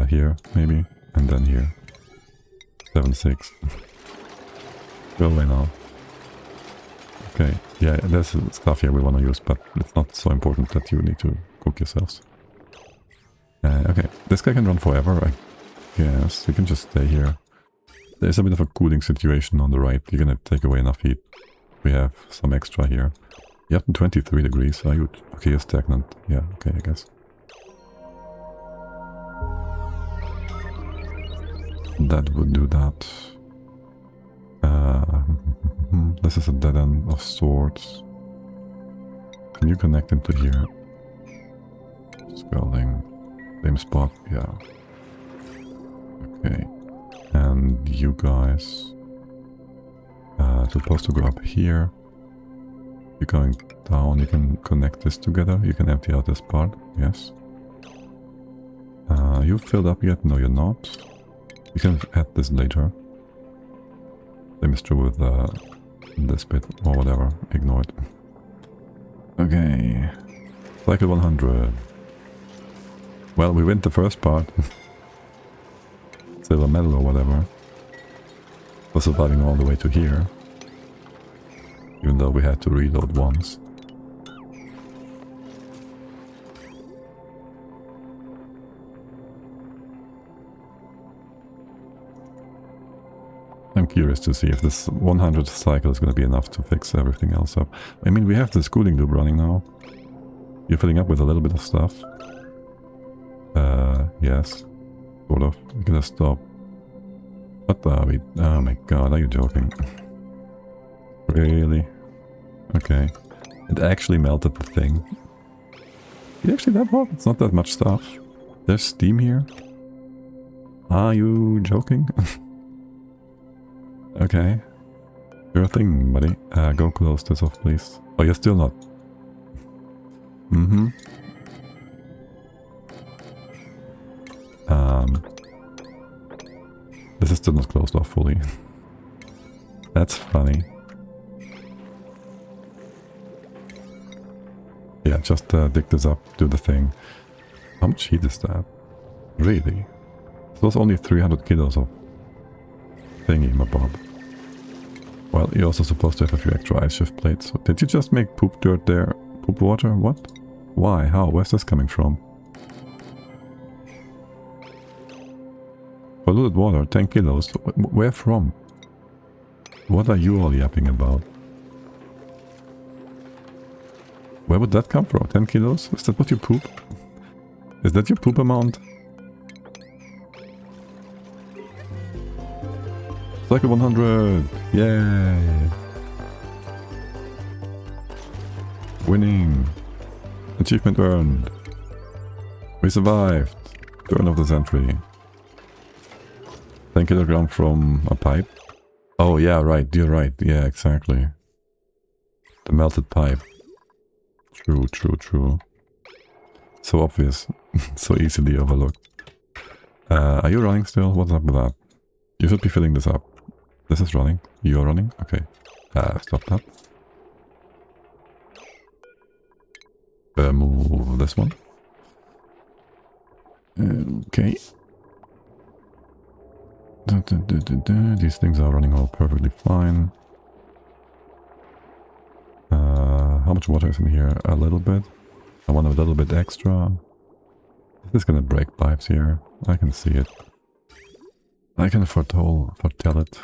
Here, maybe. And then here. 7, 6. Go away now. Okay, yeah, there's stuff here we want to use, but it's not so important that you need to cook yourselves. Okay, this guy can run forever, I guess. You can just stay here. There's a bit of a cooling situation on the right. You're gonna take away enough heat. We have some extra here. You're up to 23 degrees. Are you... Okay, you're stagnant. Yeah, okay, I guess. That would do that. This is a dead end of sorts. Can you connect into here? Scalding. Same spot, yeah. Okay. And you guys supposed to go up here. You're going down, you can connect this together. You can empty out this part, yes. You filled up yet? No, you're not. You can add this later. Same is true with this bit or whatever. Ignore it. Okay. Cycle 100. Well, we win the first part. Silver medal or whatever. for surviving all the way to here. Even though we had to reload once. I'm curious to see if this 100th cycle is going to be enough to fix everything else up. I mean, we have the schooling loop running now. You're filling up with a little bit of stuff. Yes. Sort of. We're gonna stop. What are we? Oh my god, are you joking? Really? Okay. It actually melted the thing. Is it actually that hot? It's not that much stuff. There's steam here. Are you joking? Okay. Sure thing, buddy. Go close this off, please. Oh, you're still not. Mm-hmm. This is still not closed off fully. That's funny. Yeah, just dig this up, do the thing. How much heat is that? Really? This was only 300 kilos of thingy, my bob. Well, you're also supposed to have a few extra ice shift plates. So did you just make poop dirt there? Poop water? What? Why? How? Where's this coming from? Polluted water, 10 kilos. Where from? What are you all yapping about? Where would that come from? 10 kilos? Is that what you poop? Is that your poop amount? Cycle 100! Yay! Winning! Achievement earned! We survived! Turn of the century. 10 kilograms from a pipe. Oh yeah, right, you're right. Yeah, exactly. The melted pipe. True, true, true. So obvious. So easily overlooked. Are you running still? What's up with that? You should be filling this up. This is running. You're running? Okay. Stop that. Move this one. Okay. These things are running all perfectly fine. How much water is in here? A little bit. I want a little bit extra. This is gonna break pipes here. I can see it. I can foretell it.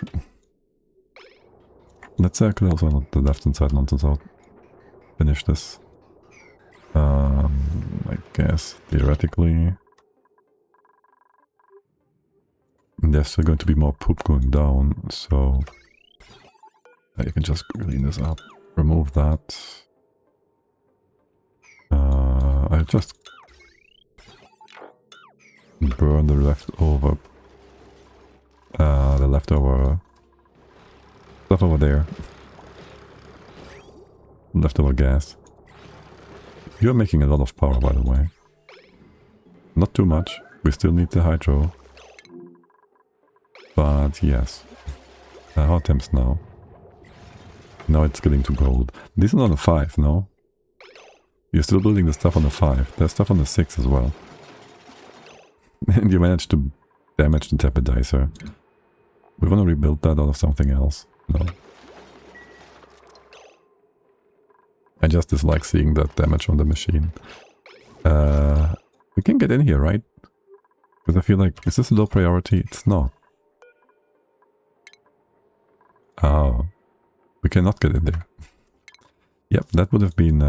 Let's close on the left hand side nonsense out. Finish this. I guess theoretically. There's still going to be more poop going down, so you can just clean this up. Remove that. I'll just burn the leftover stuff over there. Leftover gas. You're making a lot of power, by the way. Not too much. We still need the hydro. But yes. Hot temps now. Now it's getting to gold. This is on a 5, no? You're still building the stuff on the 5. There's stuff on the 6 as well. And you managed to damage the tapidizer. We want to rebuild that out of something else. No. I just dislike seeing that damage on the machine. We can get in here, right? Because I feel like, is this a low priority? It's not. Oh. We cannot get in there. Yep, that would have been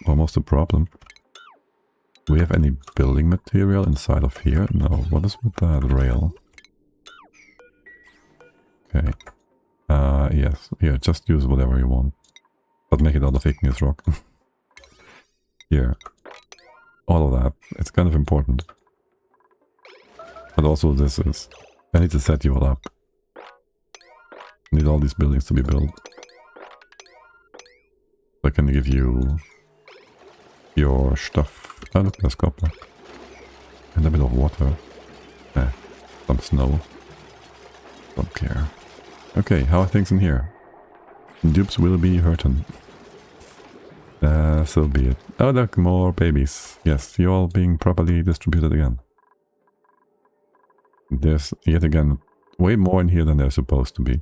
almost a problem. Do we have any building material inside of here? No. What is with that rail? Okay. Yes. Here, just use whatever you want. But make it out of igneous rock. Here. All of that. It's kind of important. But also this is... I need to set you all up. I need all these buildings to be built. I can give you... your stuff. Oh look, there's copper. And a bit of water. Some snow. Don't care. Okay, how are things in here? Dupes will be hurting. So be it. Oh look, more babies. Yes, you're all being properly distributed again. There's yet again way more in here than they're supposed to be.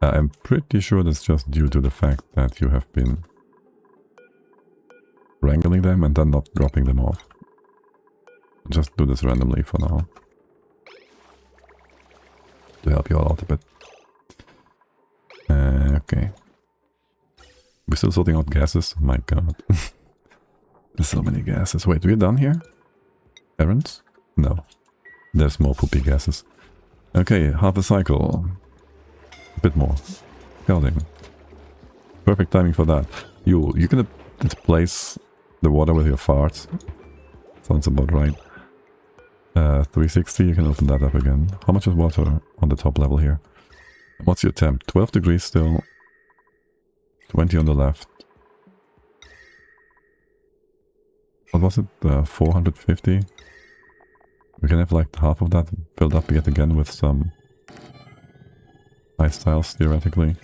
I'm pretty sure that's just due to the fact that you have been wrangling them and then not dropping them off. Just do this randomly for now. To help you all out a bit. Okay. We're still sorting out gases? My god. There's so many gases. Wait, we're done here? Errands? No. There's more poopy gases. Okay, half a cycle. A bit more. Scalding. Perfect timing for that. You can displace the water with your farts. Sounds about right. 360, you can open that up again. How much is water on the top level here? What's your temp? 12 degrees still. 20 on the left. What was it? 450? We can have like half of that filled up yet again with some ice tiles, theoretically.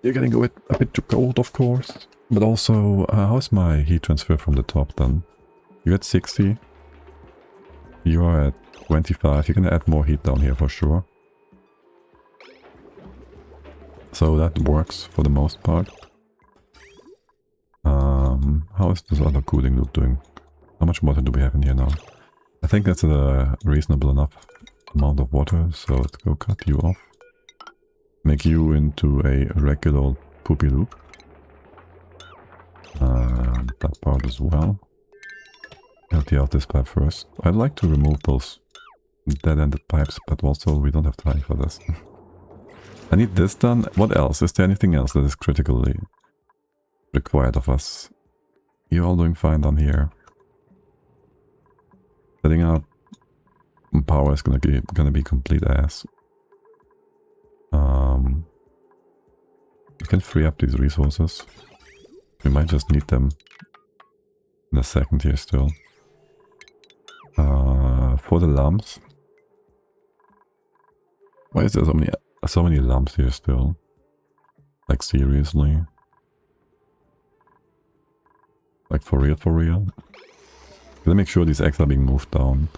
You're getting a bit too cold, of course. But also, how's my heat transfer from the top then? You're at 60. You are at 25. You can add more heat down here for sure. So that works for the most part. How is this other cooling loop doing? How much water do we have in here now? I think that's a reasonable enough amount of water, so let's go cut you off. Make you into a regular old poopy loop. That part as well. Empty out this pipe first. I'd like to remove those dead-ended pipes, but also we don't have time for this. I need this done. What else? Is there anything else that is critically required of us? You're all doing fine down here. Setting up power is gonna be complete ass. You can free up these resources. We might just need them in a second here still. For the lamps. Why is there so many lamps here still? Like seriously? Like for real, for real? Gotta make sure these eggs are being moved down.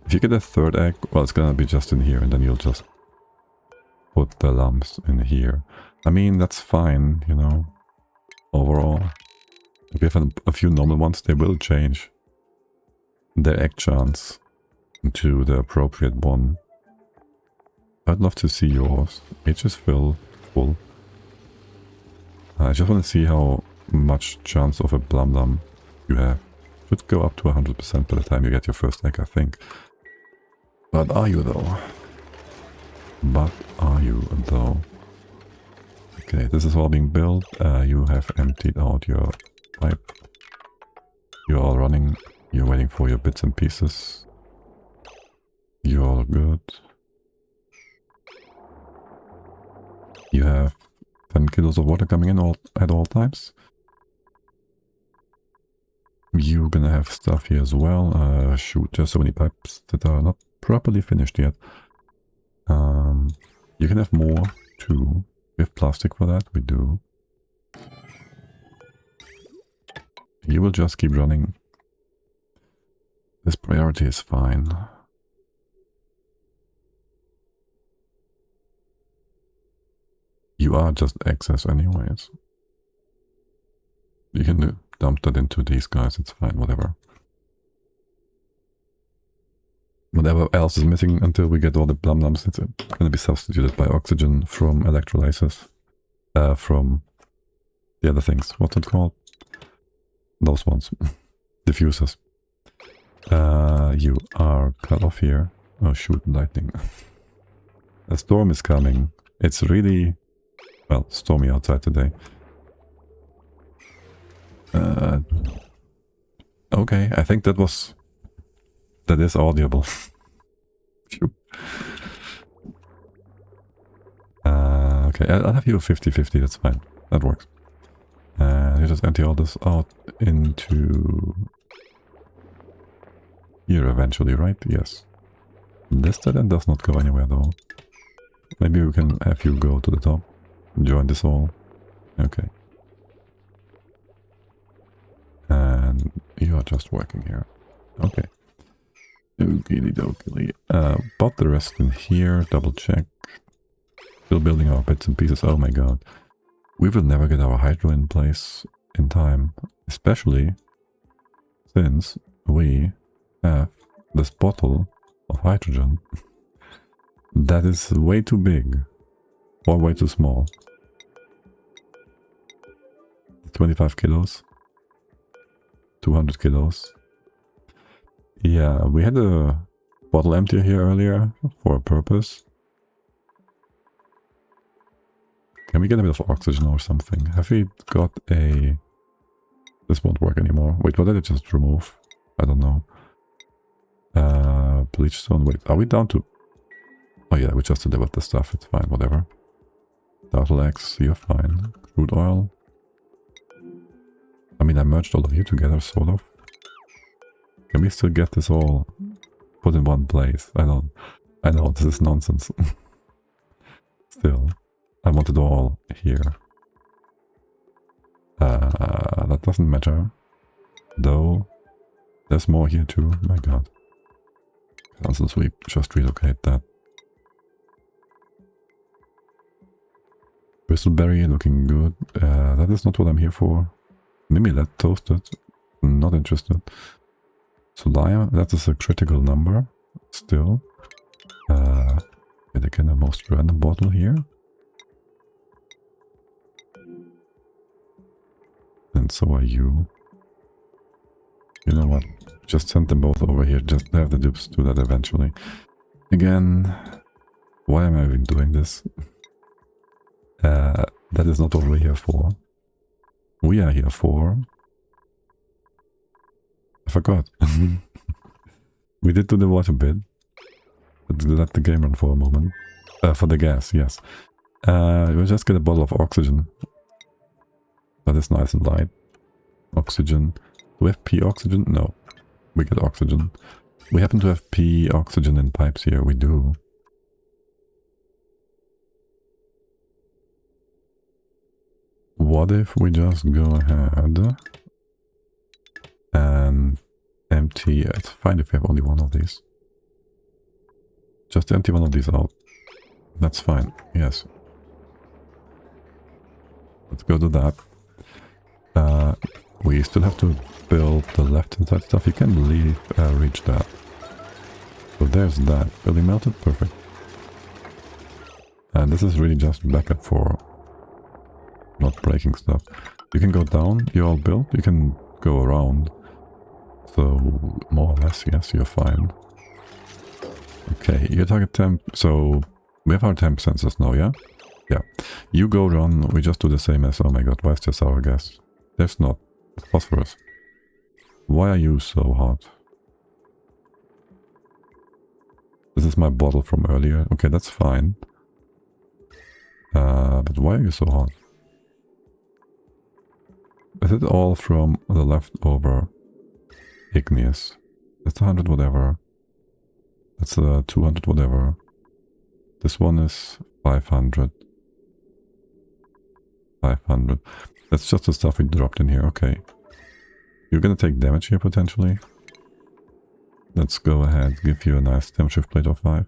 If you get a third egg, well, it's gonna be just in here, and then you'll just put the lamps in here. I mean, that's fine, you know, overall. If we have a few normal ones, they will change their egg chance to the appropriate one. I'd love to see yours. H is full. I just want to see how much chance of a blum you have. Should go up to 100% by the time you get your first egg, I think. But are you though? Okay, this is all being built. You have emptied out your pipe. You're all running. You're waiting for your bits and pieces. You're all good. You have 10 kilos of water coming in at all times. You're gonna have stuff here as well. Shoot, there's so many pipes that are not properly finished yet. You can have more too. We have plastic for that, we do. You will just keep running. This priority is fine. You are just excess anyways. You can dump that into these guys, it's fine, whatever. Whatever else is missing until we get all the blum-lums, it's going to be substituted by oxygen from electrolysis. From the other things. What's it called? Those ones. Diffusers. You are cut off here. Oh shoot, lightning. A storm is coming. It's really, well, stormy outside today. Okay, I think that is audible. Phew. Okay, I'll have you 50-50, that's fine. That works. You just empty all this out into here eventually, right? Yes. This dead end does not go anywhere though. Maybe we can have you go to the top. Join this all. Okay. And you are just working here. Okay. Okie dokie. Put the rest in here, double check. Still building our bits and pieces. Oh my god. We will never get our hydro in place in time. Especially since we have this bottle of hydrogen that is way too big. Or way too small. 25 kilos. 200 kilos. Yeah, we had a bottle empty here earlier for a purpose. Can we get a bit of oxygen or something? Have we got a... This won't work anymore. Wait, what did it just remove? I don't know. Bleach stone. Wait, are we down to... Oh yeah, we just delivered the stuff. It's fine, whatever. Turtle eggs, you're fine. Crude oil. I mean, I merged all of you together, sort of. Can we still get this all put in one place? I know, this is nonsense. Still, I want it all here. That doesn't matter. Though, there's more here too. My god. Cancel sweep, just relocate that. Bristleberry looking good. That is not what I'm here for. Mimilet toasted. Not interested. Solime, that is a critical number. Still. Get again the most random bottle here. And so are you. You know what? Just send them both over here. Just have the dupes do that eventually. Again, why am I even doing this? That is not what we're here for. We are here for... I forgot. We did do the water bit. Let's let the game run for a moment. For the gas, yes. We'll just get a bottle of oxygen. That is nice and light. Oxygen. Do we have P oxygen? No. We get oxygen. We happen to have P oxygen in pipes here. We do. What if we just go ahead and empty... It's fine if we have only one of these. Just empty one of these out. That's fine, yes. Let's go to that. We still have to build the left-hand side stuff. You can reach that. So there's that. Building melted, perfect. And this is really just backup for not breaking stuff. You can go down, you're all built, you can go around. So, more or less, yes, you're fine. Okay, your target temp, so we have our temp sensors now, yeah? Yeah. You go run, we just do the same as, oh my god, why is there sour gas? There's not. It's phosphorus. Why are you so hot? This is my bottle from earlier. Okay, that's fine. But why are you so hot? Is it all from the leftover igneous? That's 100 whatever. That's 200 whatever. This one is 500. 500. That's just the stuff we dropped in here. Okay. You're gonna take damage here potentially. Let's go ahead, give you a nice stem shift plate of 5.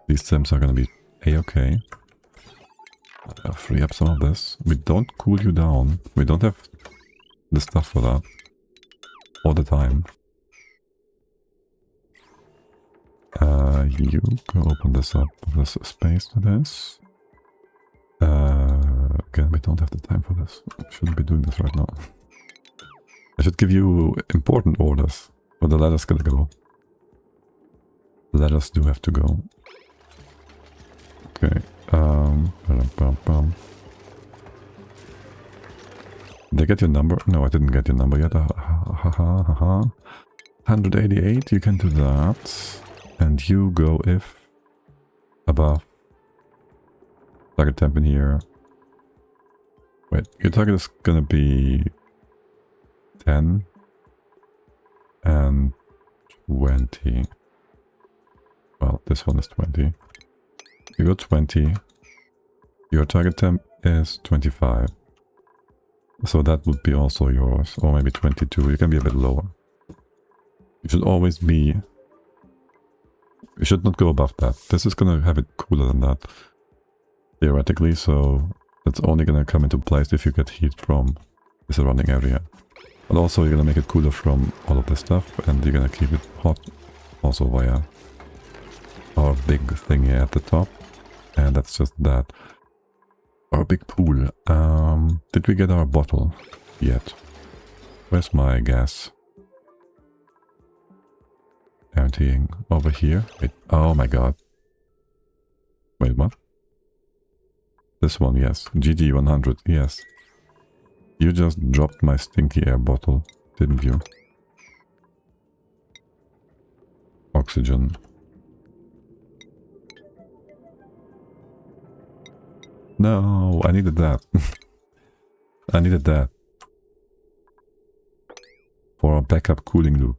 These stems are gonna be a-okay. Free up some of this. We don't cool you down. We don't have the stuff for that. All the time. You go open this up. There's space to this. Again, we don't have the time for this. Shouldn't be doing this right now. I should give you important orders. But the letters gotta go. The letters do have to go. Okay. Did I get your number? No, I didn't get your number yet. 188, you can do that. And you go if above. Target temp in here. Wait, your target is gonna be 10 and 20. Well, this one is 20. You go 20. Your target temp is 25. So that would be also yours. Or maybe 22. You can be a bit lower. You should always be We should not go above that. This is gonna have it cooler than that, theoretically, so it's only gonna come into place if you get heat from the surrounding area. But also you're gonna make it cooler from all of this stuff, and you're gonna keep it hot also via our big thing here at the top. And that's just that. Our big pool. Did we get our bottle yet? Where's my gas? Emptying over here. Wait, oh my god. Wait, what? This one, yes. GG100, yes. You just dropped my stinky air bottle, didn't you? Oxygen. No, I needed that. I needed that. For a backup cooling loop.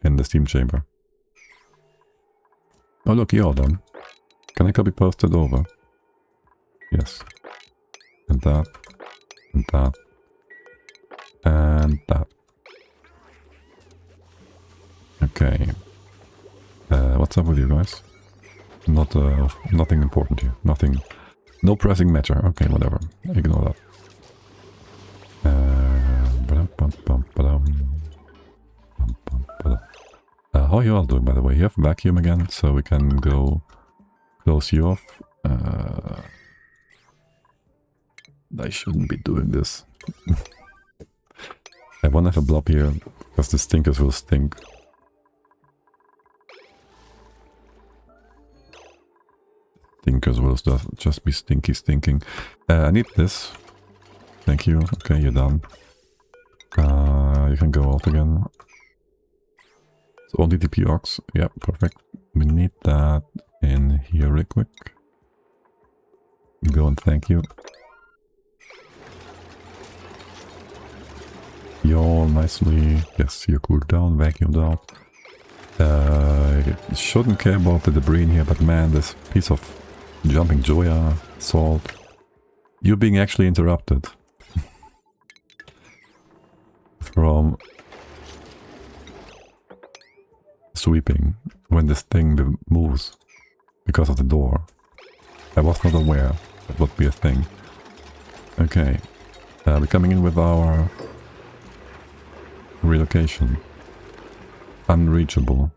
In the steam chamber. Oh look, you're all done. Can I copy paste it over? Yes. And that. And that. And that. Okay. What's up with you guys? Nothing important here. Nothing. No pressing matter. Okay, whatever. Ignore that. How are you all doing, by the way? You have vacuum again, so we can go close you off. I shouldn't be doing this. I won't have a blob here, because the stinkers will stink. Stinkers will just be stinking. I need this. Thank you. Okay, you're done. You can go out again. It's only DP Ox. Yeah, perfect. We need that in here real quick. Go and thank you. You're nicely. Yes, you're cooled down, vacuumed out. Shouldn't care about the debris in here, but man, this piece of jumping Joya, salt. You're being actually interrupted. From sweeping when this thing moves because of the door. I was not aware that would be a thing. Okay, we're coming in with our relocation. Unreachable.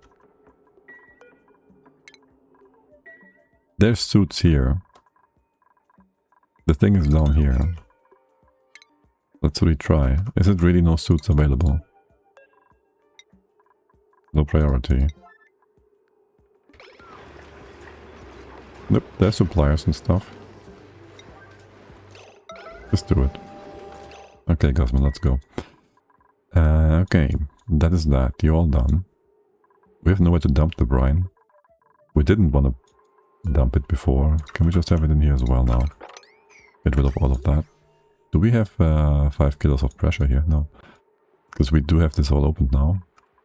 There's suits here. The thing is down here. Let's retry. Is it really no suits available? No priority. Nope, there's suppliers and stuff. Just do it. Okay, Gosman, let's go. Okay, that is that. You're all done. We have nowhere to dump the brine. We didn't want to dump it before. Can we just have it in here as well now? Get rid of all of that. Do we have 5 kilos of pressure here? No. Because we do have this all opened now.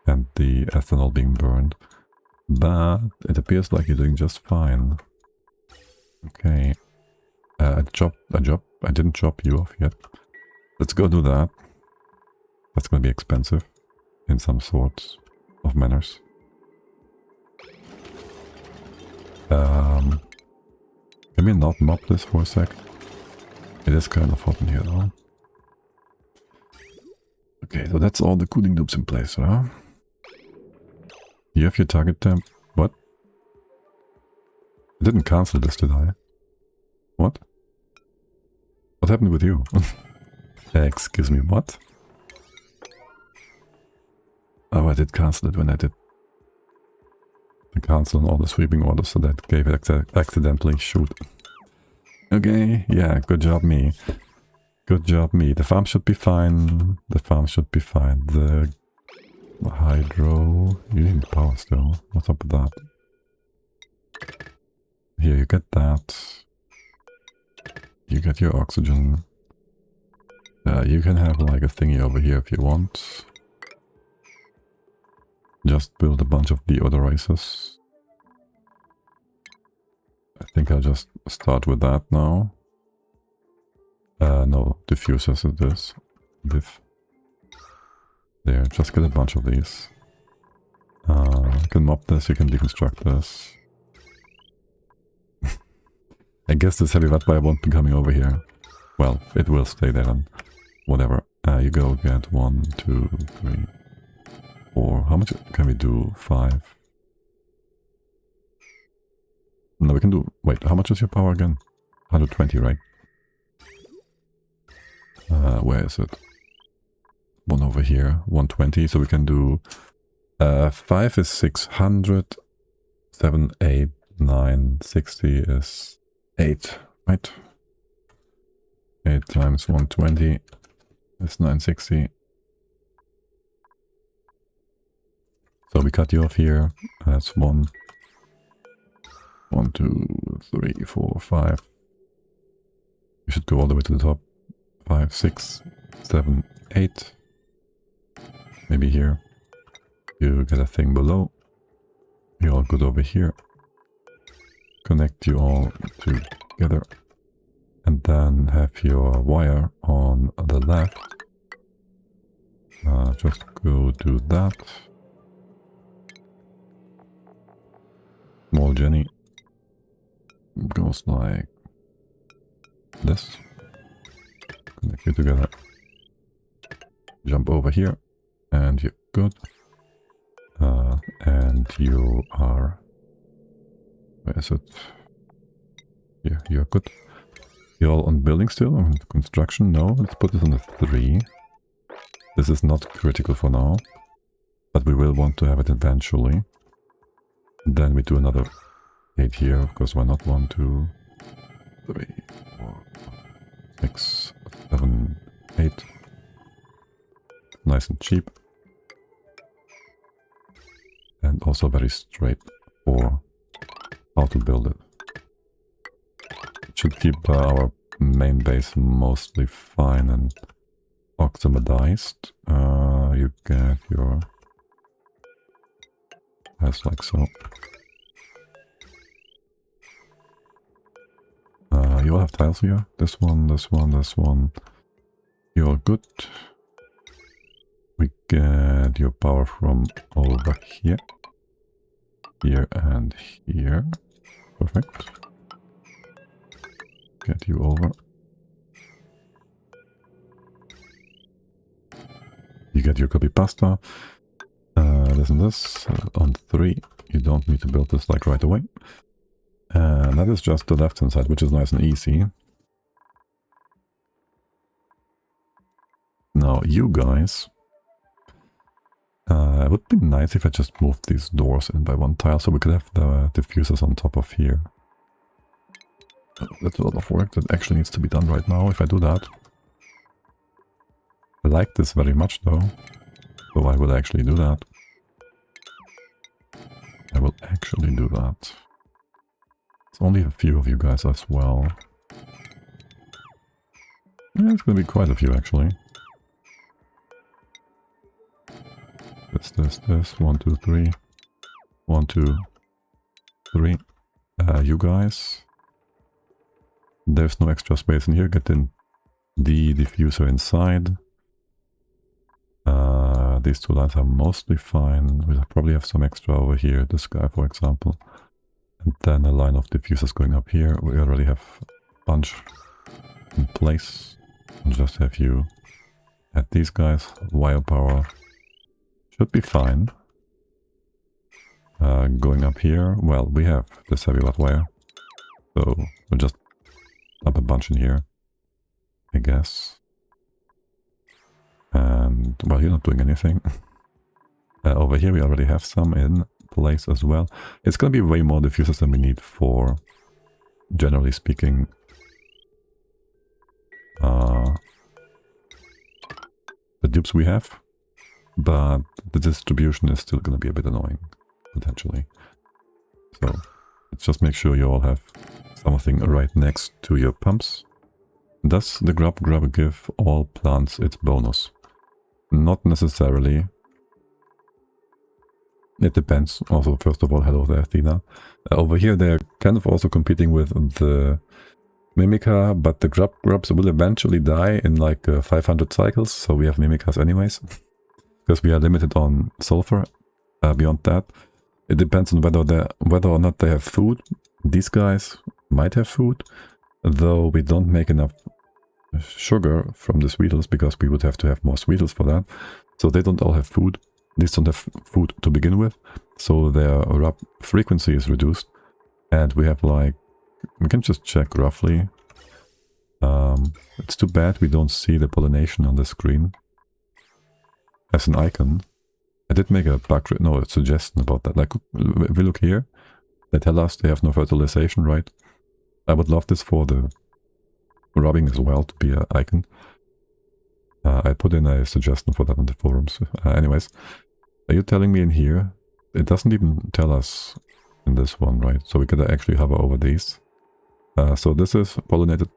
And the ethanol being burned. But it appears like you're doing just fine. Okay. I didn't chop you off yet. Let's go do that. That's gonna be expensive. In some sorts of manners. Can we not mop this for a sec? It is kind of hot in here though. Okay, so that's all the cooling dupes in place, huh? You have your target temp. What? I didn't cancel this, did I? What? What happened with you? Excuse me, what? Oh, I did cancel it when I did the cancel on all the sweeping orders, so that gave it accidentally. Shoot. Okay, yeah, good job me. Good job me. The farm should be fine. The farm should be fine. The hydro... You need power still. What's up with that? Here, you get that. You get your oxygen. You can have like a thingy over here if you want. Just build a bunch of deodorizers. I think I'll just start with that now. No, diffusers it is. Diff. There, just get a bunch of these. You can mob this, you can deconstruct this. I guess this heavy vat buyer won't be coming over here. Well, it will stay there and whatever. You go get 1, 2, 3, 4. How much can we do? 5. No, we can do... Wait, how much is your power again? 120, right? Where is it? One over here, 120. So we can do... 5 is 600. 7, 8, 9, 60 is 8, right? 8 times 120 is 960. So we cut you off here. That's 1, 2, 3, 4, 5. You should go all the way to the top. 5, 6, 7, 8. Maybe here. You get a thing below. You're all good over here. Connect you all together. And then have your wire on the left. Just go do that. Small Jenny goes like this. Connect you together. Jump over here. And you're good. And you are... Where is it? Yeah, you're good. You're all on building still? On construction? No, let's put this on a 3. This is not critical for now. But we will want to have it eventually. Then we do another 8 here, because why not? 1, 2, 3, 4, 6, 7, 8. Nice and cheap. And also very straight for how to build it. It should keep our main base mostly fine and oxidized. You get your... As like so. You all have tiles here. This one, this one, this one. You're good. We get your power from over here. Here and here. Perfect. Get you over. You get your copy pasta. This and this. On 3. You don't need to build this like right away. And that is just the left hand side, which is nice and easy. Now, you guys... it would be nice if I just moved these doors in by 1 tile, so we could have the diffusers on top of here. That's a lot of work that actually needs to be done right now, if I do that. I like this very much, though. So I will actually do that. I will actually do that. It's only a few of you guys as well. Yeah, it's gonna be quite a few, actually. This. 1, 2, 3. 1, 2, 3. You guys. There's no extra space in here. Get in the diffuser inside. These 2 lines are mostly fine. We'll probably have some extra over here. This guy, for example. And then a line of diffusers going up here. We already have a bunch in place. I'll just have you add these guys. Wire power. Should be fine. Going up here, well, we have this heavy watt wire. So we'll just dump a bunch in here, I guess. And, well, you're not doing anything. Over here we already have some in place as well. It's going to be way more diffusers than we need for, generally speaking, the dupes we have. But the distribution is still going to be a bit annoying, potentially. So, let's just make sure you all have something right next to your pumps. Does the grub give all plants its bonus? Not necessarily. It depends. Also, first of all, hello there, Athena. Over here, they're kind of also competing with the Mimica, but the grubs will eventually die in like 500 cycles, so we have Mimicas anyways. Because we are limited on sulfur Beyond that, it depends on whether or not they have food. These guys might have food, though we don't make enough sugar from the sweetles because we would have to have more sweetles for that. So they don't all have food. These don't have food to begin with, so their rub frequency is reduced. And we have like, we can just check roughly. It's too bad we don't see the pollination on the screen as an icon. I did make a a suggestion about that. Like, if we look here, they tell us they have no fertilization, right? I would love this for the rubbing as well to be an icon. I put in a suggestion for that on the forums. Anyways, are you telling me in here? It doesn't even tell us in this one, right? So we gotta actually hover over these. So this is pollinated.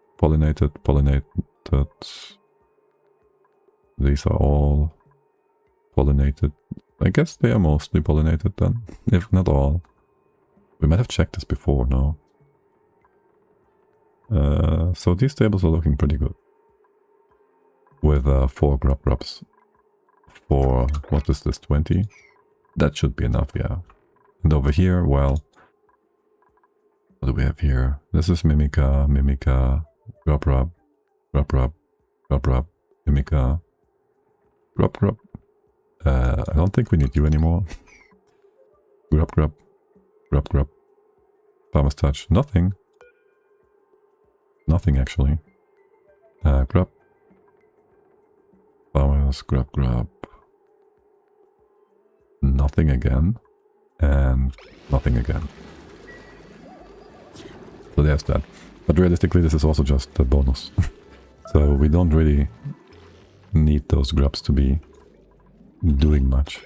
These are all pollinated. I guess they are mostly pollinated then, if not all. We might have checked this before, no? So these tables are looking pretty good. With 4 grubs for, what is this, 20? That should be enough, yeah. And over here, well, what do we have here? This is Mimica, grub, Mimica, grub. I don't think we need you anymore. Grub. Farmer's touch, nothing. Nothing actually. Grub. Farmer's grub. Nothing again. And nothing again. So there's that. But realistically this is also just a bonus. So we don't really need those grubs to be doing much.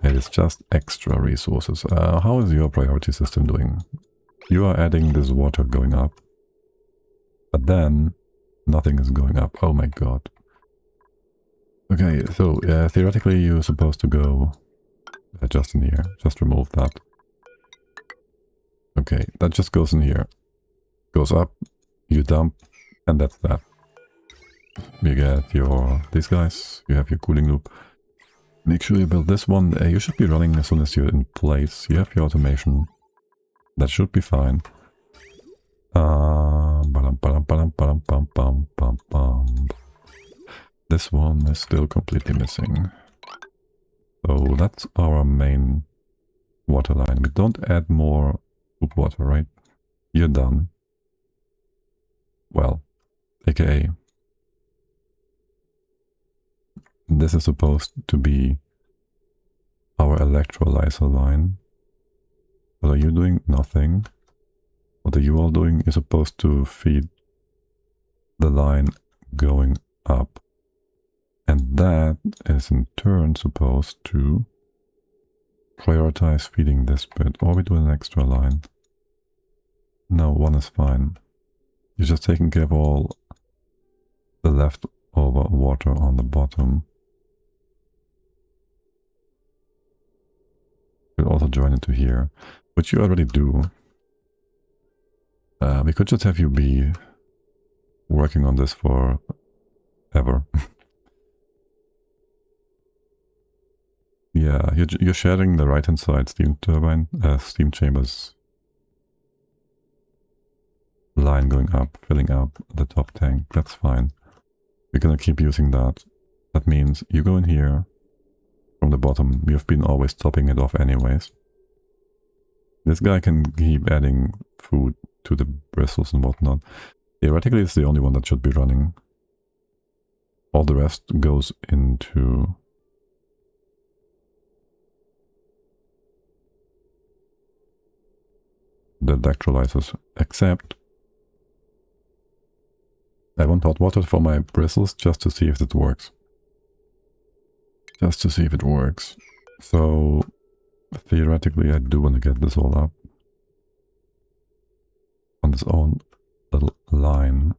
It is just extra resources. How is your priority system doing? You are adding this water going up. But then nothing is going up. Oh my god. Okay, so theoretically you're supposed to go just in here. Just remove that. Okay, that just goes in here. Goes up, you dump, and that's that. You get your, these guys, you have your cooling loop. Make sure you build this one. You should be running as soon as you're in place. You have your automation. That should be fine. This one is still completely missing. So that's our main water line. We don't add more poop water, right? You're done. Well, aka this is supposed to be our electrolyzer line. What are you doing? Nothing. What are you all doing? You're supposed to feed the line going up. And that is in turn supposed to prioritize feeding this bit. Or we do an extra line. No, one is fine. You're just taking care of all the leftover water on the bottom. We'll also join into here, which you already do. We could just have you be working on this for ever. Yeah, you're sharing the right hand side steam turbine, steam chambers line going up, filling up the top tank. That's fine. We're gonna keep using that. That means you go in here from the bottom. You've been always topping it off anyways. This guy can keep adding food to the bristles and whatnot. Theoretically, it's the only one that should be running. All the rest goes into the electrolyzers, except I want hot water for my bristles just to see if it works. Just to see if it works. So theoretically I do want to get this all up on its own little line.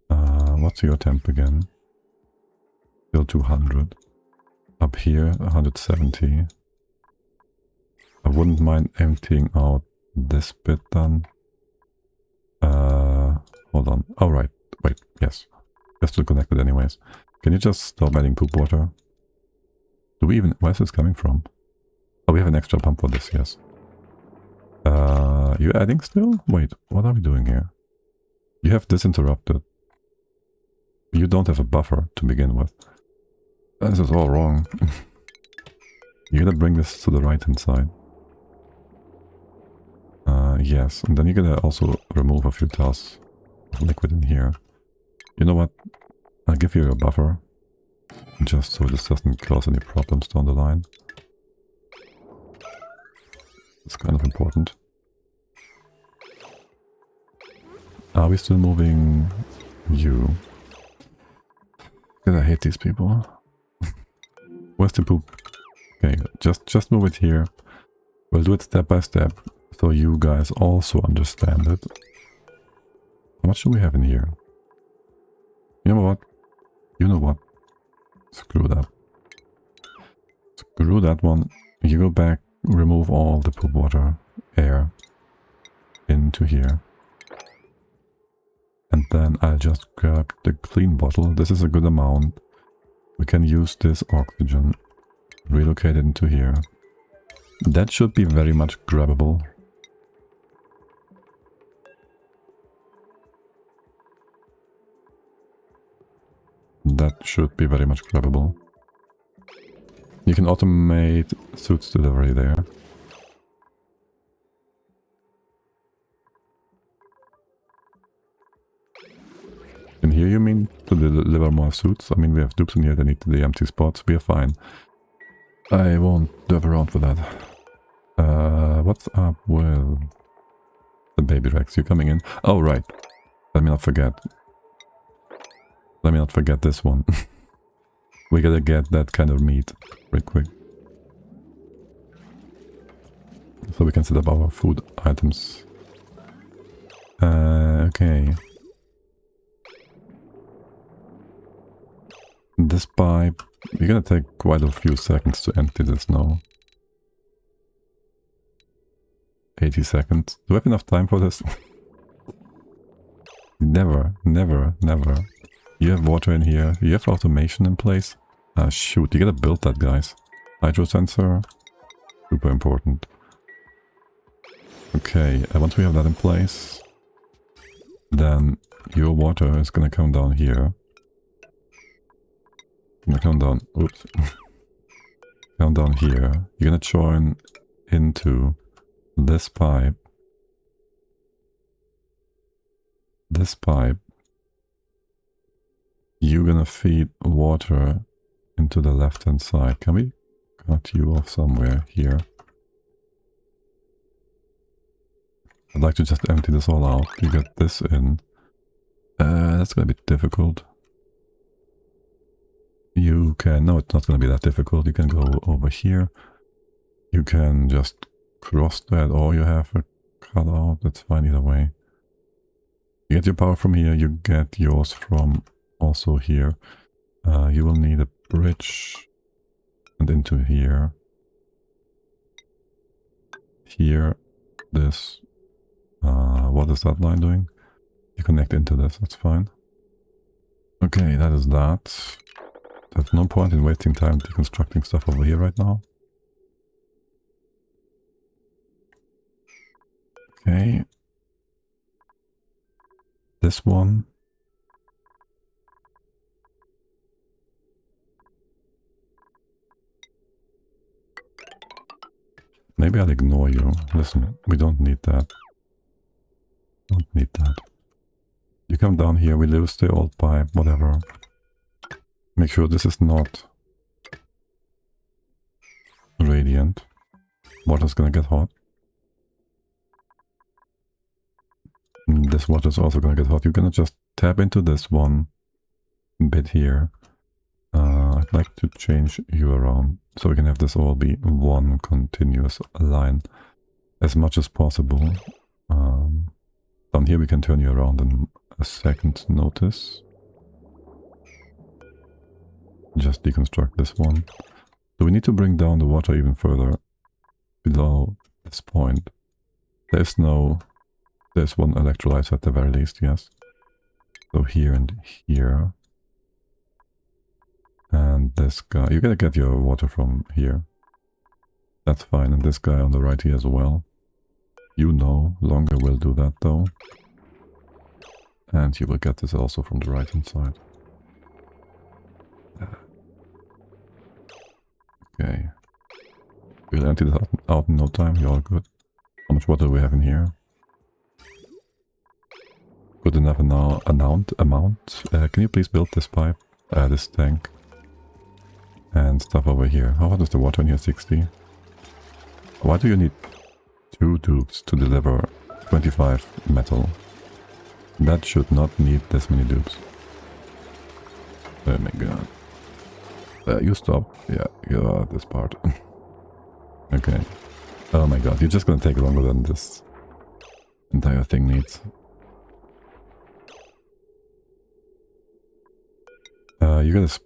What's your temp again? Still 200. Up here 170. I wouldn't mind emptying out this bit then. Hold on. Oh right, wait, yes. They're still connected anyways. Can you just stop adding poop water? Do we even... Where is this coming from? Oh, we have an extra pump for this, yes. You adding still? Wait, what are we doing here? You have this interrupted. You don't have a buffer to begin with. This is all wrong. You gotta bring this to the right hand side. Yes, and then you gotta also remove a few tiles of liquid in here. You know what? I'll give you a buffer. Just so this doesn't cause any problems down the line. It's kind of important. Are we still moving you? I hate these people. Where's the poop? Okay, just move it here. We'll do it step by step, so you guys also understand it. How much do we have in here? You know what? You know what? Screw that. Screw that one. You go back, remove all the poop water, air into here. And then I'll just grab the clean bottle. This is a good amount. We can use this oxygen. Relocate it into here. That should be very much grabbable. That should be very much grabbable. You can automate suits delivery there. In here you mean to deliver more suits? I mean, we have dupes in here that need the empty spots. We are fine. I won't derp around for that. What's up with the baby Rex? You coming in? Oh, right. Let me not forget. Let me not forget this one. We gotta get that kind of meat real quick. So we can set up our food items. Okay. This pipe, you're gonna take quite a few seconds to empty this now. 80 seconds. Do we have enough time for this? Never, never, never. You have water in here. You have automation in place. Ah, shoot. You gotta build that, guys. Hydro sensor. Super important. Okay, once we have that in place, then your water is gonna come down here. Gonna come down. Oops. Come down here. You're gonna join into this pipe. This pipe. You're gonna feed water into the left hand side. Can we cut you off somewhere here? I'd like to just empty this all out. You get this in. That's gonna be difficult. You can... No, it's not gonna be that difficult. You can go over here. You can just cross that, or you have a cutout. That's fine either way. You get your power from here. You get yours from also here. You will need a bridge and into here. Here, this. What is that line doing? You connect into this, that's fine. Okay, that is that. There's no point in wasting time deconstructing stuff over here right now. Okay. This one. Maybe I'll ignore you. Listen, we don't need that. Don't need that. You come down here, we lose the old pipe, whatever. Make sure this is not radiant. Water's gonna get hot. This water's also gonna get hot. You're gonna just tap into this one bit here. I'd like to change you around so we can have this all be one continuous line as much as possible. Down here we can turn you around in a second notice. Just deconstruct this one. So we need to bring down the water even further below this point. There's one electrolyzer at the very least, yes. So here and here. And this guy. You gotta get your water from here. That's fine. And this guy on the right here as well. You know, longer will do that though. And you will get this also from the right hand side. Okay. We'll empty this out in no time. You're all good. How much water do we have in here? Good enough amount. Can you please build this pipe? This tank. And stuff over here. How hot is the water in here? 60. Why do you need 2 dupes to deliver 25 metal? That should not need this many dupes. Oh my god. You stop. Yeah, you're this part. Okay. Oh my god, you're just gonna take longer than this entire thing needs. You gotta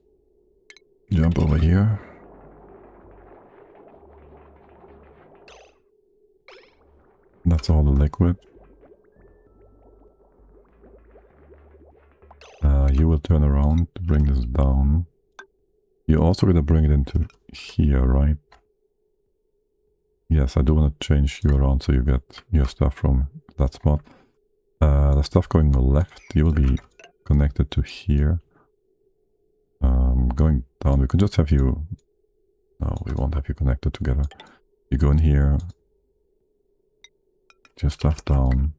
jump over here. That's all the liquid. You will turn around to bring this down. You're also gonna bring it into here, right? Yes, I do want to change you around so you get your stuff from that spot. The stuff going left, you will be connected to here. Going down, we could just have you... No, we won't have you connected together. You go in here. Get your stuff down.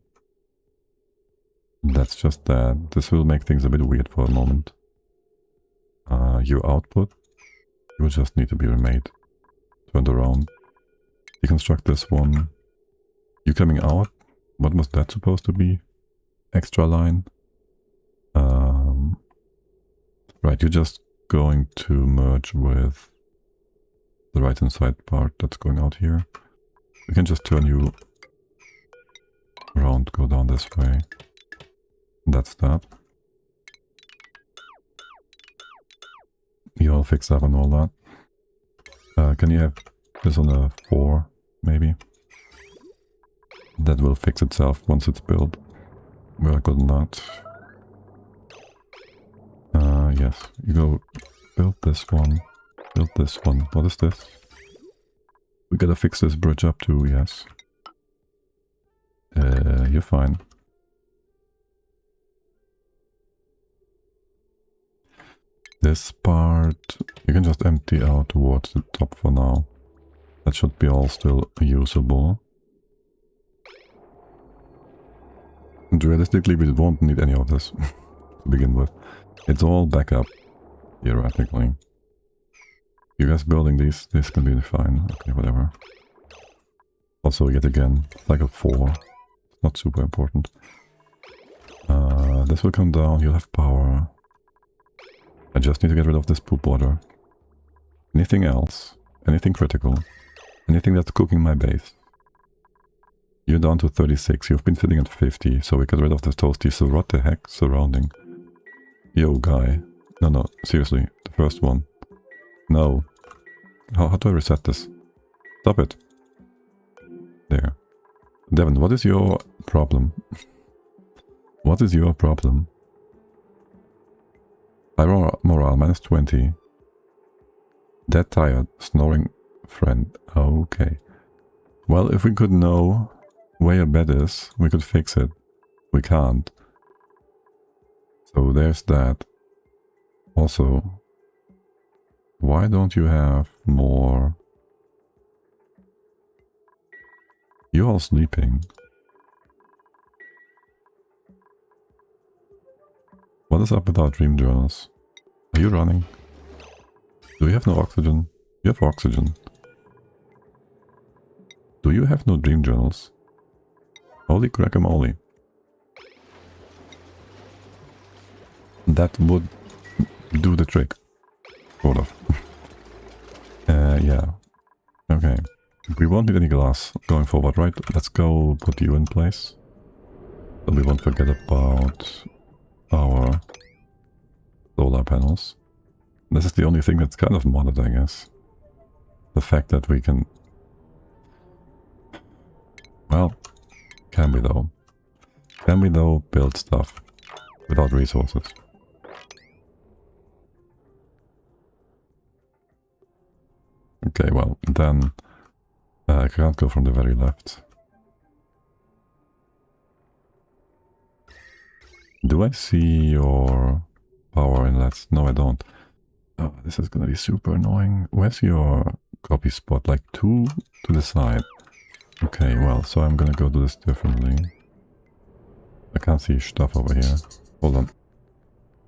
That's just that. This will make things a bit weird for a moment. Your output, you will just need to be remade. Turned around. Deconstruct this one. You coming out? What was that supposed to be? Extra line? Right, you're just going to merge with the right hand side part that's going out here. We can just turn you around, go down this way. That's that. You all fixed up and all that. Can you have this on a 4, maybe? That will fix itself once it's built. We are good on that. Yes, you go build this one. Build this one. What is this? We gotta fix this bridge up too, yes. You're fine. This part, you can just empty out towards the top for now. That should be all still usable. And realistically, we won't need any of this to begin with. It's all backup, theoretically. You guys building these, this can be fine. Okay, whatever. Also, yet again, cycle 4. Not super important. This will come down, you'll have power. I just need to get rid of this poop water. Anything else? Anything critical? Anything that's cooking my base? You're down to 36, you've been sitting at 50, so we get rid of this toasty, so what the heck surrounding? Yo, guy. No, seriously, the first one. No. How do I reset this? Stop it. There. Devin, what is your problem? What is your problem? High morale, minus 20. Dead tired, snoring friend. Okay. Well, if we could know where your bed is, we could fix it. We can't. So there's that. Also, why don't you have more... You're all sleeping. What is up with our dream journals? Are you running? Do you have no oxygen? You have oxygen. Do you have no dream journals? Holy guacamole. That would do the trick. Sort of. Yeah. Okay. We won't need any glass going forward, right? Let's go put you in place. So we won't forget about our solar panels. This is the only thing that's kind of modded, I guess. The fact that we can... Well, can we though? Can we though build stuff without resources? Okay, well, then I can't go from the very left. Do I see your power inlets? No, I don't. Oh, this is gonna be super annoying. Where's your copy spot? Like 2 to the side. Okay, well, so I'm gonna go do this differently. I can't see stuff over here. Hold on.